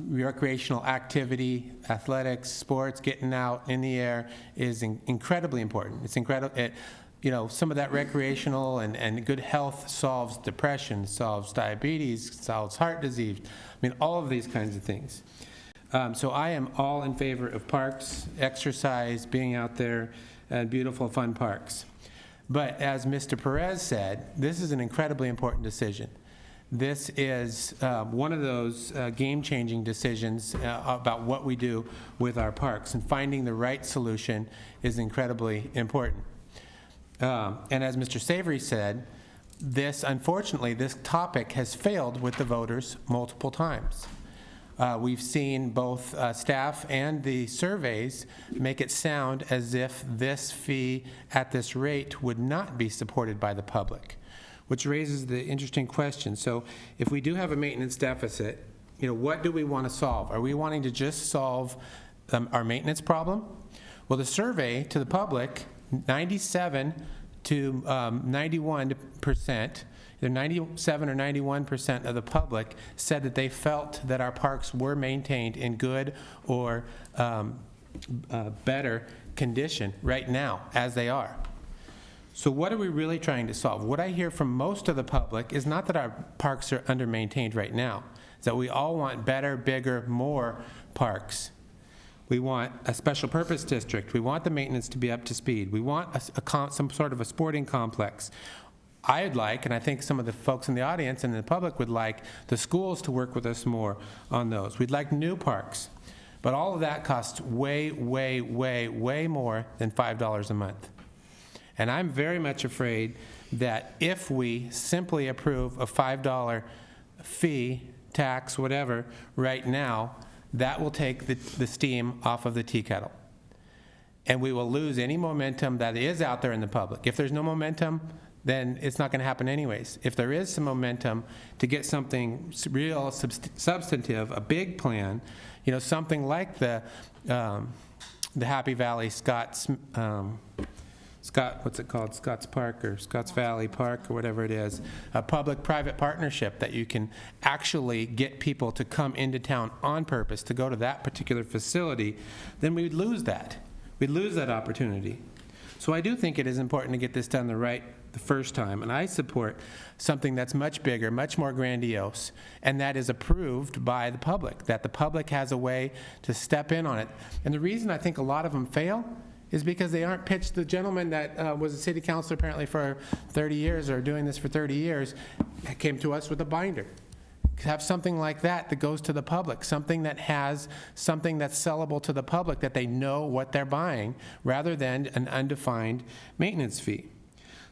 recreational activity, athletics, sports, getting out in the air is incredibly important. It's incredible. Some of that recreational and good health solves depression, solves diabetes, solves heart disease. I mean, all of these kinds of things. So I am all in favor of parks, exercise, being out there, and beautiful, fun parks. But as Mr. Perez said, this is an incredibly important decision. This is one of those game-changing decisions about what we do with our parks, and finding the right solution is incredibly important. And as Mr. Savory said, unfortunately, this topic has failed with the voters multiple times. We've seen both staff and the surveys make it sound as if this fee at this rate would not be supported by the public, which raises the interesting question. So if we do have a maintenance deficit, what do we want to solve? Are we wanting to just solve our maintenance problem? Well, the survey to the public, 97 to 91%, either 97 or 91% of the public said that they felt that our parks were maintained in good or better condition right now, as they are. So what are we really trying to solve? What I hear from most of the public is not that our parks are under-maintained right now. It's that we all want better, bigger, more parks. We want a special purpose district. We want the maintenance to be up to speed. We want some sort of a sporting complex. I'd like, and I think some of the folks in the audience and the public would like, the schools to work with us more on those. We'd like new parks. But all of that costs way, way, way, way more than $5 a month. And I'm very much afraid that if we simply approve a $5 fee, tax, whatever, right now, that will take the steam off of the tea kettle. And we will lose any momentum that is out there in the public. If there's no momentum, then it's not going to happen anyways. If there is some momentum to get something real, substantive, a big plan, something like the Happy Valley what's it called? Scotts Park or Scotts Valley Park or whatever it is, a public-private partnership that you can actually get people to come into town on purpose to go to that particular facility, then we'd lose that. We'd lose that opportunity. So I do think it is important to get this done the first time, and I support something that's much bigger, much more grandiose, and that is approved by the public, that the public has a way to step in on it. And the reason I think a lot of them fail is because they aren't pitched. The gentleman that was a city councilor apparently for 30 years or doing this for 30 years came to us with a binder. Have something like that goes to the public, something that's sellable to the public, that they know what they're buying, rather than an undefined maintenance fee.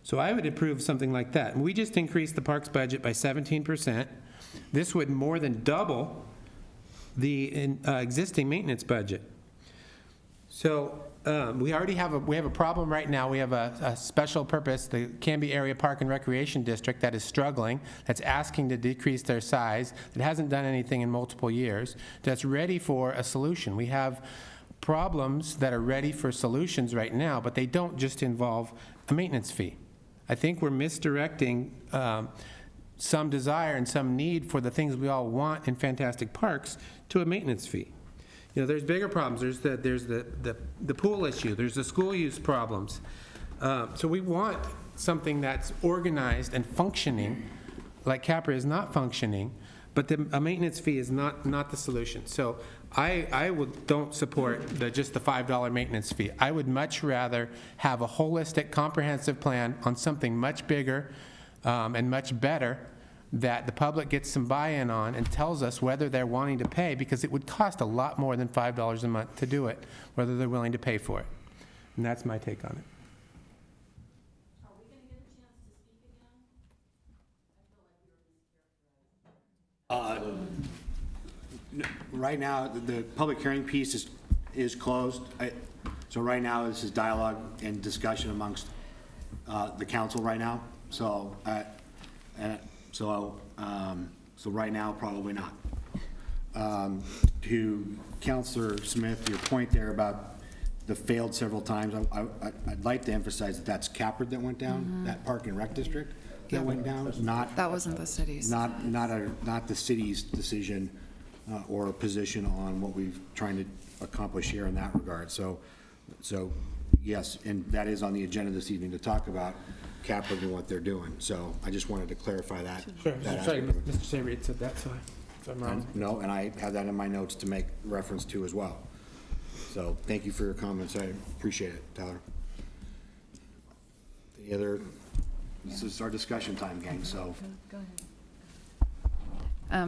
So I would approve something like that. And we just increased the parks budget by 17%. This would more than double the existing maintenance budget. So we already have a problem right now. We have a special purpose, the Canby Area Park and Recreation District, that is struggling, that's asking to decrease their size, that hasn't done anything in multiple years, that's ready for a solution. We have problems that are ready for solutions right now, but they don't just involve a maintenance fee. I think we're misdirecting some desire and some need for the things we all want in fantastic parks to a maintenance fee. You know, there's bigger problems. There's the pool issue. There's the school use problems. So we want something that's organized and functioning, like Capra is not functioning, but a maintenance fee is not the solution. So I don't support just the $5 maintenance fee. I would much rather have a holistic, comprehensive plan on something much bigger and much better that the public gets some buy-in on and tells us whether they're wanting to pay, because it would cost a lot more than $5 a month to do it, whether they're willing to pay for it. And that's my take on it. Right now, the public hearing piece is closed. So right now, this is dialogue and discussion amongst the council right now. So right now, probably not. To Councilor Smith, your point there about the failed several times, I'd like to emphasize that that's Capra that went down, that Park and Rec District that went down, not. That wasn't the city's. Not the city's decision or position on what we've trying to accomplish here in that regard. So yes, and that is on the agenda this evening to talk about Capra and what they're doing. So I just wanted to clarify that. Sure. that Sorry, aspect of it. Mr. Sabre had said that, so I'm wrong. No, and I have that in my notes to make reference to as well. So thank you for your comments. I appreciate it, Tyler. Any other? This is our discussion time, gang, so. Go ahead.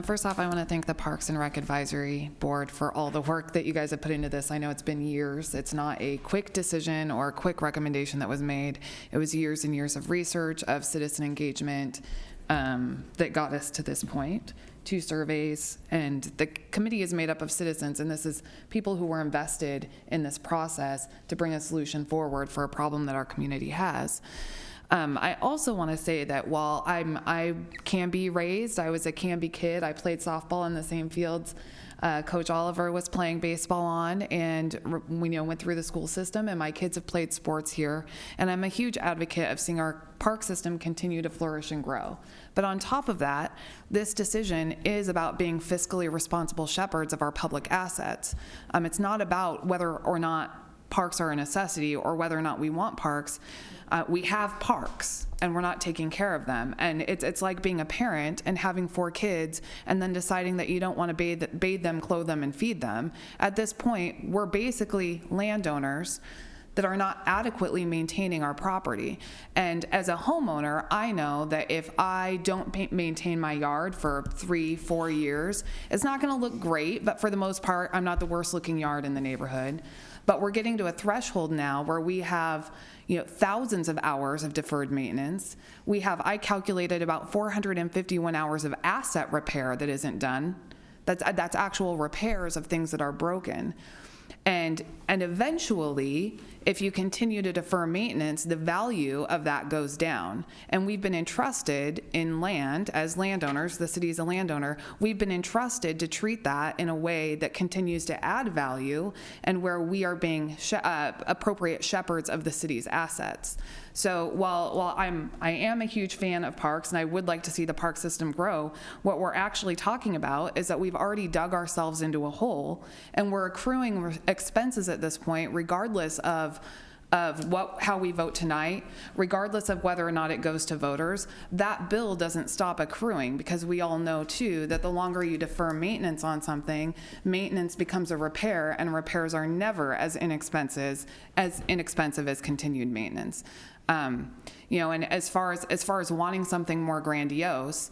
First off, I want to thank the Parks and Rec Advisory Board for all the work that you guys have put into this. I know it's been years. It's not a quick decision or a quick recommendation that was made. It was years and years of research, of citizen engagement that got us to this point. 2 surveys, and the committee is made up of citizens, and this is people who were invested in this process to bring a solution forward for a problem that our community has. I also want to say that while I Canby raised, I was a Canby kid. I played softball in the same fields Coach Oliver was playing baseball on, and we went through the school system, and my kids have played sports here. And I'm a huge advocate of seeing our park system continue to flourish and grow. But on top of that, this decision is about being fiscally responsible shepherds of our public assets. It's not about whether or not parks are a necessity or whether or not we want parks. We have parks and we're not taking care of them. And it's like being a parent and having 4 kids and then deciding that you don't want to bathe them, clothe them, and feed them. At this point, we're basically landowners that are not adequately maintaining our property. And as a homeowner, I know that if I don't maintain my yard for 3-4 years, it's not gonna look great, but for the most part, I'm not the worst looking yard in the neighborhood. But we're getting to a threshold now where we have thousands of hours of deferred maintenance. I calculated about 451 hours of asset repair that isn't done. That's actual repairs of things that are broken. And eventually, if you continue to defer maintenance, the value of that goes down. And we've been entrusted in land as landowners, the city is a landowner, we've been entrusted to treat that in a way that continues to add value and where we are being appropriate shepherds of the city's assets. So while I am a huge fan of parks and I would like to see the park system grow, what we're actually talking about is that we've already dug ourselves into a hole and we're accruing expenses at this point, regardless of how we vote tonight, regardless of whether or not it goes to voters. That bill doesn't stop accruing, because we all know too that the longer you defer maintenance on something, maintenance becomes a repair, and repairs are never as inexpensive as continued maintenance. And as far as wanting something more grandiose,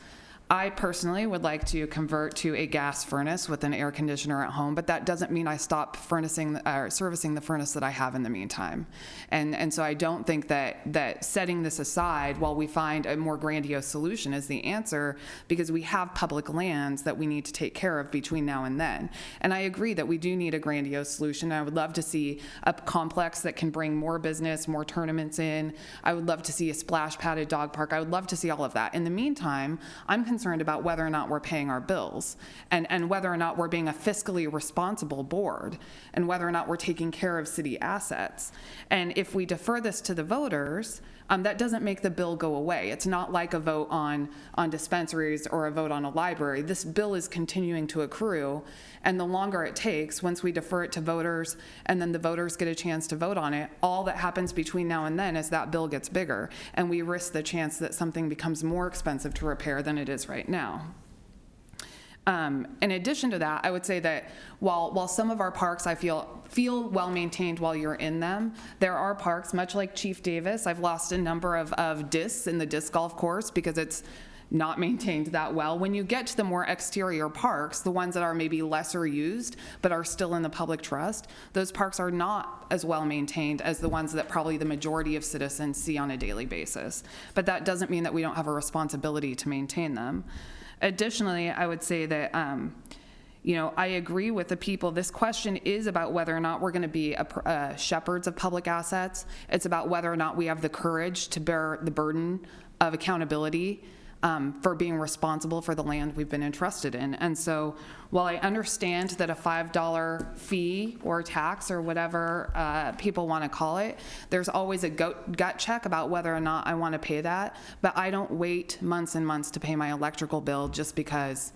I personally would like to convert to a gas furnace with an air conditioner at home, but that doesn't mean I stop servicing the furnace that I have in the meantime. And so I don't think that setting this aside while we find a more grandiose solution is the answer, because we have public lands that we need to take care of between now and then. And I agree that we do need a grandiose solution. I would love to see a complex that can bring more business, more tournaments in. I would love to see a splash padded dog park. I would love to see all of that. In the meantime, I'm concerned about whether or not we're paying our bills and whether or not we're being a fiscally responsible board and whether or not we're taking care of city assets. And if we defer this to the voters, That doesn't make the bill go away. It's not like a vote on dispensaries or a vote on a library. This bill is continuing to accrue, and the longer it takes, once we defer it to voters and then the voters get a chance to vote on it, all that happens between now and then is that bill gets bigger, and we risk the chance that something becomes more expensive to repair than it is right now. In addition to that, I would say that while some of our parks I feel well maintained while you're in them, there are parks, much like Chief Davis, I've lost a number of discs in the disc golf course because it's not maintained that well. When you get to the more exterior parks, the ones that are maybe lesser used but are still in the public trust, those parks are not as well maintained as the ones that probably the majority of citizens see on a daily basis. But that doesn't mean that we don't have a responsibility to maintain them. Additionally, I would say that, I agree with the people. This question is about whether or not we're going to be shepherds of public assets. It's about whether or not we have the courage to bear the burden of accountability for being responsible for the land we've been entrusted in. And so while I understand that a $5 fee or tax or whatever people want to call it, there's always a gut check about whether or not I want to pay that. But I don't wait months and months to pay my electrical bill just because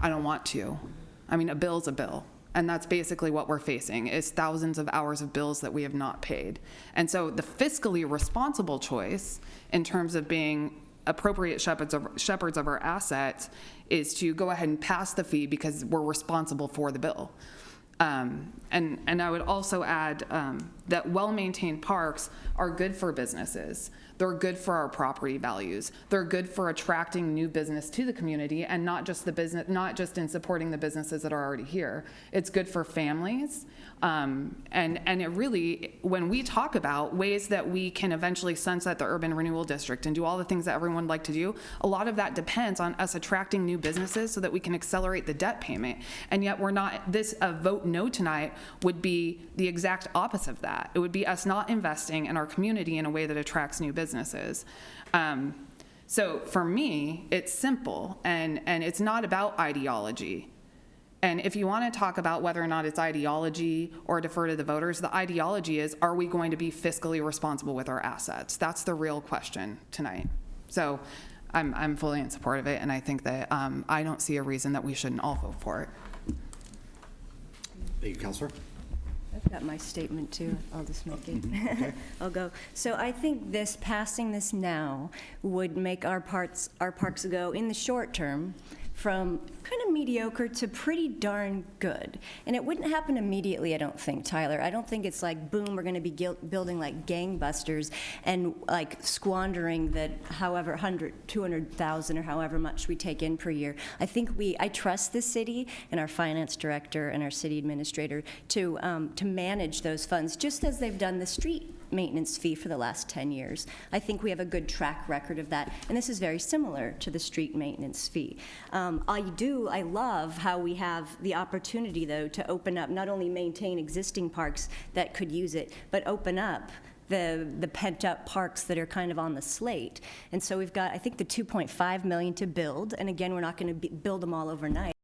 I don't want to. I mean, a bill's a bill. And that's basically what we're facing, is thousands of hours of bills that we have not paid. And so the fiscally responsible choice in terms of being appropriate shepherds of our assets is to go ahead and pass the fee because we're responsible for the bill. And I would also add that well-maintained parks are good for businesses. They're good for our property values. They're good for attracting new business to the community, and not just in supporting the businesses that are already here. It's good for families. And it really, when we talk about ways that we can eventually sunset the urban renewal district and do all the things that everyone would like to do, a lot of that depends on us attracting new businesses so that we can accelerate the debt payment. And yet a vote no tonight would be the exact opposite of that. It would be us not investing in our community in a way that attracts new businesses. So for me, it's simple, and it's not about ideology. And if you want to talk about whether or not it's ideology or defer to the voters, the ideology is, are we going to be fiscally responsible with our assets? That's the real question tonight. So I'm fully in support of it, and I think that I don't see a reason that we shouldn't all vote for it. Thank you, Councilor. I've got my statement too. I'll just make it. Okay. I'll go. So I think passing this now would make our parks go in the short term from kind of mediocre to pretty darn good. And it wouldn't happen immediately, I don't think, Tyler. I don't think it's like, boom, we're going to be building like gangbusters and like squandering that however 100, 200,000 or however much we take in per year. I trust the city and our finance director and our city administrator to manage those funds, just as they've done the street maintenance fee for the last 10 years. I think we have a good track record of that, and this is very similar to the street maintenance fee. I love how we have the opportunity, though, to open up, not only maintain existing parks that could use it, but open up the pent-up parks that are kind of on the slate. And so we've got, I think, the $2.5 million to build, and again, we're not going to build them all overnight.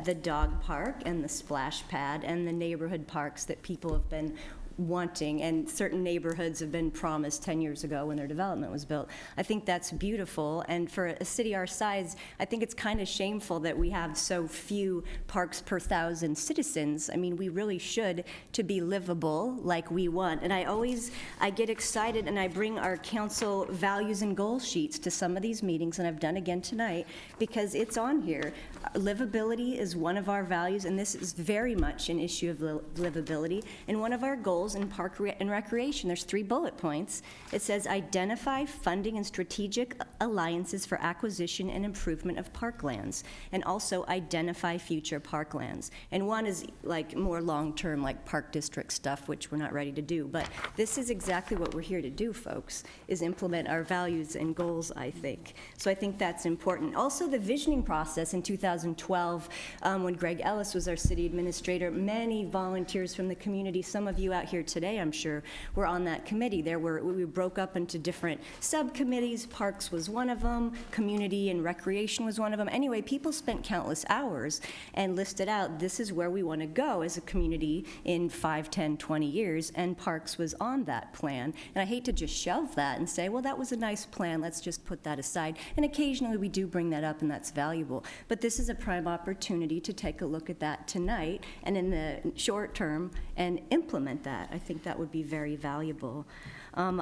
The dog park and the splash pad and the neighborhood parks that people have been wanting, and certain neighborhoods have been promised 10 years ago when their development was built. I think that's beautiful, and for a city our size, I think it's kind of shameful that we have so few parks per 1,000 citizens. I mean, we really should to be livable like we want. And I get excited and I bring our council values and goal sheets to some of these meetings, and I've done again tonight, because it's on here. Livability is one of our values, and this is very much an issue of livability. And one of our goals in park and recreation, there's 3 bullet points. It says identify funding and strategic alliances for acquisition and improvement of parklands, and also identify future parklands. And one is like more long-term, like park district stuff, which we're not ready to do. But this is exactly what we're here to do, folks, is implement our values and goals, I think. So I think that's important. Also, the visioning process in 2012, when Greg Ellis was our city administrator, many volunteers from the community, some of you out here here today, I'm sure, were on that committee. We broke up into different subcommittees. Parks was one of them. Community and recreation was one of them. Anyway, people spent countless hours and listed out, this is where we want to go as a community in 5, 10, 20 years, and Parks was on that plan. And I hate to just shelve that and say, well, that was a nice plan, let's just put that aside. And occasionally we do bring that up, and that's valuable. But this is a prime opportunity to take a look at that tonight and in the short term and implement that. I think that would be very valuable.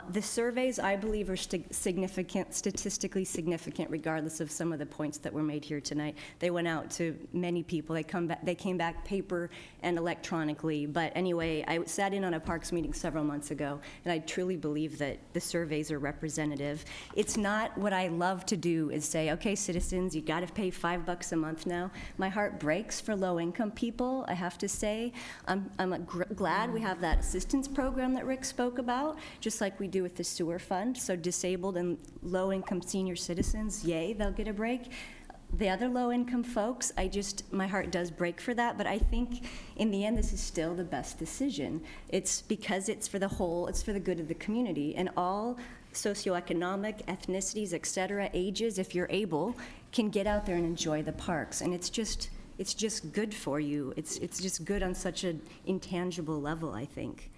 The surveys, I believe, are statistically significant, regardless of some of the points that were made here tonight. They went out to many people. They came back paper and electronically. But anyway, I sat in on a Parks meeting several months ago, and I truly believe that the surveys are representative. It's not what I love to do is say, okay, citizens, you got to pay $5 a month now. My heart breaks for low-income people, I have to say. I'm glad we have that assistance program that Rick spoke about, just like we do with the sewer fund. So disabled and low-income senior citizens, yay, they'll get a break. The other low-income folks, my heart does break for that, but I think in the end, this is still the best decision. It's because it's for the whole, it's for the good of the community, and all socioeconomic, ethnicities, et cetera, ages, if you're able, can get out there and enjoy the parks. And it's just good for you. It's just good on such an intangible level, I think.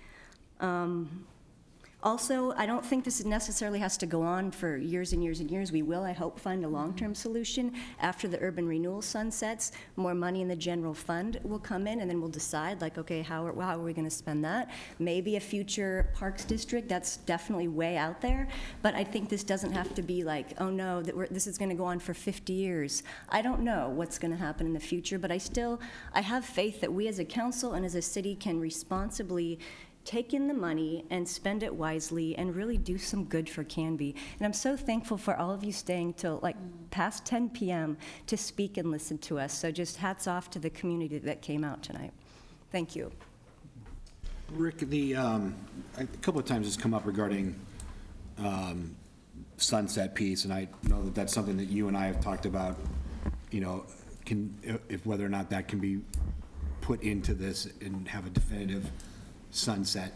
Also, I don't think this necessarily has to go on for years and years and years. We will, I hope, find a long-term solution. After the urban renewal sunsets, more money in the general fund will come in, and then we'll decide, like, okay, how are we going to spend that? Maybe a future parks district, that's definitely way out there, but I think this doesn't have to be like, oh no, this is going to go on for 50 years. I don't know what's going to happen in the future, but I have faith that we as a council and as a city can responsibly take in the money and spend it wisely and really do some good for Canby. And I'm so thankful for all of you staying till like past 10 p.m. to speak and listen to us. So just hats off to the community that came out tonight. Thank you. Rick, a couple of times it's come up regarding sunset piece, and I know that that's something that you and I have talked about, if whether or not that can be put into this and have a definitive sunset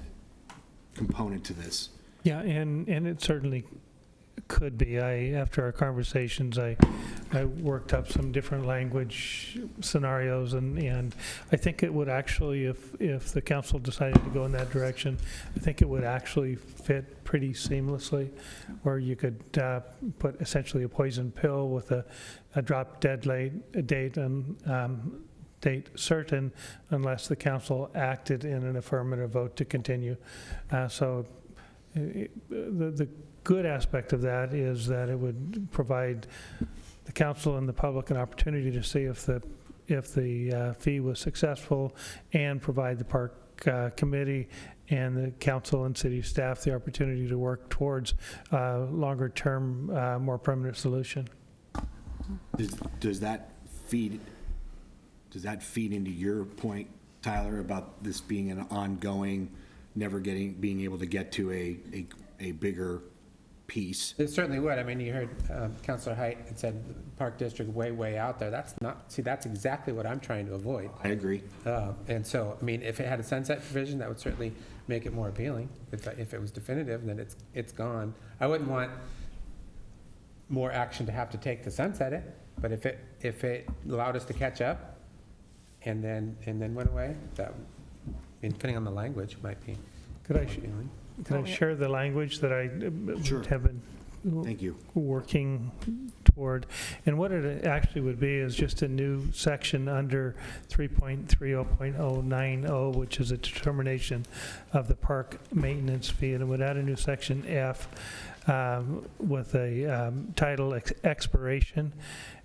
component to this. Yeah, and it certainly could be. After our conversations, I worked up some different language scenarios, and I think it would actually, if the council decided to go in that direction, I think it would actually fit pretty seamlessly, where you could put essentially a poison pill with a drop dead date and date certain, unless the council acted in an affirmative vote to continue. So the good aspect of that is that it would provide the council and the public an opportunity to see if the fee was successful, and provide the park committee and the council and city staff the opportunity to work towards longer term, more permanent solution. Does that feed into your point, Tyler, about this being an ongoing, being able to get to a bigger piece? It certainly would. I mean, you heard Councilor Height had said Park District way out there. That's exactly what I'm trying to avoid. I agree. And so, I mean, if it had a sunset provision, that would certainly make it more appealing. If it was definitive, then it's gone. I wouldn't want more action to have to take to sunset it, but if it allowed us to catch up and then went away, that, depending on the language, might be. Could I share the language that I have been Thank you. working toward? And what it actually would be is just a new section under 3.30.090, which is a determination of the park maintenance fee, and it would add a new section F with a title expiration.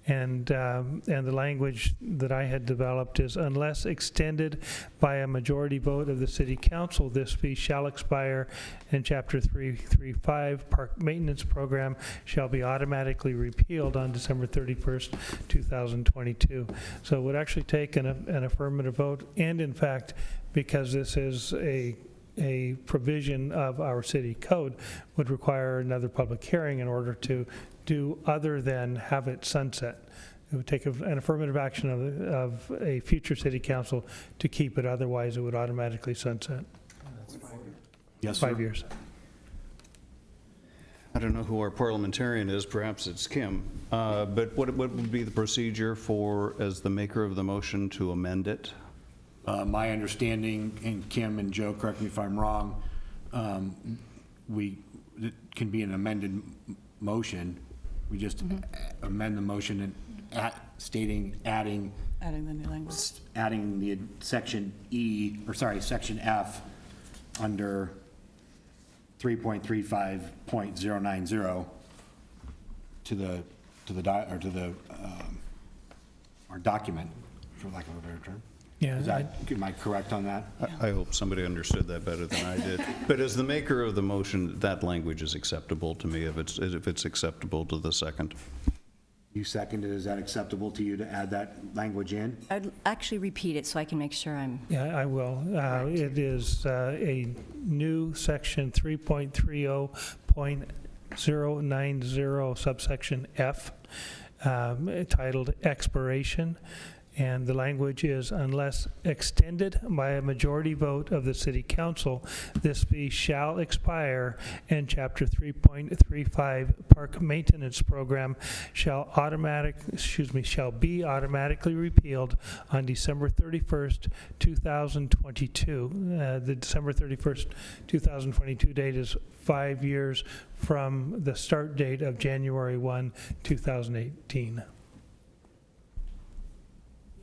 And the language that I had developed is, unless extended by a majority vote of the city council, this fee shall expire, and Chapter 335 Park Maintenance Program shall be automatically repealed on December 31st, 2022. So it would actually take an affirmative vote, and in fact, because this is a provision of our city code, would require another public hearing in order to do other than have it sunset. It would take an affirmative action of a future city council to keep it, otherwise it would automatically sunset. That's fine. Yes, sir. 5 years. I don't know who our parliamentarian is, perhaps it's Kim, but what would be the procedure for, as the maker of the motion, to amend it? My understanding, and Kim and Joe, correct me if I'm wrong, it can be an amended motion. We just amend the motion and adding Adding the new language. adding the section section F under 3.35.090 to our document, for lack of a better term. Yeah. Am I correct on that? I hope somebody understood that better than I did. But as the maker of the motion, that language is acceptable to me if it's acceptable to the second. You seconded, is that acceptable to you to add that language in? I'd actually repeat it so I can make sure I'm, Yeah, I will. It is a new section 3.30.090 subsection F, titled Expiration. And the language is, unless extended by a majority vote of the city council, this fee shall expire, and chapter 3.35 park maintenance program shall be automatically repealed on December 31st, 2022. The December 31st, 2022 date is 5 years from the start date of January 1, 2018.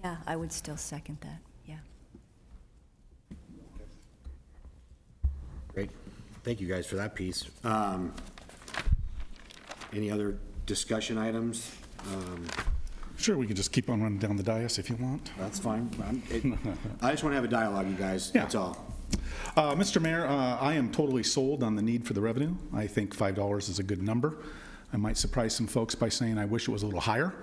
yeah, I would still second that, yeah. Great. Thank you guys for that piece. Any other discussion items? Sure, we can just keep on running down the dais if you want. That's fine. I just want to have a dialogue, you guys. Yeah. That's all. Mr. Mayor, I am totally sold on the need for the revenue. I think $5 is a good number. I might surprise some folks by saying I wish it was a little higher.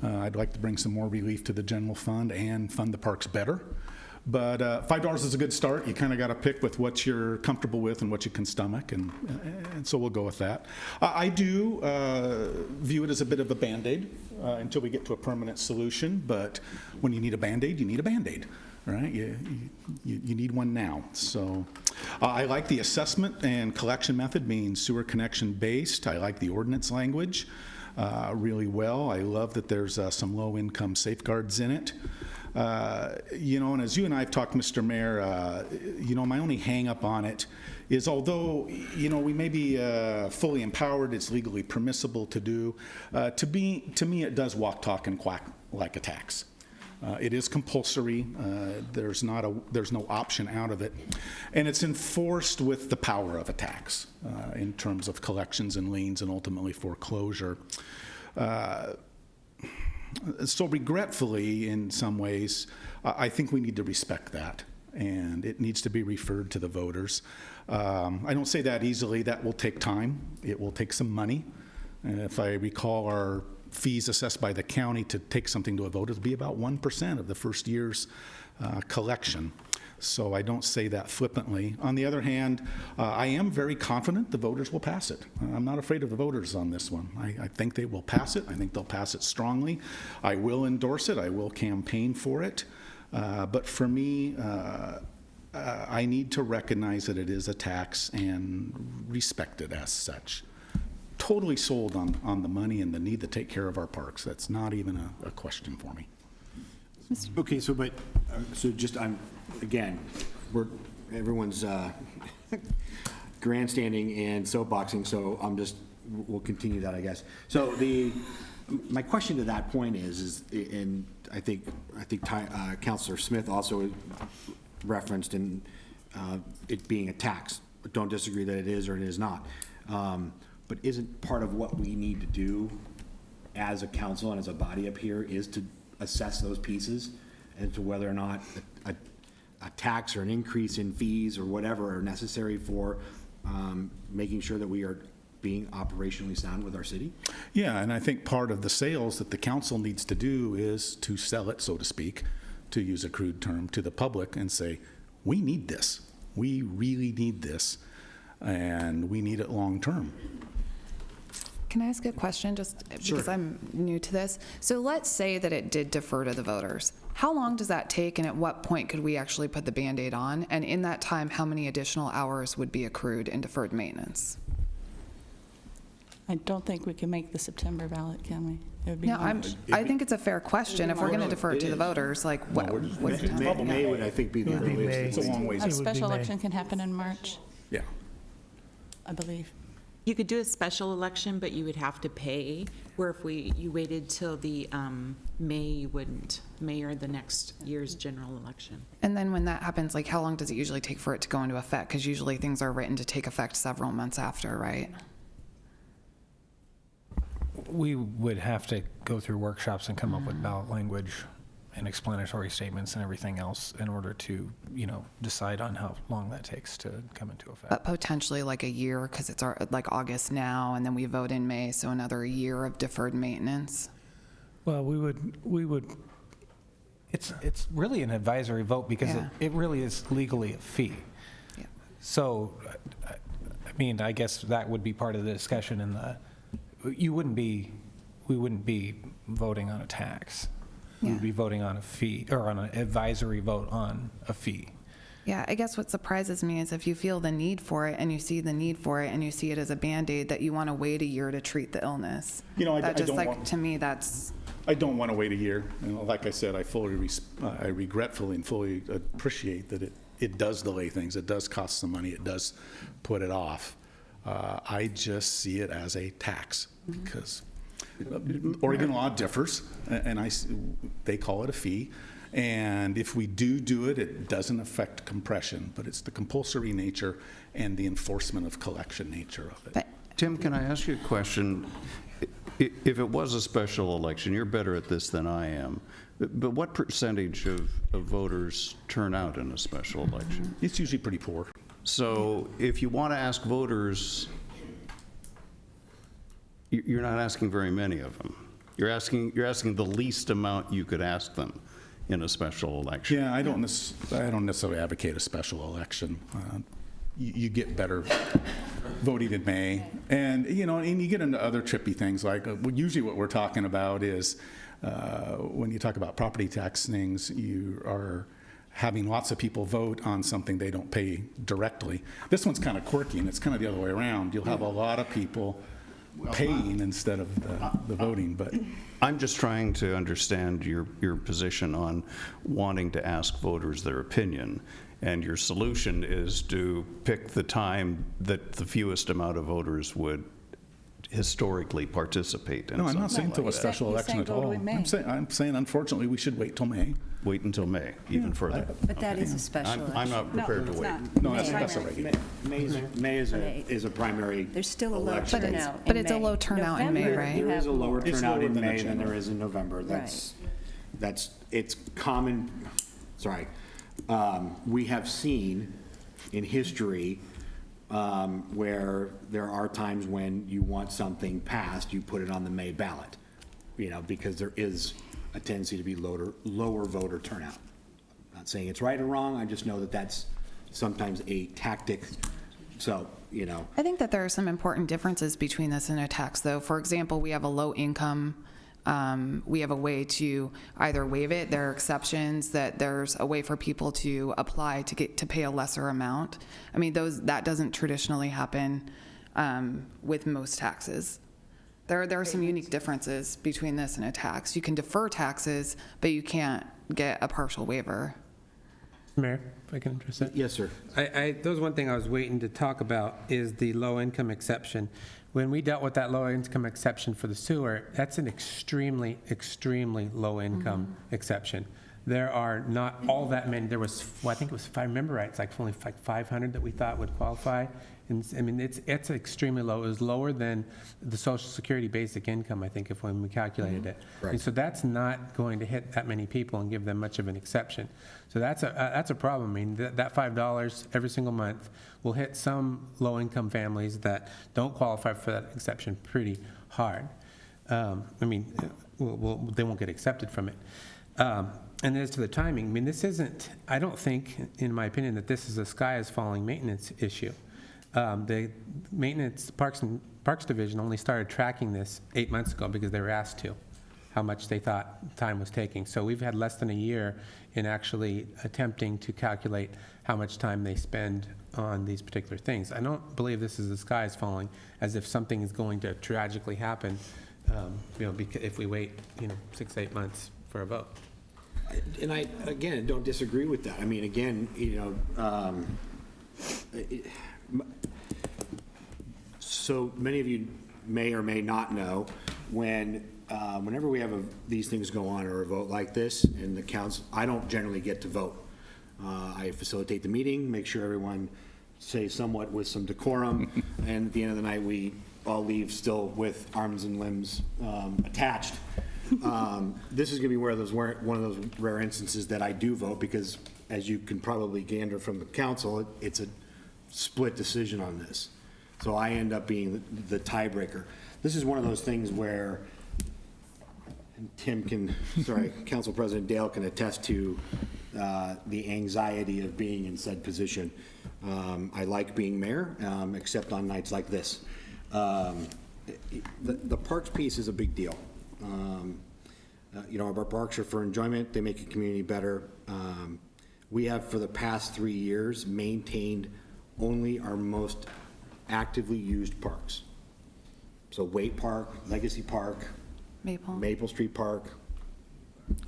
I'd like to bring some more relief to the general fund and fund the parks better. But $5 is a good start. You kind of got to pick with what you're comfortable with and what you can stomach, and so we'll go with that. I do view it as a bit of a Band-Aid until we get to a permanent solution, but when you need a Band-Aid, you need a Band-Aid, right? You need one now. So I like the assessment and collection method being sewer connection based. I like the ordinance language really well. I love that there's some low-income safeguards in it. And as you and I have talked, Mr. Mayor, my only hang-up on it is although, we may be fully empowered, it's legally permissible to do, to me, it does walk, talk, and quack like a tax. It is compulsory. There's no option out of it. And it's enforced with the power of a tax in terms of collections and liens and ultimately foreclosure. So regretfully, in some ways, I think we need to respect that, and it needs to be referred to the voters. I don't say that easily. That will take time. It will take some money. If I recall, our fees assessed by the county to take something to a vote, it'll be about 1% of the first year's collection. So I don't say that flippantly. On the other hand, I am very confident the voters will pass it. I'm not afraid of the voters on this one. I think they will pass it. I think they'll pass it strongly. I will endorse it. I will campaign for it. But for me, I need to recognize that it is a tax and respect it as such. Totally sold on the money and the need to take care of our parks. That's not even a question for me. Okay, so again, everyone's grandstanding and soapboxing, so we'll continue that, I guess. So my question to that point is, and I think Councilor Smith also referenced in it being a tax. Don't disagree that it is or it is not. But isn't part of what we need to do as a council and as a body up here is to assess those pieces and to whether or not a tax or an increase in fees or whatever are necessary for making sure that we are being operationally sound with our city? Yeah, and I think part of the sales that the council needs to do is to sell it, so to speak, to use a crude term, to the public and say, we need this. We really need this, and we need it long term. Can I ask a question, just because I'm new to this? So let's say that it did defer to the voters. How long does that take, and at what point could we actually put the Band-Aid on? And in that time, how many additional hours would be accrued in deferred maintenance? I don't think we can make the September ballot, can we? It would be No, March. I think it's a fair question. If we're going to defer it to the voters, like, what's the time? May would, I think, be the earliest. It's a long ways. A special election can happen in March, Yeah. I believe. You could do a special election, but you would have to pay, where if you waited till the May, you wouldn't. May or the next year's general election. And then when that happens, like, how long does it usually take for it to go into effect? Because usually things are written to take effect several months after, right? We would have to go through workshops and come up with ballot language and explanatory statements and everything else in order to, decide on how long that takes to come into effect. But potentially like a year, because it's like August now, and then we vote in May, so another year of deferred maintenance. Well, we would. It's really an advisory vote because it really is legally a fee. Yeah. So, I guess that would be part of the discussion we wouldn't be voting on a tax. We would be voting on a fee, or on an advisory vote on a fee. Yeah, I guess what surprises me is if you feel the need for it, and you see the need for it, and you see it as a Band-Aid, that you want to wait a year to treat the illness. To me, that's... I don't want to wait a year. Like I said, I regretfully and fully appreciate that it does delay things. It does cost some money. It does put it off. I just see it as a tax because Oregon law differs, and they call it a fee. And if we do it, it doesn't affect compression, but it's the compulsory nature and the enforcement of collection nature of it. Tim, can I ask you a question? If it was a special election, you're better at this than I am, but what percentage of voters turn out in a special election? It's usually pretty poor. So if you want to ask voters, you're not asking very many of them. You're asking the least amount you could ask them in a special election. Yeah, I don't necessarily advocate a special election. You get better voting in May, and and you get into other trippy things like usually what we're talking about is when you talk about property tax things, you are having lots of people vote on something they don't pay directly. This one's kind of quirky, and it's kind of the other way around. You'll have a lot of people paying instead of the voting, but I'm just trying to understand your position on wanting to ask voters their opinion, and your solution is to pick the time that the fewest amount of voters would historically participate in. No, I'm not saying till a special election at all. I'm saying unfortunately we should wait till May. Wait until May, even further. But that is a special election. I'm not prepared to wait. No, that's a regular. May is a primary. There's still a low election. turnout. But it's a low turnout in May, November, right? There is a lower It's turnout lower in than May the than there general. is in November. It's common, we have seen in history where there are times when you want something passed, you put it on the May ballot, because there is a tendency to be lower voter turnout. I'm not saying it's right or wrong, I just know that that's sometimes a tactic, I think that there are some important differences between this and a tax, though. For example, we have a low income, we have a way to either waive it, there are exceptions, that there's a way for people to apply to pay a lesser amount. That doesn't traditionally happen with most taxes. There are some unique differences between this and a tax. You can defer taxes, but you can't get a partial waiver. Mayor, if I can address that? Yes, sir. That was one thing I was waiting to talk about is the low-income exception. When we dealt with that low-income exception for the sewer, that's an extremely, extremely low-income exception. There are not all that many. There was, I think it was, if I remember right, it's only 500 that we thought would qualify. And it's extremely low. It was lower than the Social Security basic income, I think, when we calculated it. Right. And so that's not going to hit that many people and give them much of an exception. So that's a problem. That $5 every single month will hit some low-income families that don't qualify for that exception pretty hard. They won't get accepted from it. And as to the timing, this isn't, I don't think, in my opinion, that this is a sky is falling maintenance issue. The Parks and Parks Division only started tracking this 8 months ago because they were asked to, how much they thought time was taking. So we've had less than a year in actually attempting to calculate how much time they spend on these particular things. I don't believe this is the sky is falling, as if something is going to tragically happen, if we wait, 6-8 months for a vote. And I, again, don't disagree with that. I mean, again, so many of you may or may not know, whenever we have these things go on or a vote like this in the council, I don't generally get to vote. I facilitate the meeting, make sure everyone stays somewhat with some decorum, and at the end of the night, we all leave still with arms and limbs attached. This is going to be one of those rare instances that I do vote, because as you can probably gander from the council, it's a split decision on this. So I end up being the tiebreaker. This is one of those things where, and Tim can, Council President Dale can attest to the anxiety of being in said position. I like being mayor, except on nights like this. The parks piece is a big deal. Our parks are for enjoyment. They make a community better. We have, for the past 3 years, maintained only our most actively used parks. So Waite Park, Legacy Park, Maple Street Park,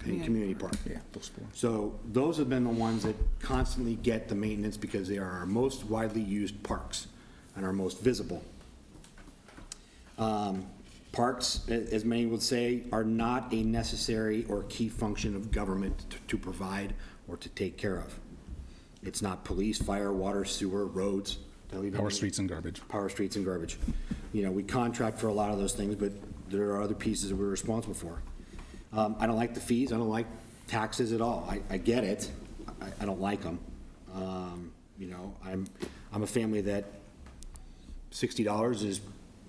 and Community Park. Yeah, those four. So those have been the ones that constantly get the maintenance because they are our most widely used parks and our most visible. Parks, as many would say, are not a necessary or key function of government to provide or to take care of. It's not police, fire, water, sewer, roads. Power, streets, and garbage. Power, streets, and garbage. We contract for a lot of those things, but there are other pieces that we're responsible for. I don't like the fees. I don't like taxes at all. I get it. I don't like them. I'm a family that $60 is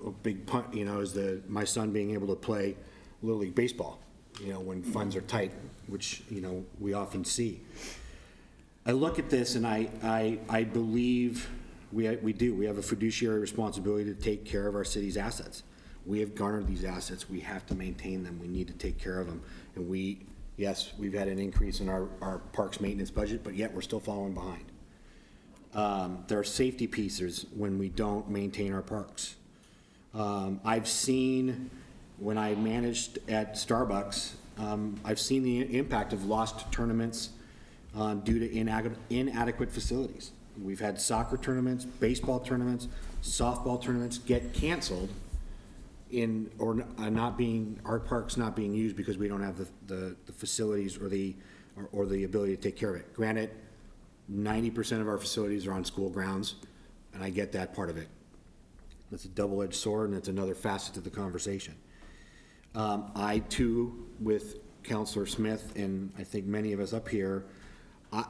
a big punt, is my son being able to play Little League Baseball, when funds are tight, which, we often see. I look at this and I believe we do. We have a fiduciary responsibility to take care of our city's assets. We have garnered these assets. We have to maintain them. We need to take care of them. And we've had an increase in our parks maintenance budget, but yet we're still falling behind. There are safety pieces when we don't maintain our parks. I've seen, when I managed at Starbucks, I've seen the impact of lost tournaments due to inadequate facilities. We've had soccer tournaments, baseball tournaments, softball tournaments get canceled our parks not being used because we don't have the facilities or the ability to take care of it. Granted, 90% of our facilities are on school grounds, and I get that part of it. That's a double-edged sword, and it's another facet to the conversation. I too, with Councilor Smith, and I think many of us up here, I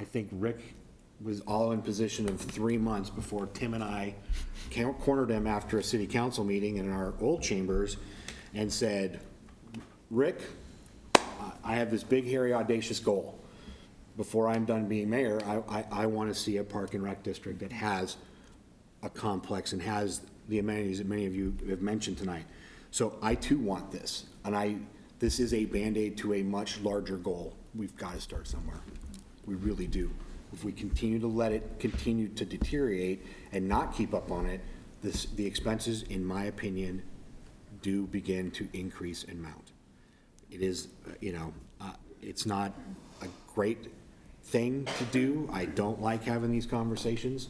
think Rick was all in position of 3 months before Tim and I cornered him after a city council meeting in our old chambers and said, Rick, I have this big, hairy, audacious goal. Before I'm done being mayor, I want to see a park and rec district that has a complex and has the amenities that many of you have mentioned tonight. So I too want this, and this is a Band-Aid to a much larger goal. We've got to start somewhere. We really do. If we continue to let it continue to deteriorate and not keep up on it, the expenses, in my opinion, do begin to increase and mount. It is, it's not a great thing to do. I don't like having these conversations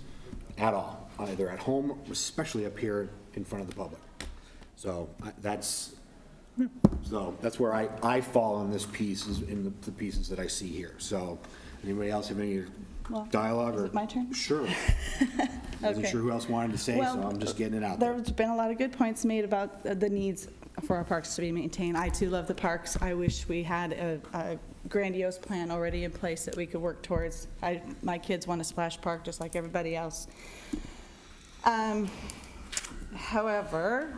at all, either at home, especially up here in front of the public. So that's where I fall on this piece, is in the pieces that I see here. So anybody else have any dialogue? Is it my turn? Sure. I wasn't sure who else wanted to say, so I'm just getting it out there. There's been a lot of good points made about the needs for our parks to be maintained. I too love the parks. I wish we had a grandiose plan already in place that we could work towards. My kids want a splash park just like everybody else. However,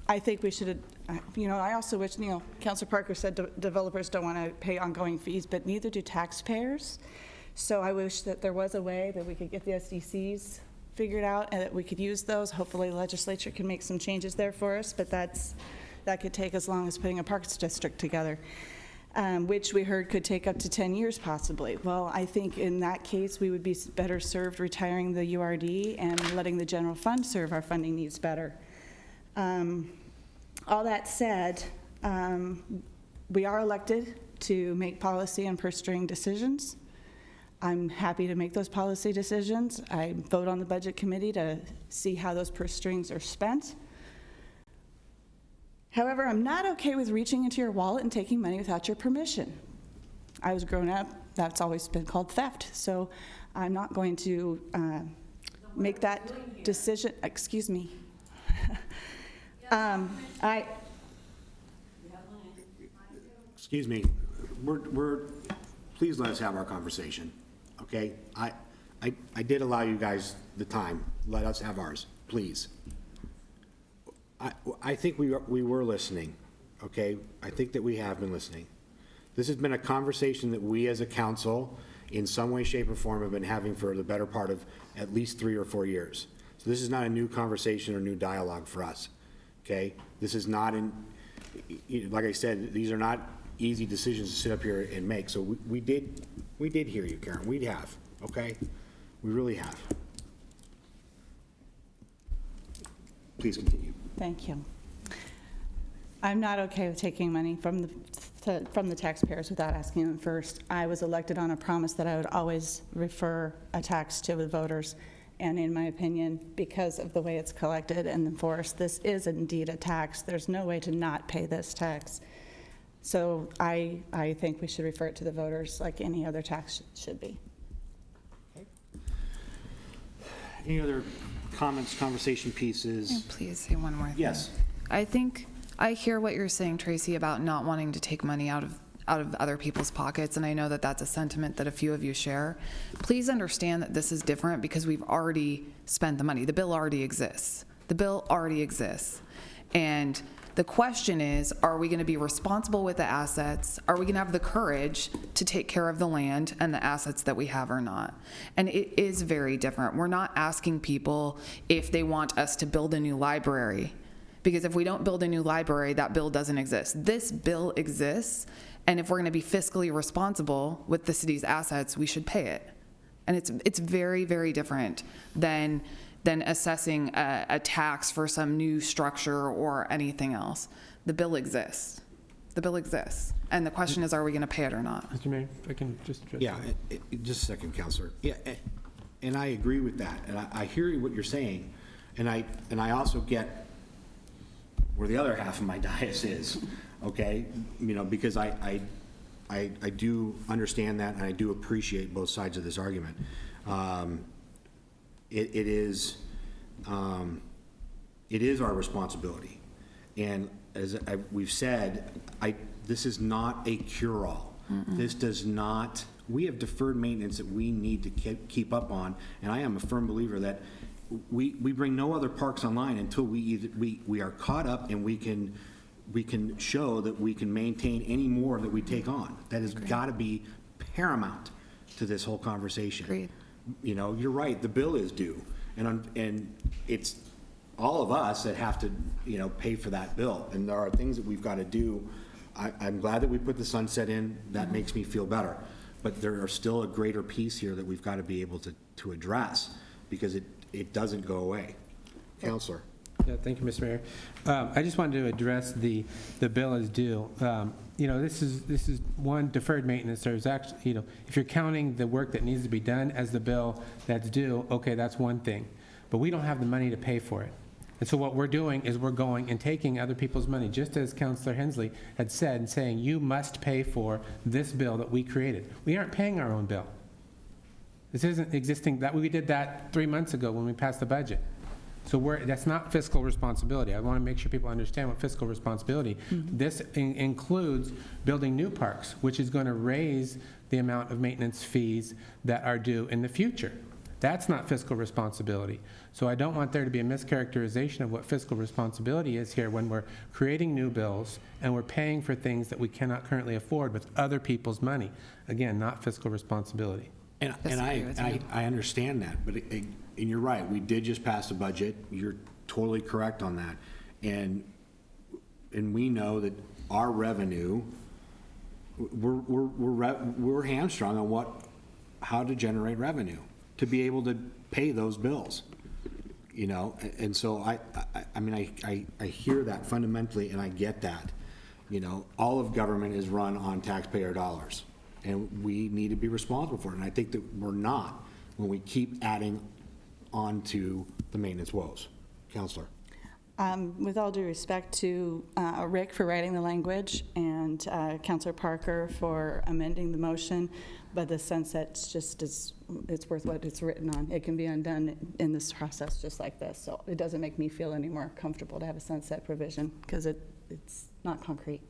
I think we should, I also wish, Councilor Parker said developers don't want to pay ongoing fees, but neither do taxpayers. So I wish that there was a way that we could get the SDCs figured out and that we could use those. Hopefully the legislature can make some changes there for us, but that could take as long as putting a parks district together, which we heard could take up to 10 years possibly. Well, I think in that case, we would be better served retiring the URD and letting the general fund serve our funding needs better. All that said, we are elected to make policy and purse string decisions. I'm happy to make those policy decisions. I vote on the budget committee to see how those purse strings are spent. However, I'm not okay with reaching into your wallet and taking money without your permission. I was grown up, that's always been called theft, so I'm not going to make that decision. Excuse me. Excuse me, please let us have our conversation, okay? I did allow you guys the time. Let us have ours, please. I think we were listening, okay? I think that we have been listening. This has been a conversation that we as a council, in some way, shape, or form, have been having for the better part of at least 3 or 4 years. So this is not a new conversation or new dialogue for us, okay? This is not, like I said, these are not easy decisions to sit up here and make. So we did hear you, Karen. We have, okay? We really have. Please continue. Thank you. I'm not okay with taking money from the taxpayers without asking them first. I was elected on a promise that I would always refer a tax to the voters. And in my opinion, because of the way it's collected and enforced, this is indeed a tax. There's no way to not pay this tax. So I think we should refer it to the voters like any other tax should be. Any other comments, conversation pieces? Yeah, please say one more thing. Yes. I think I hear what you're saying, Tracy, about not wanting to take money out of other people's pockets, and I know that that's a sentiment that a few of you share. Please understand that this is different because we've already spent the money. The bill already exists. The bill already exists. And the question is, are we going to be responsible with the assets? Are we going to have the courage to take care of the land and the assets that we have or not? And it is very different. We're not asking people if they want us to build a new library, because if we don't build a new library, that bill doesn't exist. This bill exists, and if we're going to be fiscally responsible with the city's assets, we should pay it. And it's very, very different than assessing a tax for some new structure or anything else. The bill exists. The bill exists. And the question is, are we going to pay it or not? Mr. Mayor, if I can just address Yeah, just a second, Counselor. Yeah, and I agree with that. And I hear what you're saying. And I also get where the other half of my dais is, okay? You know, because I do understand that, and I do appreciate both sides of this argument. It is our responsibility. And as we've said, this is not a cure-all. This does not, we have deferred maintenance that we need to keep up on, and I am a firm believer that we bring no other parks online until we are caught up and we can show that we can maintain any more that we take on. That has got to be paramount to this whole conversation. Agreed. You know, you're right, the bill is due, and it's all of us that have to, you know, pay for that bill, and there are things that we've got to do. I'm glad that we put the sunset in. That makes me feel better, but there are still a greater piece here that we've got to be able to address, because it doesn't go away. Counselor. Yeah, thank you, Mr. Mayor. I just wanted to address the bill is due. You know, this is one, deferred maintenance. There's actually, you know, if you're counting the work that needs to be done as the bill that's due, okay, that's one thing. But we don't have the money to pay for it. And so what we're doing is we're going and taking other people's money, just as Councilor Hensley had said, and saying, you must pay for this bill that we created. We aren't paying our own bill. This isn't existing. We did that 3 months ago when we passed the budget. So that's not fiscal responsibility. I want to make sure people understand what fiscal responsibility. This includes building new parks, which is going to raise the amount of maintenance fees that are due in the future. That's not fiscal responsibility. So I don't want there to be a mischaracterization of what fiscal responsibility is here when we're creating new bills and we're paying for things that we cannot currently afford with other people's money. Again, not fiscal responsibility. And disagree with you. I understand that, but, and you're right, we did just pass a budget. You're totally correct on that. And we know that our revenue, we're hamstrung on how to generate revenue to be able to pay those bills. You know, and so I mean, I hear that fundamentally, and I get that. You know, all of government is run on taxpayer dollars, and we need to be responsible for it. And I think that we're not when we keep adding on to the maintenance woes. Counselor. With all due respect to Rick for writing the language and Counselor Parker for amending the motion, but the sunset's just it's worth what it's written on. It can be undone in this process just like this. So it doesn't make me feel any more comfortable to have a sunset provision because it's not concrete.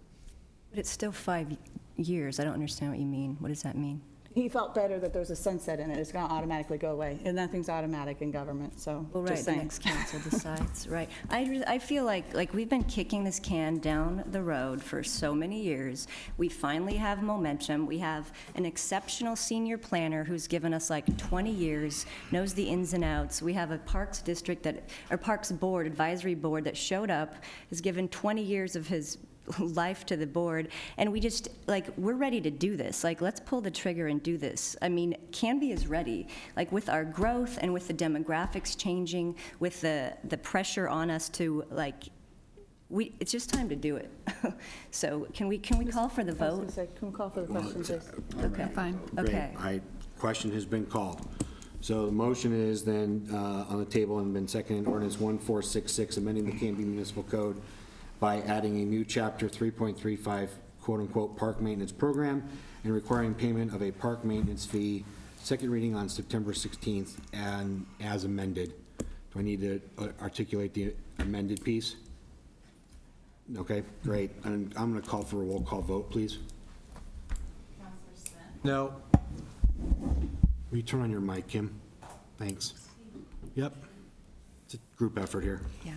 But it's still 5 years. I don't understand what you mean. What does that mean? He felt better that there's a sunset in it. It's going to automatically go away. And nothing's automatic in government, so Well, right, just the saying. next council decides, right. I feel like we've been kicking this can down the road for so many years. We finally have momentum. We have an exceptional senior planner who's given us like 20 years, knows the ins and outs. We have a Parks District or Parks Board, Advisory Board that showed up, has given 20 years of his life to the board, and we just, we're ready to do this. Let's pull the trigger and do this. I mean, Canby is ready. With our growth and with the demographics changing, with the pressure on us to, it's just time to do it. So can we call for the I was vote? gonna say, can we call for the question, please? Okay. Fine. Okay. Question has been called. So the motion is then on the table and been seconded, ordinance 1466, amending the Canby Municipal Code by adding a new chapter 3.35, quote-unquote, park maintenance program and requiring payment of a park maintenance fee, second reading on September 16th, and as amended. Do I need to articulate the amended piece? Okay, great. And I'm going to call for a roll call vote, please. No. Will you turn on your mic, Kim? Thanks. Yep. It's a group effort here. Yeah.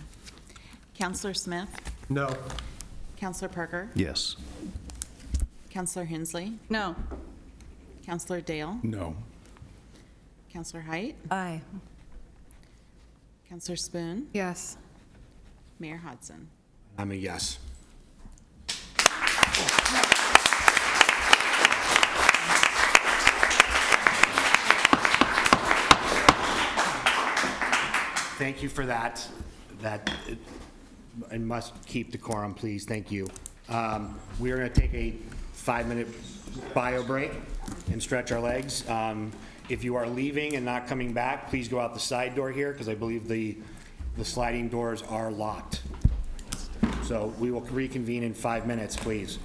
Counselor Smith? No. Counselor Parker? Yes. Counselor Hensley? No. Counselor Dale? No. Counselor Height? Aye. Counselor Spoon? Yes. Mayor Hodson? I'm a yes. Thank you for that. And must keep decorum, please. Thank you. We are going to take a 5-minute bio break and stretch our legs. If you are leaving and not coming back, please go out the side door here because I believe the sliding doors are locked. So we will reconvene in 5 minutes, please.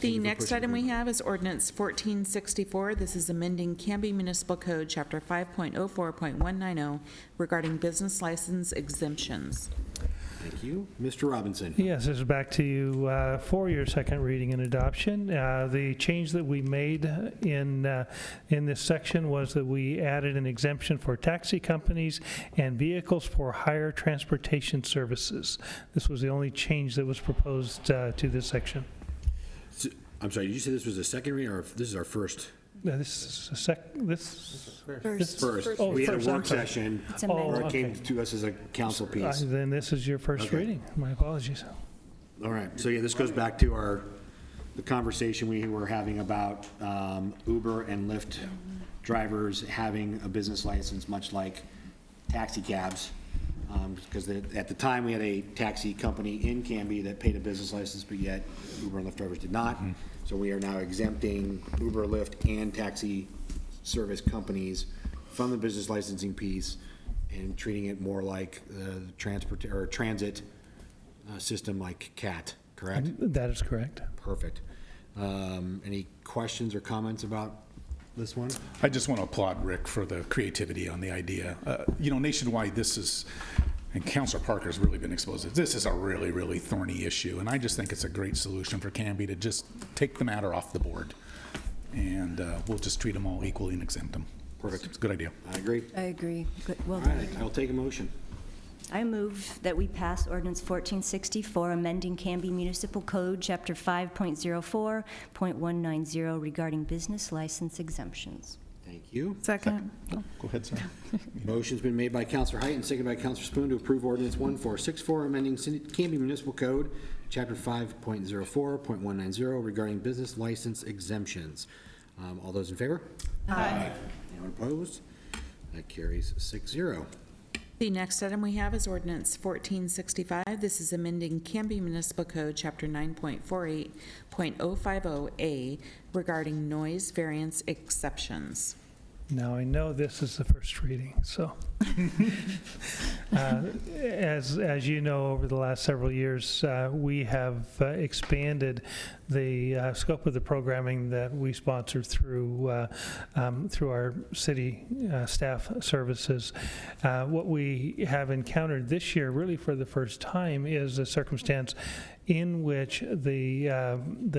The next item we have is ordinance 1464. This is amending Canby Municipal Code, Chapter 5.04.190, regarding business license exemptions. Thank you. Mr. Robinson. Yes, this is back to you for your second reading and adoption. The change that we made in this section was that we added an exemption for taxi companies and vehicles for hire transportation services. This was the only change that was proposed to this section. I'm sorry, did you say this was a second reading, or this is our first? No, this is First. Oh, We had a first, work I'm sorry. session It's where amended. it came Okay. to us as a council piece. Then this is your first Okay. reading. My apologies. All right, so yeah, this goes back to the conversation we were having about Uber and Lyft drivers having a business license, much like taxi cabs. Because at the time, we had a taxi company in Canby that paid a business license, but yet Uber and Lyft drivers did not. So we are now exempting Uber, Lyft, and taxi service companies from the business licensing piece and treating it more like the transit system like CAT, correct? That is correct. Perfect. Any questions or comments about this one? I just want to applaud Rick for the creativity on the idea. Nationwide, this is, and Councilor Parker's really been exposed to this is a really, really thorny issue, and I just think it's a great solution for Canby to just take the matter off the board, and we'll just treat them all equally and exempt them. Perfect. It's a good idea. I agree. I agree. Good, well All done. right, I'll take a motion. I move that we pass ordinance 1464, amending Canby Municipal Code, Chapter 5.04.190, regarding business license exemptions. Thank you. Second. Go ahead, sir. Motion's been made by Counselor Height and seconded by Counselor Spoon to approve ordinance 1464, amending Canby Municipal Code, Chapter 5.04.190, regarding business license exemptions. All those in favor? Aye. Anyone opposed? That carries 6-0. The next item we have is ordinance 1465. This is amending Canby Municipal Code, Chapter 9.48.050A, regarding noise variance exceptions. Now, I know this is the first reading, so. As you know, over the last several years, we have expanded the scope of the programming that we sponsor through our city staff services. What we have encountered this year, really for the first time, is a circumstance in which the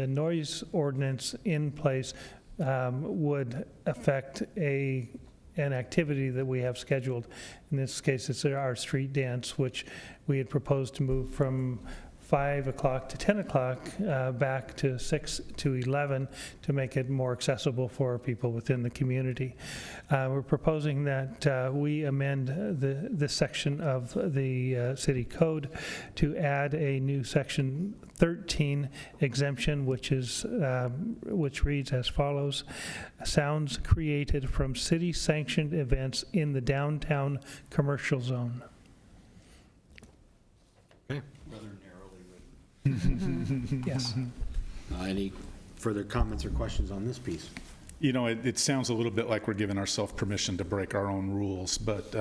noise ordinance in place would affect an activity that we have scheduled. In this case, it's our street dance, which we had proposed to move from 5 o'clock to 10 o'clock, back to 6 to 11 to make it more accessible for people within the community. We're proposing that we amend this section of the city code to add a new section 13 exemption, which reads as follows: sounds created from city-sanctioned events in the downtown commercial zone. Okay. Yes. Any further comments or questions on this piece? It sounds a little bit like we're giving ourselves permission to break our own rules, but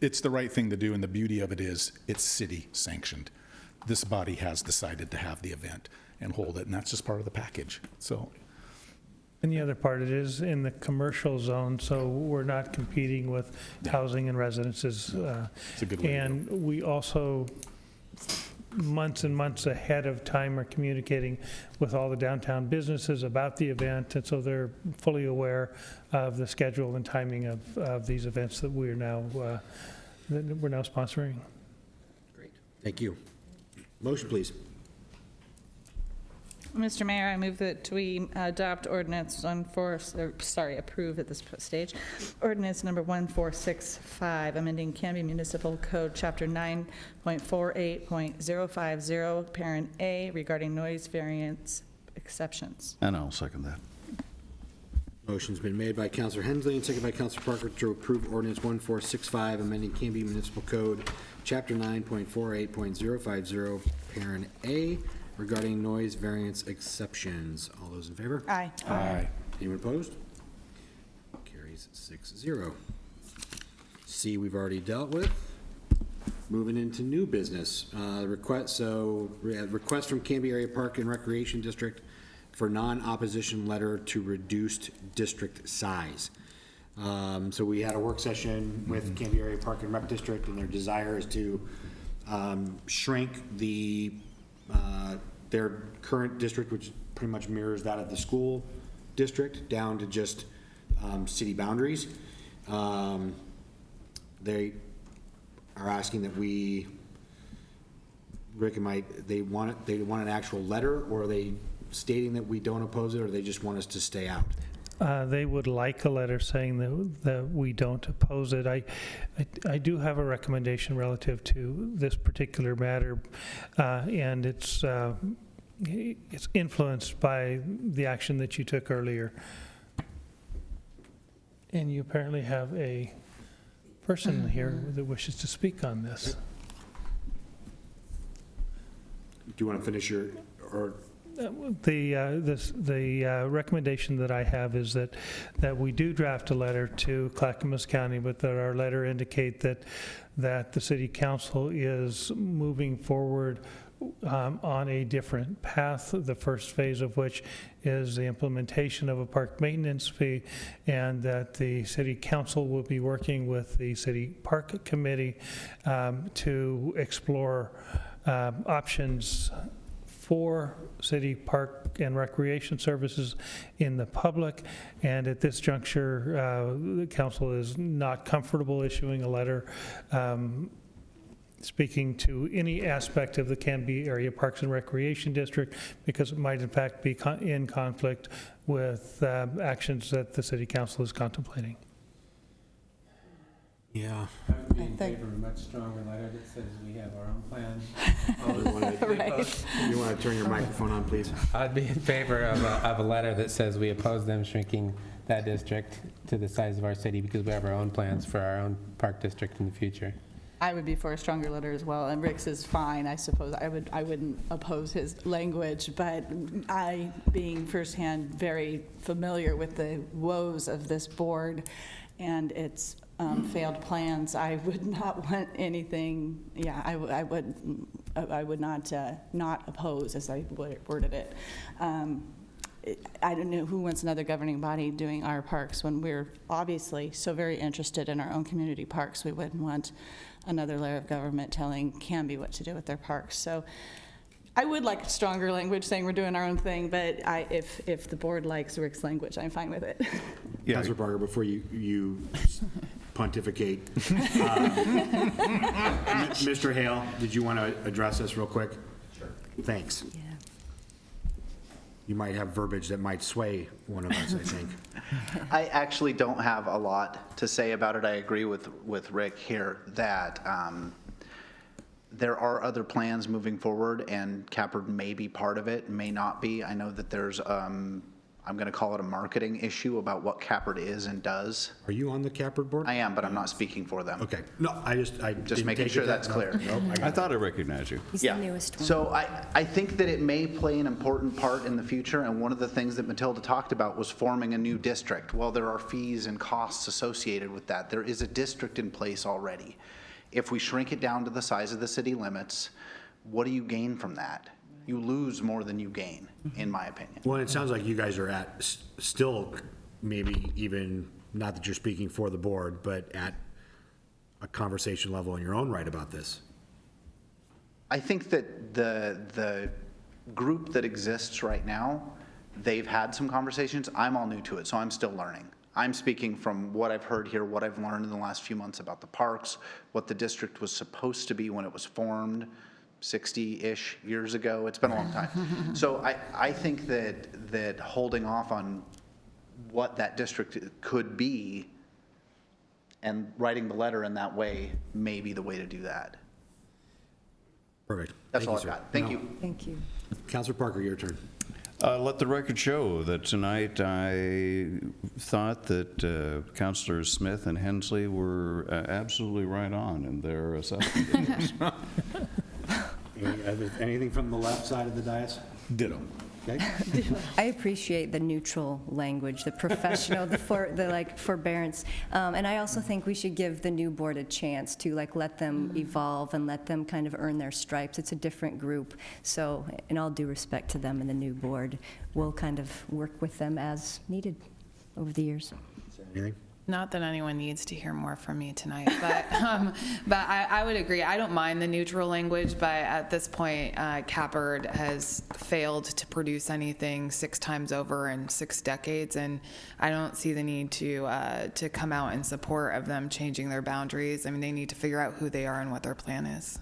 it's the right thing to do, and the beauty of it is it's city sanctioned. This body has decided to have the event and hold it, and that's just part of the package. So, And the other part, it is in the commercial zone, so we're not competing with housing and residences. it's a good way to go. And we also, months and months ahead of time, are communicating with all the downtown businesses about the event, and so they're fully aware of the schedule and timing of these events that we're now sponsoring. Great. Thank you. Motion, please. Mr. Mayor, I move that we adopt ordinance approve at this stage, ordinance number 1465, amending Canby Municipal Code, Chapter 9.48.050, Parent A, regarding noise variance exceptions. And I'll second that. Motion's been made by Counselor Hensley and seconded by Counselor Parker to approve ordinance 1465, amending Canby Municipal Code, Chapter 9.48.050, Parent A, regarding noise variance exceptions. All those in favor? Aye. Aye. Anyone opposed? Carries 6-0. C, we've already dealt with. Moving into new business. Request from Canby Area Park and Recreation District for non-opposition letter to reduced district size. So we had a work session with Canby Area Park and Rec District, and their desire is to shrink their current district, which pretty much mirrors that of the school district, down to just city boundaries. They are asking that we, Rick, they want an actual letter, or are they stating that we don't oppose it, or they just want us to stay out? They would like a letter saying that we don't oppose it. I do have a recommendation relative to this particular matter, and it's influenced by the action that you took earlier. And you apparently have a person here that wishes to speak on this. Do you want to finish your, or? The recommendation that I have is that we do draft a letter to Clackamas County, but that our letter indicate that the city council is moving forward on a different path, the first phase of which is the implementation of a park maintenance fee, and that the city council will be working with the city park committee to explore options for city park and recreation services in the public. And at this juncture, the council is not comfortable issuing a letter speaking to any aspect of the Canby Area Parks and Recreation District, because it might in fact be in conflict with actions that the city council is contemplating. Yeah. I would be in favor of a much stronger letter that says we have our own plan. You want to turn your microphone on, please? I'd be in favor of a letter that says we oppose them shrinking that district to the size of our city because we have our own plans for our own park district in the future. I would be for a stronger letter as well, and Rick's is fine, I suppose. I wouldn't oppose his language, but I, being firsthand very familiar with the woes of this board and its failed plans, I would not want anything, yeah, I would not oppose, as I worded it. I don't know who wants another governing body doing our parks when we're obviously so very interested in our own community parks. We wouldn't want another layer of government telling Canby what to do with their parks. So I would like stronger language saying we're doing our own thing, but if the board likes Rick's language, I'm fine with it. Yeah. Councilor Barger, before you pontificate, Mr. Hale, did you want to address this real quick? Sure. Thanks. Yeah. You might have verbiage that might sway one of us, I think. I actually don't have a lot to say about it. I agree with Rick here that there are other plans moving forward, and Capard may be part of it, may not be. I know that there's, I'm going to call it a marketing issue about what Capard is and does. Are you on the Capard board? I am, but I'm not speaking for them. Okay. No, I just making sure that's clear. No, I thought I recognized you. He's the newest one. So I think that it may play an important part in the future, and one of the things that Matilda talked about was forming a new district. Well, there are fees and costs associated with that. There is a district in place already. If we shrink it down to the size of the city limits, what do you gain from that? You lose more than you gain, in my opinion. Well, it sounds like you guys are at still maybe even, not that you're speaking for the board, but at a conversation level in your own right about this. I think that the group that exists right now, they've had some conversations. I'm all new to it, so I'm still learning. I'm speaking from what I've heard here, what I've learned in the last few months about the parks, what the district was supposed to be when it was formed 60-ish years ago. It's been a long time. So I think that holding off on what that district could be and writing the letter in that way may be the way to do that. Perfect. That's all I've got. Thank you. Thank you. Councilor Parker, your turn. Let the record show that tonight I thought that Councilors Smith and Hensley were absolutely right on in their assessment of this. Anything from the left side of the dais? Ditto. I appreciate the neutral language, the professional, the forbearance. And I also think we should give the new board a chance to let them evolve and let them kind of earn their stripes. It's a different group. So in all due respect to them and the new board, we'll kind of work with them as needed over the years. Anything? Not that anyone needs to hear more from me tonight, but I would agree. I don't mind the neutral language, but at this point, Cappard has failed to produce anything 6 times over in 6 decades, and I don't see the need to come out in support of them changing their boundaries. I mean, they need to figure out who they are and what their plan is.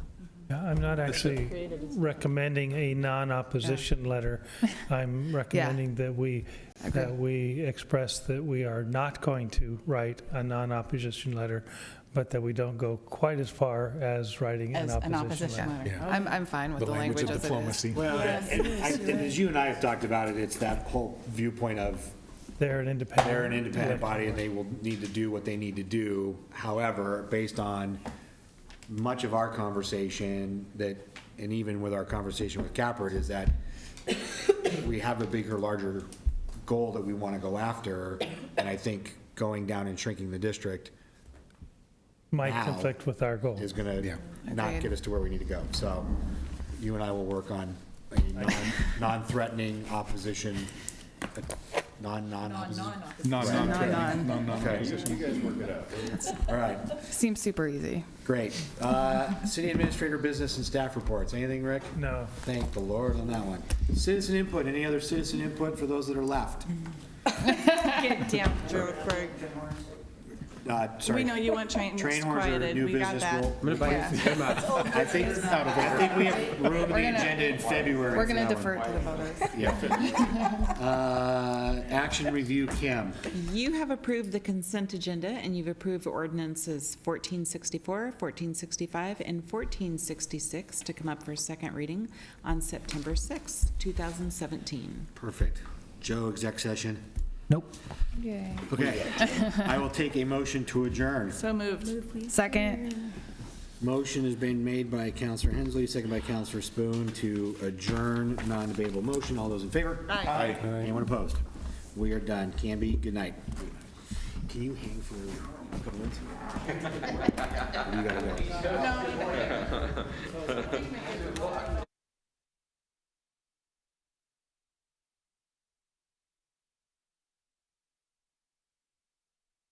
Yeah, I'm not actually recommending a non-opposition letter. I'm recommending that we express that we are not going to write a non-opposition letter, but that we don't go quite as far as writing an opposition letter. Yeah. I'm fine with the language as it is. Well, and as you and I have talked about it, it's that whole viewpoint of they're an independent body and they will need to do what they need to do. However, based on much of our conversation and even with our conversation with Cappard, is that we have a bigger, larger goal that we want to go after, and I think going down and shrinking the district might conflict with our goal. Is going to not get us to where we need to go. So you and I will work on a non-threatening opposition, non-opposition. Non-opposition. You guys work it out. All right. Seems super easy. Great. City administrator business and staff reports. Anything, Rick? No. Thank the Lord on that one. Citizen input. Any other citizen input for those that are left? Get down, Joe Craig. Sorry. We know you want train horns are quieted. new We got business. that. I think we have room in the agenda in February. We're going to for that defer one. to the voters. Yeah. Action review, Kim. You have approved the consent agenda, and you've approved ordinances 1464, 1465, and 1466 to come up for second reading on September 6, 2017. Perfect. Joe, exec session. Nope. Yay. Okay. I will take a motion to adjourn. So moved. Second. Motion has been made by Councilor Hensley, second by Councilor Spoon to adjourn, non-debatable motion. All those in favor? Aye. Anyone opposed? We are done. Canby, good night. Can you hang for a couple minutes? You gotta go. No.